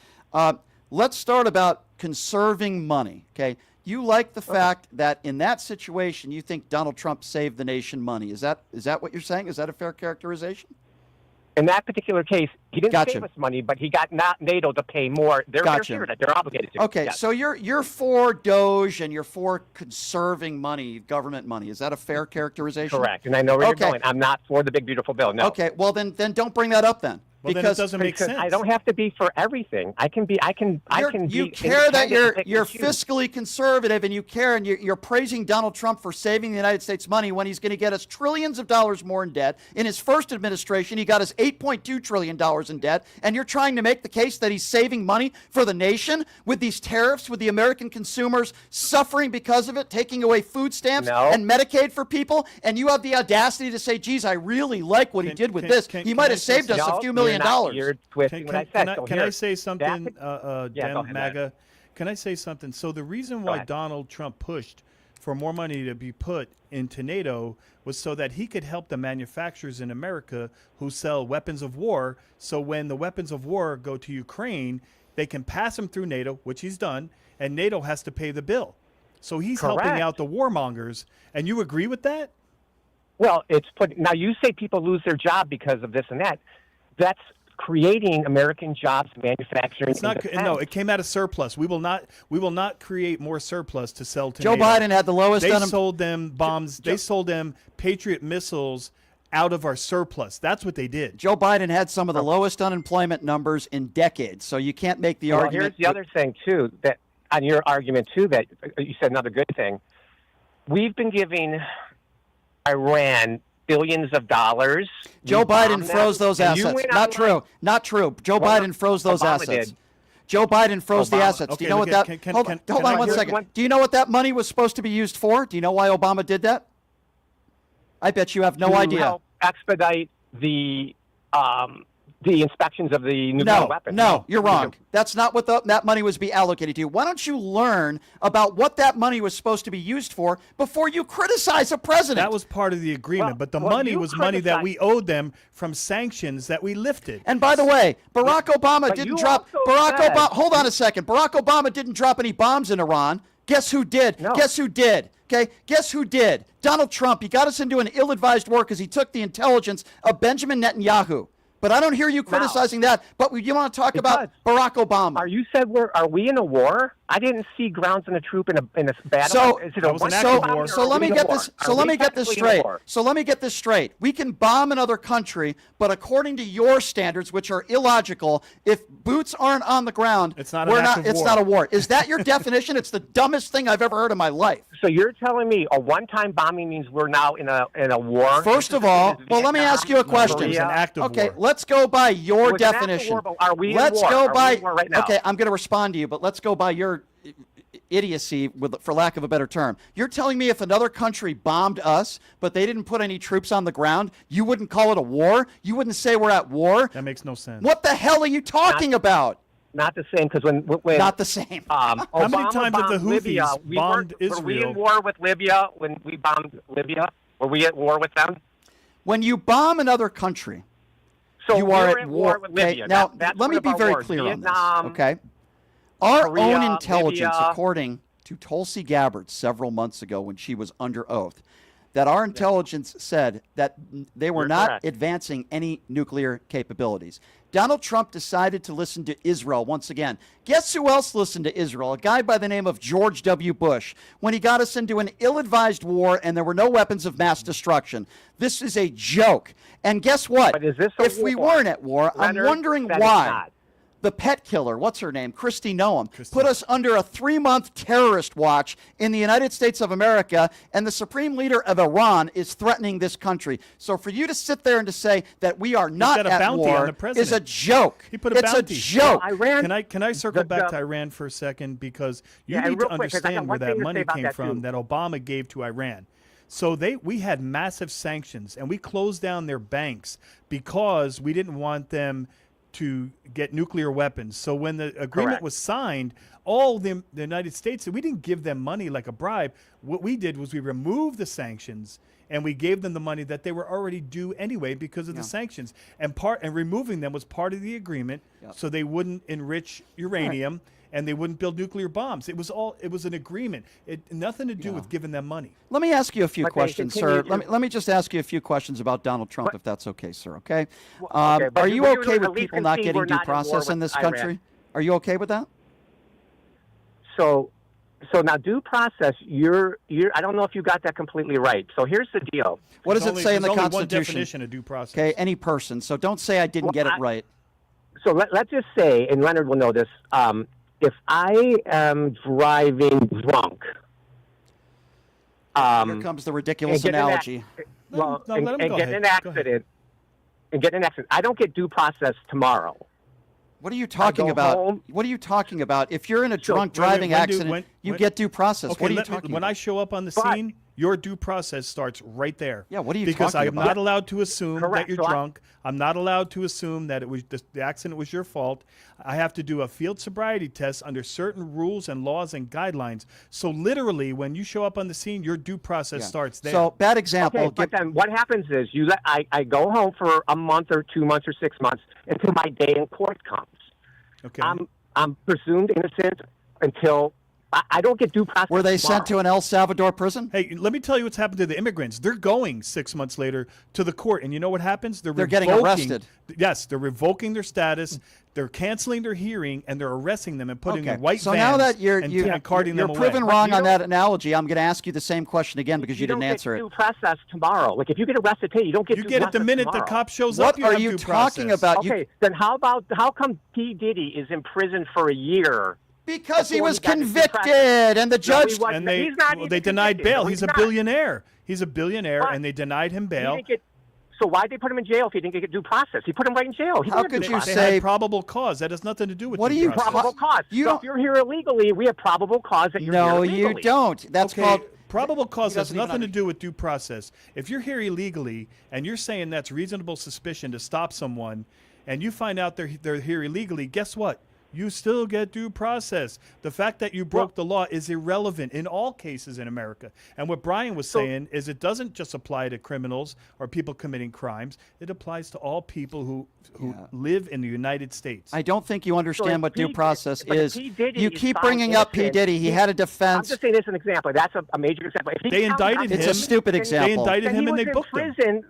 S1: Let's start about conserving money. Okay, you like the fact that in that situation you think Donald Trump saved the nation money. Is that what you're saying? Is that a fair characterization?
S22: In that particular case, he didn't
S1: Gotcha.
S22: save us money, but he got not NATO to pay more. Their fair
S1: Gotcha.
S22: share that they're obligated to.
S1: Okay,
S22: Yes.
S1: so you're for Doge and you're for conserving money, government money. Is that a fair characterization?
S22: Correct, and I know where
S1: Okay.
S22: you're going. I'm not for the big beautiful bill. No.
S1: Okay, well then don't bring that up then.
S3: Well, then it
S1: because
S3: doesn't make
S22: Because
S3: sense.
S22: I don't have to be for everything. I can be.
S1: you care that you're
S22: independent and choose.
S1: fiscally conservative, and you care, and you're praising Donald Trump for saving the United States money when he's going to get us trillions of dollars more in debt. In his first administration, he got us $8.2 trillion in debt, and you're trying to make the case that he's saving money for the nation with these tariffs, with the American consumers suffering because of it, taking away food stamps
S22: No.
S1: and Medicaid for people, and you have the audacity to say, geez, I really like what he did with this. He might
S3: I
S1: have
S3: say
S1: saved us
S22: No,
S1: a few
S22: you're
S1: million
S22: not.
S1: dollars.
S22: You're twisting what I said. So
S3: Can
S22: here,
S3: I say something,
S22: yeah,
S3: Dem
S22: go ahead,
S3: MAGA? Can I say something? So the reason
S22: Go
S3: why
S22: ahead.
S3: Donald Trump pushed for more money to be put into NATO was so that he could help the manufacturers in America who sell weapons of war. So when the weapons of war go to Ukraine, they can pass them through NATO, which he's done, and NATO has to pay the bill. So he's helping
S22: Correct.
S3: out the warmongers. And you agree with that?
S22: Well, it's put. Now you say people lose their job because of this and that. That's creating American jobs, manufacturing.
S3: It's not.
S22: and defense.
S3: No, it came out of surplus. We will not create more surplus to sell to
S1: Joe
S3: NATO.
S1: Biden had the lowest
S3: They sold them bombs. They sold them Patriot missiles out of our surplus. That's what they did.
S1: Joe Biden had some of the lowest unemployment numbers in decades, so you can't make the
S22: Well,
S1: argument.
S22: here's the other thing too. That on your argument too, that you said another good thing. We've been giving Iran billions of dollars.
S1: Joe
S22: We
S1: Biden
S22: bombed
S1: froze
S22: them,
S1: those
S22: and you
S1: assets.
S22: went
S1: Not
S22: online-
S1: true. Not true. Joe
S22: Well,
S1: Biden froze those
S22: Obama
S1: assets.
S22: did.
S1: Joe Biden froze the
S22: Obama.
S1: assets. Do you know what that? Hold on
S22: can
S1: one
S22: I-
S1: second. Do you know what that money was supposed to be used for? Do you know why Obama did that? I bet you have no
S22: to
S1: idea.
S22: help expedite the inspections of the nuclear weapons.
S1: No, you're wrong. That's not what that money was be allocated to. Why don't you learn about what that money was supposed to be used for before you criticize a president?
S3: That was part of the agreement, but the money was money that we owed them from sanctions that we lifted.
S1: And by the way, Barack Obama
S3: But
S1: didn't
S3: you
S1: drop.
S3: also
S1: Barack
S3: said-
S1: Obama. Hold on a second. Barack Obama didn't drop any bombs in Iran. Guess who did? Guess who did? Okay, guess who did? Donald Trump. He got us into an ill-advised war because he took the intelligence of Benjamin Netanyahu. But I don't hear you criticizing that. But you want to talk about Barack Obama.
S22: Are you said are we in a war? I didn't see grounds in a troop in a battle.
S1: So,
S22: Is it a one-time
S1: so
S22: or
S1: let
S22: are we
S1: me
S22: in a
S1: get
S22: war?
S1: this. So
S22: Are
S1: let
S22: we
S1: me get this
S22: technically in a
S1: straight.
S22: war?
S1: So let me get this straight. We can bomb another country, but according to your standards, which are illogical, if boots aren't on the ground,
S22: It's not an
S1: we're
S22: act
S1: not.
S22: of
S1: It's
S22: war.
S1: not a war. Is that your definition? It's the dumbest thing I've ever heard in my life.
S22: So you're telling me a one-time bombing means we're now in a war?
S1: First of all, well, let me ask you a question. Okay, let's go by your
S22: It was an act of
S1: definition.
S22: war, but are we in
S1: Let's
S22: war?
S1: go
S22: Are we
S1: by.
S22: in war right now?
S1: Okay, I'm going to respond to you, but let's go by your idiocy, for lack of a better term. You're telling me if another country bombed us, but they didn't put any troops on the ground, you wouldn't call it a war? You wouldn't say we're at war?
S3: That makes no sense.
S1: What the hell are you talking about?
S22: Not the same, because when
S1: Not the same.
S3: How many
S22: Obama
S3: times have the
S22: bombed Libya,
S3: Houthis bombed
S22: were we
S3: Israel?
S22: in war with Libya when we bombed Libya? Were we at war with them?
S1: When you bomb another country,
S22: So
S1: you are
S22: we're
S1: at
S22: at
S1: war
S22: with
S1: okay,
S22: Libya.
S1: now
S22: That's
S1: let
S22: one
S1: me
S22: of
S1: be
S22: our
S1: very
S22: wars.
S1: clear
S22: Vietnam,
S1: on this, okay? Our
S22: Korea,
S1: own intelligence,
S22: Libya.
S1: according to Tulsi Gabbard several months ago when she was under oath, that our intelligence said that they were
S22: You're
S1: not
S22: correct.
S1: advancing any nuclear capabilities. Donald Trump decided to listen to Israel once again. Guess who else listened to Israel? A guy by the name of George W. Bush, when he got us into an ill-advised war and there were no weapons of mass destruction. This is a joke. And guess what?
S22: But is this a
S1: If we
S22: war?
S1: weren't at war,
S22: Leonard
S1: I'm wondering
S22: said it's
S1: why.
S22: not.
S1: The pet killer, what's her name? Kristi Noem, put us under a 3-month terrorist watch in the United States of America, and the supreme leader of Iran is threatening this country. So for you to sit there and to say that we are not
S3: got a
S1: at
S3: bounty on
S1: war
S3: the president.
S1: is a joke.
S3: He put a
S1: it's
S3: bounty.
S1: a joke.
S3: Can I circle back to Iran for a second, because you
S22: Yeah,
S3: need to
S22: real quick, 'cause I got
S3: understand
S22: one
S3: where
S22: thing
S3: that
S22: to say
S3: money
S22: about
S3: came
S22: that,
S3: from
S22: too.
S3: that Obama gave to Iran. So we had massive sanctions, and we closed down their banks because we didn't want them to get nuclear weapons. So when the agreement
S22: Correct.
S3: was signed, all the United States, we didn't give them money like a bribe. What we did was we removed the sanctions and we gave them the money that they were already due anyway because of the sanctions. And removing them was part of the agreement, so they wouldn't enrich uranium and they wouldn't build nuclear bombs. It was an agreement. It nothing to do with giving them money.
S1: Let me ask you a few
S22: But they
S1: questions, sir.
S22: continue to-
S1: Let me just ask you a few questions about Donald Trump, if that's okay, sir. Okay.
S22: okay, but
S1: Are
S22: you
S1: you
S22: would
S1: okay
S22: at
S1: with
S22: least
S1: people not
S22: concede
S1: getting
S22: we're
S1: due
S22: not at war
S1: process in
S22: with
S1: this
S22: Iran.
S1: country? Are you okay with that?
S22: So now due process, you're I don't know if you got that completely right. So here's the deal.
S1: What does it say in the
S3: There's only one
S1: Constitution?
S3: definition of due process.
S1: Okay, any person. So don't say I didn't get it right.
S22: So let's just say, and Leonard will know this, if I am driving drunk,
S1: Here comes the ridiculous
S22: and get in that-
S1: analogy.
S22: well,
S3: No,
S22: and,
S3: let him
S22: and
S3: go
S22: get in
S3: ahead.
S22: an
S3: Go ahead.
S22: accident, I don't get due process tomorrow.
S1: What are you talking
S22: go
S1: about?
S22: home.
S1: What are you talking about? If you're in a
S22: So-
S1: drunk driving
S3: when
S1: accident, you get due process.
S3: Okay,
S1: What are you
S3: let me-
S1: talking
S3: when
S1: about?
S3: I show up on the
S22: But-
S3: scene, your due process starts right there.
S1: Yeah, what are you
S3: because
S1: talking
S3: I'm
S1: about?
S3: not allowed to assume
S22: Correct.
S3: that you're
S22: So
S3: drunk. I'm not allowed to assume that it was the accident was your fault. I have to do a field sobriety test under certain rules and laws and guidelines. So literally, when you show up on the scene, your due process
S1: Yeah.
S3: starts there.
S1: So bad example.
S22: Okay, but then what happens is I go home for a month or 2 months or 6 months until my day in court comes.
S3: Okay.
S22: I'm presumed innocent until I don't get due process.
S1: Were they
S22: tomorrow.
S1: sent to an El Salvador prison?
S3: Hey, let me tell you what's happened to the immigrants. They're going 6 months later to the court, and you know what happens?
S1: They're getting
S3: revoking-
S1: arrested.
S3: Yes, they're revoking their status. They're canceling their hearing, and they're arresting them and putting them in white
S1: so
S3: vans
S1: now that you're
S3: and carting
S1: you're
S3: them
S1: proven
S3: away.
S1: wrong
S22: you
S1: on
S22: don't-
S1: that analogy, I'm going to ask you the same question again because you didn't
S22: don't
S1: answer
S22: get
S1: it.
S22: due process tomorrow. Like if you get arrested today, you don't get
S3: You
S22: due
S3: get it the
S22: process
S3: minute
S22: tomorrow.
S3: the cop shows
S1: What
S3: up. You
S1: are
S3: have
S1: you
S3: due
S1: talking
S3: process.
S1: about?
S22: Okay, then how come P. Diddy is in prison for a year?
S1: Because he
S22: before
S1: was
S22: got his due
S1: convicted,
S22: process?
S1: and the
S22: No,
S1: judge.
S22: he wasn't.
S3: And they
S22: He's not even
S3: denied
S22: convicted.
S3: bail.
S22: No,
S3: He's a
S22: not.
S3: billionaire. He's a billionaire,
S22: But
S3: and they denied him
S22: He
S3: bail.
S22: didn't get- So why'd they put him in jail if he didn't get due process? He put him right in jail. He
S1: How
S22: didn't have
S1: could
S22: due
S1: you
S22: process.
S3: They
S1: say-
S3: had probable cause. That has nothing to do with
S1: What
S3: due
S1: do you-
S3: process.
S22: Probable cause.
S1: You
S22: so
S1: don't-
S22: if you're here illegally, we have probable cause that you're
S1: No,
S22: here
S1: you
S22: illegally.
S1: don't. That's
S3: Okay,
S1: called.
S3: probable cause has
S1: doesn't even
S3: nothing to do with due process. If you're here illegally and you're saying that's reasonable suspicion to stop someone, and you find out they're here illegally, guess what? You still get due process. The fact that you broke the law is irrelevant in all cases in America. And what Brian was saying is it doesn't just apply to criminals or people committing crimes. It applies to all people who live in the United States.
S1: I don't think you understand
S22: if
S1: what due
S22: P-
S1: process
S22: but if
S1: is.
S22: P. Diddy
S1: You
S22: is
S1: keep
S22: found
S1: bringing up P.
S22: innocent,
S1: Diddy. He had a
S22: I'm
S1: defense.
S22: just saying this as an example. That's a major example. If he
S3: They
S22: found
S3: indicted
S22: out-
S1: It's a
S3: him.
S1: stupid
S3: They
S1: example.
S3: indicted
S22: then
S3: him
S22: he
S3: and
S22: was
S3: they
S22: in
S3: booked him.
S22: prison,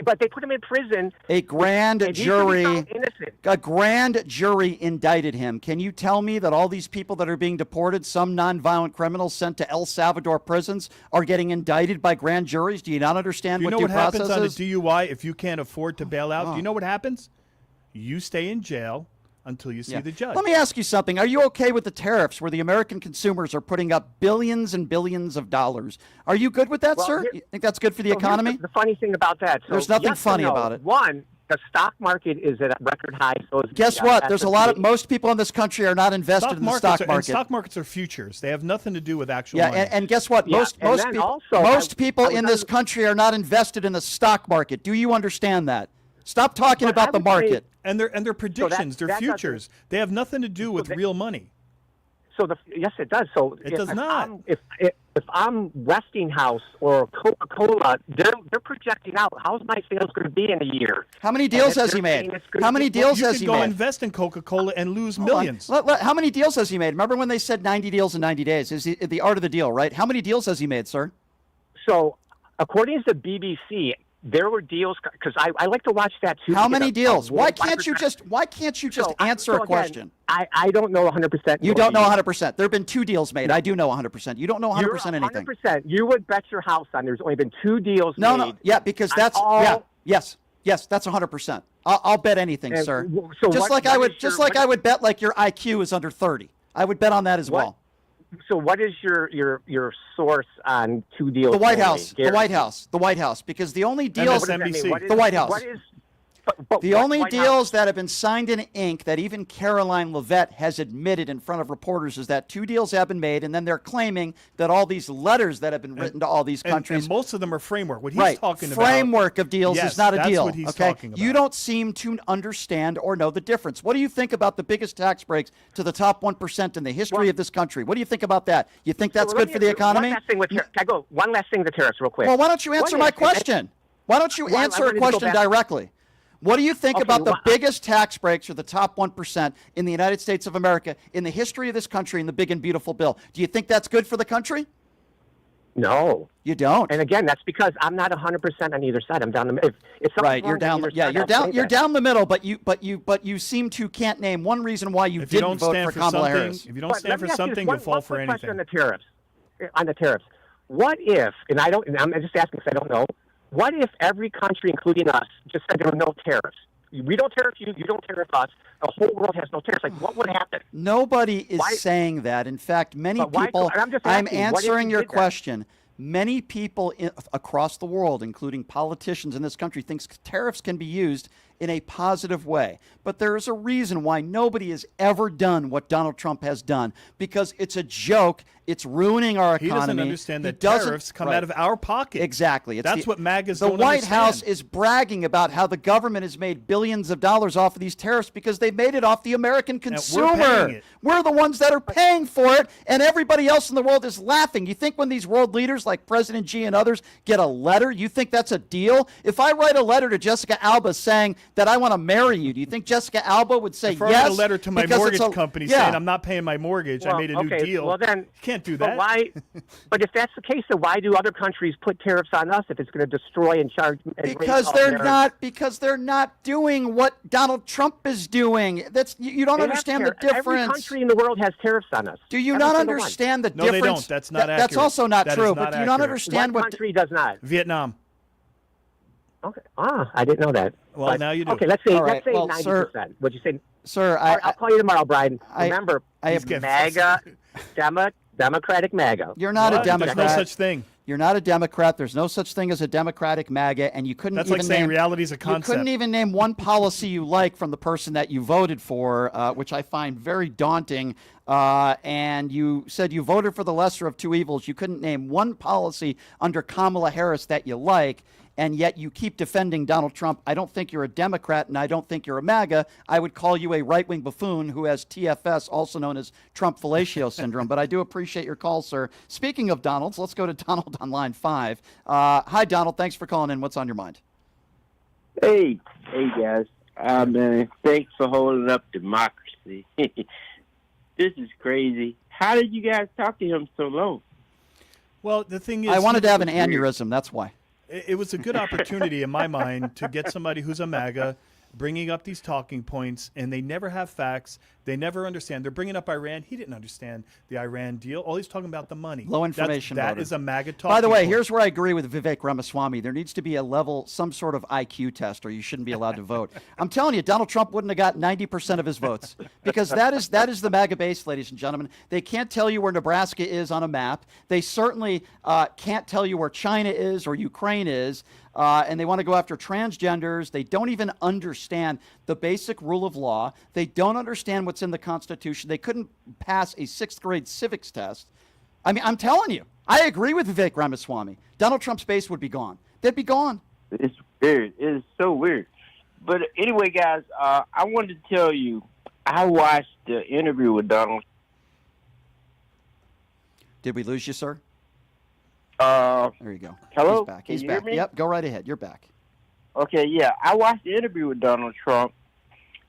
S22: but they put him in prison.
S1: A grand
S22: and he could be
S1: jury.
S22: found innocent.
S1: A grand jury indicted him. Can you tell me that all these people that are being deported, some nonviolent criminals sent to El Salvador prisons, are getting indicted by grand juries? Do you not understand
S3: Do you know
S1: what
S3: what
S1: due
S3: happens
S1: process
S3: on a
S1: is?
S3: DUI if you can't afford to bail out?
S1: Oh.
S3: Do you know what happens? You stay in jail until you see
S1: Yeah.
S3: the judge.
S1: Let me ask you something. Are you okay with the tariffs where the American consumers are putting up billions and billions of dollars? Are you good with that,
S22: Well,
S1: sir?
S22: here-
S1: You think that's good for the
S22: So here's
S1: economy?
S22: The funny thing about that. So
S1: There's nothing
S22: yes
S1: funny
S22: or no.
S1: about it.
S22: One, the stock market is at a record high. So is
S1: Guess
S22: the,
S1: what? There's a lot of
S22: S&P.
S1: most people in this country are not invested in the stock
S3: and
S1: market.
S3: stock markets are futures. They have nothing to do with actual
S1: Yeah,
S3: money.
S1: and guess what?
S22: Yeah,
S1: Most
S22: and
S1: most
S22: then
S1: people
S22: also,
S1: most people
S22: I was
S1: in this
S22: under-
S1: country are not invested in the stock market. Do you understand that? Stop talking
S22: But
S1: about
S22: I
S1: the
S22: would say-
S1: market.
S3: And they're predictions. They're
S22: that doesn't-
S3: futures. They have nothing to do with real money.
S22: So yes, it does. So
S3: It does
S22: if
S3: not.
S22: I'm- if I'm Westinghouse or Coca-Cola, they're projecting out. How's my sales going to be in a year?
S1: How many deals has he made? How many deals has he made?
S3: You can go invest in Coca-Cola and lose millions.
S1: How many deals has he made? Remember when they said 90 deals in 90 days? Is the art of the deal, right? How many deals has he made, sir?
S22: So, according to the BBC, there were deals because I like to watch that too.
S1: How many deals? Why can't you just answer a question?
S22: I don't know 100%.
S1: You don't know 100%. There have been 2 deals made. I do know 100%. You don't know 100% anything.
S22: 100%. You would bet your house on there's only been 2 deals made.
S1: No. Yeah, because that's yes, that's 100%. I'll bet anything, sir.
S22: So
S1: just like I would bet like your IQ is under 30. I would bet on that as well.
S22: So what is your source on 2 deals?
S1: The White House. The White House. Because the only deals
S3: MSNBC.
S1: The White House. The only deals that have been signed in ink that even Caroline Leavitt has admitted in front of reporters is that 2 deals have been made, and then they're claiming that all these letters that have been written to all these countries.
S3: And most of them are framework. What he's talking about.
S1: Framework of deals is not a deal.
S3: That's what he's talking about.
S1: You don't seem to understand or know the difference. What do you think about the biggest tax breaks to the top 1% in the history of this country? What do you think about that? You think that's good for the economy?
S22: Can I go one last thing with tariffs real quick?
S1: Well, why don't you answer my question? Why don't you answer a question directly? What do you think about the biggest tax breaks for the top 1% in the United States of America in the history of this country in the big and beautiful bill? Do you think that's good for the country?
S22: No.
S1: You don't.
S22: And again, that's because I'm not 100% on either side. I'm down the middle.
S1: Right, you're down. You're down the middle, but you seem to can't name one reason why you didn't vote for Kamala Harris.
S3: If you don't stand for something, you'll fall for anything.
S22: On the tariffs. What if? And I'm just asking because I don't know. What if every country, including us, just said there were no tariffs? We don't tariff you, you don't tariff us. The whole world has no tariffs. Like, what would happen?
S1: Nobody is saying that. In fact, many people. I'm answering your question. Many people across the world, including politicians in this country, think tariffs can be used in a positive way. But there is a reason why nobody has ever done what Donald Trump has done, because it's a joke. It's ruining our economy.
S3: He doesn't understand that tariffs come out of our pocket.
S1: Exactly.
S3: That's what MAGAs
S1: don't understand. The White House is bragging about how the government has made billions of dollars off of these tariffs because they made it off the American consumer. We're the ones that are paying for it, and everybody else in the world is laughing. You think when these world leaders like President Xi and others get a letter, you think that's a deal? If I write a letter to Jessica Alba saying that I want to marry you, do you think Jessica Alba would say yes?
S3: If I write a letter to my mortgage company saying I'm not paying my mortgage, I made a new deal.
S22: Well, then,
S3: you can't do that.
S22: But if that's the case, then why do other countries put tariffs on us if it's going to destroy and charge?
S1: Because they're not doing what Donald Trump is doing. You don't understand the difference.
S22: Every country in the world has tariffs on us.
S1: Do you not understand the difference?
S3: No, they don't. That's not accurate.
S1: That's also not true. But do you not understand
S22: what country does not?
S3: Vietnam.
S22: Okay. I didn't know that.
S3: Well, now you do.
S22: Okay, let's say 90%. What'd you say?
S1: Sir,
S22: I'll call you tomorrow, Brian. Remember, MAGA, Democratic MAGA.
S1: You're not a Democrat.
S3: There's no such thing.
S1: You're not a Democrat. There's no such thing as a Democratic MAGA, and you couldn't.
S3: That's
S1: even
S3: like saying
S1: name,
S3: reality is a concept.
S1: You couldn't even name one policy you like from the person that you voted for, which I find very daunting. And you said you voted for the lesser of two evils. You couldn't name one policy under Kamala Harris that you like, and yet you keep defending Donald Trump. I don't think you're a Democrat, and I don't think you're a MAGA. I would call you a right-wing buffoon who has TFS, also known as Trump fellatio syndrome. But I do appreciate your call, sir. Speaking of Donalds, let's go to Donald on line 5. Hi, Donald. Thanks for calling in. What's on your mind?
S8: Hey guys. Thanks for holding up democracy. This is crazy. How did you guys talk to him so long?
S3: Well, the thing is,
S1: I wanted to have an aneurysm. That's why.
S3: It was a good opportunity in my mind to get somebody who's a MAGA bringing up these talking points, and they never have facts. They never understand. They're bringing up Iran. He didn't understand the Iran deal. All he's talking about the money.
S1: Low information.
S3: That is a MAGA talking
S1: By the way,
S3: point.
S1: here's where I agree with Vivek Ramaswamy. There needs to be a level, some sort of IQ test, or you shouldn't be allowed to vote. I'm telling you, Donald Trump wouldn't have got 90% of his votes because that is the MAGA base, ladies and gentlemen. They can't tell you where Nebraska is on a map. They certainly can't tell you where China is or Ukraine is. And they want to go after transgenders. They don't even understand the basic rule of law. They don't understand what's in the Constitution. They couldn't pass a 6th grade civics test. I mean, I'm telling you, I agree with Vivek Ramaswamy. Donald Trump's base would be gone. They'd be gone.
S8: It's weird. It is so weird. But anyway, guys, I wanted to tell you, I watched the interview with Donald.
S1: Did we lose you, sir? There you go.
S8: Hello?
S1: He's back.
S8: Can
S1: He's
S8: you hear
S1: back.
S8: me?
S1: Yep, go right ahead. You're back.
S8: Okay, yeah. I watched the interview with Donald Trump,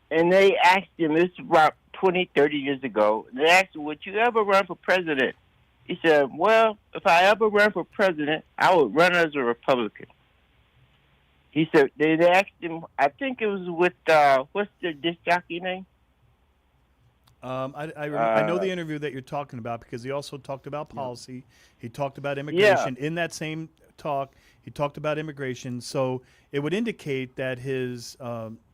S8: and they asked him, this is about 20, 30 years ago, they asked him, would you ever run for president? He said, well, if I ever run for president, I would run as a Republican. He said, they asked him, I think it was with, what's the disc jockey name?
S3: I know the interview that you're talking about because he also talked about policy. He talked about immigration. In that same talk, he talked about immigration. So it would indicate that his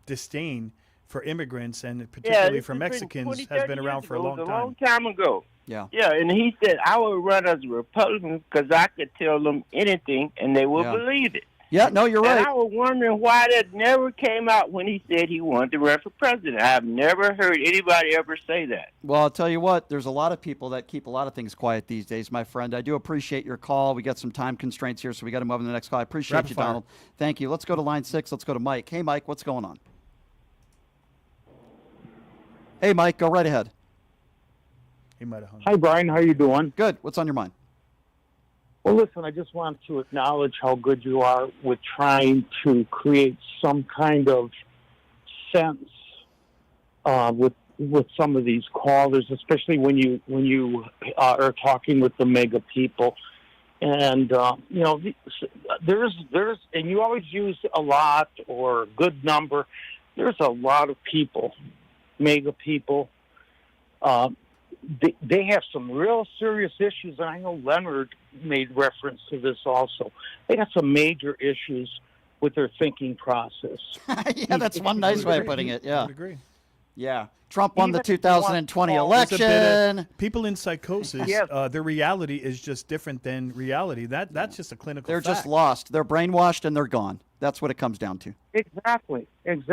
S3: disdain for immigrants and particularly for Mexicans has been around for a long time.
S8: A long time ago.
S1: Yeah.
S8: Yeah, and he said, I would run as a Republican because I could tell them anything and they would believe it.
S1: Yeah, no, you're right.
S8: And I was wondering why that never came out when he said he wanted to run for president. I've never heard anybody ever say that.
S1: Well, I'll tell you what, there's a lot of people that keep a lot of things quiet these days, my friend. I do appreciate your call. We got some time constraints here, so we got to move on to the next call. I appreciate
S3: Rapid
S1: you,
S3: fire.
S1: Donald. Thank you. Let's go to line 6. Let's go to Mike. Hey, Mike, what's going on? Hey, Mike, go right ahead.
S3: He might have hung.
S9: Hi, Brian. How you doing?
S1: Good. What's on your mind?
S9: Well, listen, I just want to acknowledge how good you are with trying to create some kind of sense with some of these callers, especially when you are talking with the mega people. And you know, there's and you always use a lot or a good number. There's a lot of people, mega people. They have some real serious issues, and I know Leonard made reference to this also. They got some major issues with their thinking process.
S1: Yeah, that's one nice way of putting it. Yeah.
S3: I would agree.
S1: Yeah. Trump won the
S9: Even
S1: 2020
S3: There's a
S1: election.
S3: bit of- people in psychosis,
S9: Yes.
S3: their reality is just different than reality. That's just a clinical
S1: They're
S3: fact.
S1: just lost. They're brainwashed and they're gone. That's what it comes down to.
S9: Exactly. And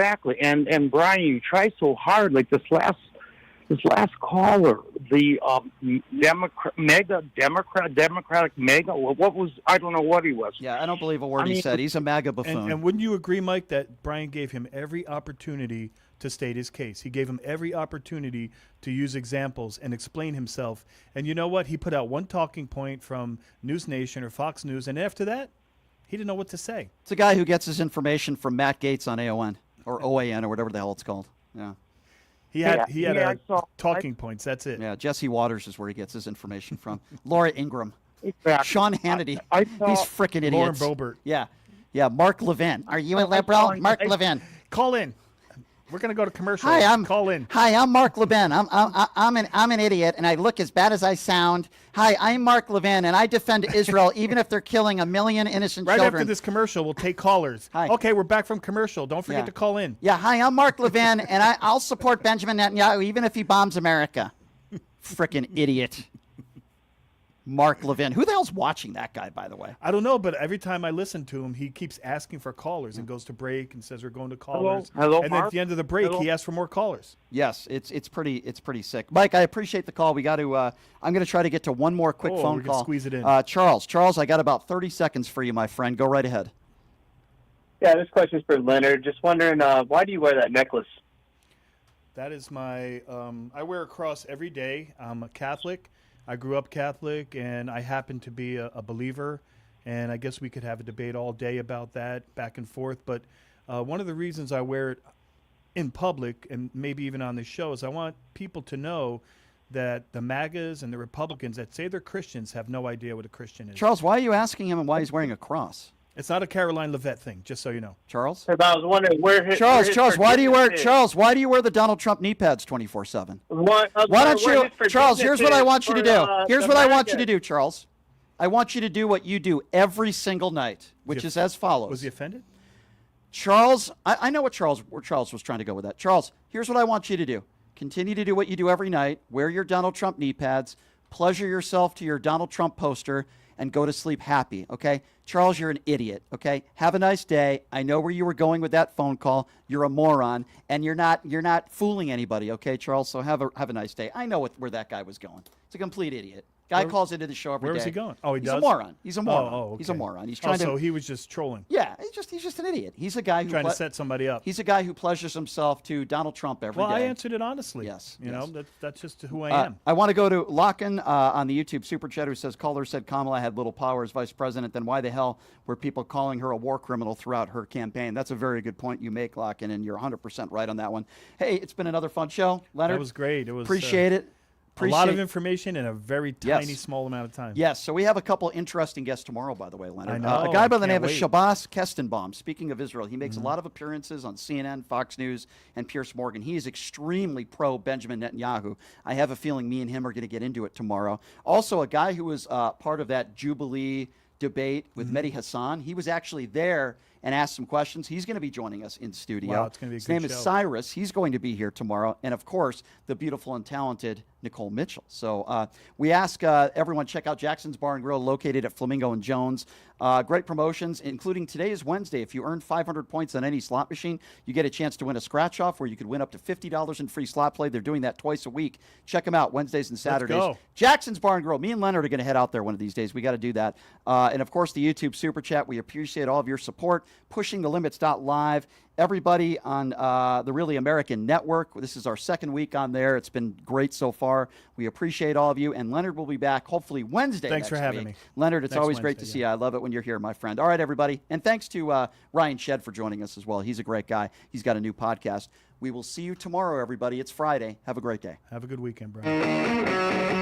S9: Brian, you try so hard. Like this last caller, the Democratic mega. What was? I don't know what he was.
S1: Yeah, I don't believe a word he said. He's a MAGA buffoon.
S3: And wouldn't you agree, Mike, that Brian gave him every opportunity to state his case? He gave him every opportunity to use examples and explain himself. And you know what? He put out one talking point from News Nation or Fox News, and after that, he didn't know what to say.
S1: It's a guy who gets his information from Matt Gaetz on AON or OAN or whatever the hell it's called. Yeah.
S3: He had talking points. That's it.
S1: Yeah, Jesse Waters is where he gets his information from. Laura Ingraham.
S9: Exactly.
S1: Sean Hannity.
S9: I
S1: These frickin' idiots.
S3: Lauren Boebert.
S1: Yeah. Yeah, Mark Levin. Are you a liberal? Mark Levin.
S3: Call in. We're gonna go to commercial. Call in.
S1: Hi, I'm Mark Levin. I'm an idiot, and I look as bad as I sound. Hi, I'm Mark Levin, and I defend Israel even if they're killing a million innocent
S3: Right
S1: children.
S3: after this commercial, we'll take callers.
S1: Hi.
S3: Okay, we're back from commercial. Don't forget
S1: Yeah.
S3: to call in.
S1: Yeah, hi, I'm Mark Levin, and I'll support Benjamin Netanyahu even if he bombs America. Frickin' idiot. Mark Levin. Who the hell's watching that guy, by the way?
S3: I don't know, but every time I listen to him, he keeps asking for callers and goes to break and says we're going to callers.
S9: Hello,
S3: and then at
S9: Mark?
S3: the end of the break, he asks for more callers.
S1: Yes, it's pretty sick. Mike, I appreciate the call. We got to. I'm going to try to get to one more quick phone
S3: we can
S1: call.
S3: squeeze it in.
S1: Charles, I got about 30 seconds for you, my friend. Go right ahead.
S10: Yeah, this question is for Leonard. Just wondering, why do you wear that necklace?
S3: That is my. I wear a cross every day. I'm a Catholic. I grew up Catholic, and I happen to be a believer. And I guess we could have a debate all day about that, back and forth. But one of the reasons I wear it in public, and maybe even on this show, is I want people to know that the MAGAs and the Republicans that say they're Christians have no idea what a Christian is.
S1: Charles, why are you asking him why he's wearing a cross?
S3: It's not a Caroline Leavitt thing, just so you know.
S1: Charles?
S10: I was wondering where his
S1: Charles, why do you wear
S10: forgiveness is.
S1: Charles? Why do you wear the Donald Trump knee pads 24/7?
S10: Why
S1: don't you, Charles? Here's what I want you to do. Here's what I want you to
S10: do.
S1: do, Charles. I want you to do what you do every single night, which is as follows.
S3: Was he offended?
S1: Charles, I know where Charles was trying to go with that. Charles, here's what I want you to do. Continue to do what you do every night. Wear your Donald Trump knee pads. Pleasure yourself to your Donald Trump poster and go to sleep happy, okay? Charles, you're an idiot, okay? Have a nice day. I know where you were going with that phone call. You're a moron, and you're not fooling anybody, okay, Charles? So have a nice day. I know where that guy was going. It's a complete idiot. Guy calls into the show every day.
S3: Where was he going? Oh,
S1: he's a moron. He's a moron.
S3: Oh, okay.
S1: He's a moron. He's trying to.
S3: So he was just trolling.
S1: Yeah, he's just an idiot. He's a guy who
S3: trying to set somebody up.
S1: He's a guy who pleasures himself to Donald Trump every day.
S3: Well, I answered it honestly.
S1: Yes,
S3: you know that's just who I am.
S1: I want to go to Locken on the YouTube super chat who says caller said Kamala had little power as vice president. Then why the hell were people calling her a war criminal throughout her campaign? That's a very good point you make, Locken, and you're 100% right on that one. Hey, it's been another fun show, Leonard.
S3: That was great. It was
S1: appreciate it.
S3: A lot of information in a very tiny, small amount of time.
S1: Yes, so we have a couple interesting guests tomorrow, by the way, Leonard.
S3: I know.
S1: A guy by the
S3: Can't
S1: name of
S3: wait.
S1: Shabazz Kestenbaum. Speaking of Israel, he makes a lot of appearances on CNN, Fox News, and Piers Morgan. He is extremely pro-Benjamin Netanyahu. I have a feeling me and him are going to get into it tomorrow. Also, a guy who was part of that Jubilee debate with Mehdi Hassan. He was actually there and asked some questions. He's going to be joining us in studio.
S3: Wow, it's going to be a
S1: His
S3: good
S1: name
S3: show.
S1: is Cyrus. He's going to be here tomorrow. And, of course, the beautiful and talented Nicole Mitchell. So we ask everyone check out Jackson's Bar and Grill located at Flamingo and Jones. Great promotions, including today is Wednesday. If you earn 500 points on any slot machine, you get a chance to win a scratch-off where you could win up to $50 in free slot play. They're doing that twice a week. Check them out Wednesdays and Saturdays.
S3: go.
S1: Jackson's Bar and Grill. Me and Leonard are going to head out there one of these days. We got to do that. And, of course, the YouTube Super Chat. We appreciate all of your support. Pushing the Limits.live. Everybody on the Really American Network. This is our second week on there. It's been great so far. We appreciate all of you. And Leonard will be back hopefully Wednesday.
S3: Thanks for
S1: next
S3: having
S1: week.
S3: me.
S1: Leonard, it's
S3: Next
S1: always great to
S3: Wednesday,
S1: see you. I love it when you're here, my friend. All right, everybody. And thanks to Ryan Shedd for joining us as well. He's a great guy. He's got a new podcast. We will see you tomorrow, everybody. It's Friday. Have a great day.
S3: Have a good weekend, Brian.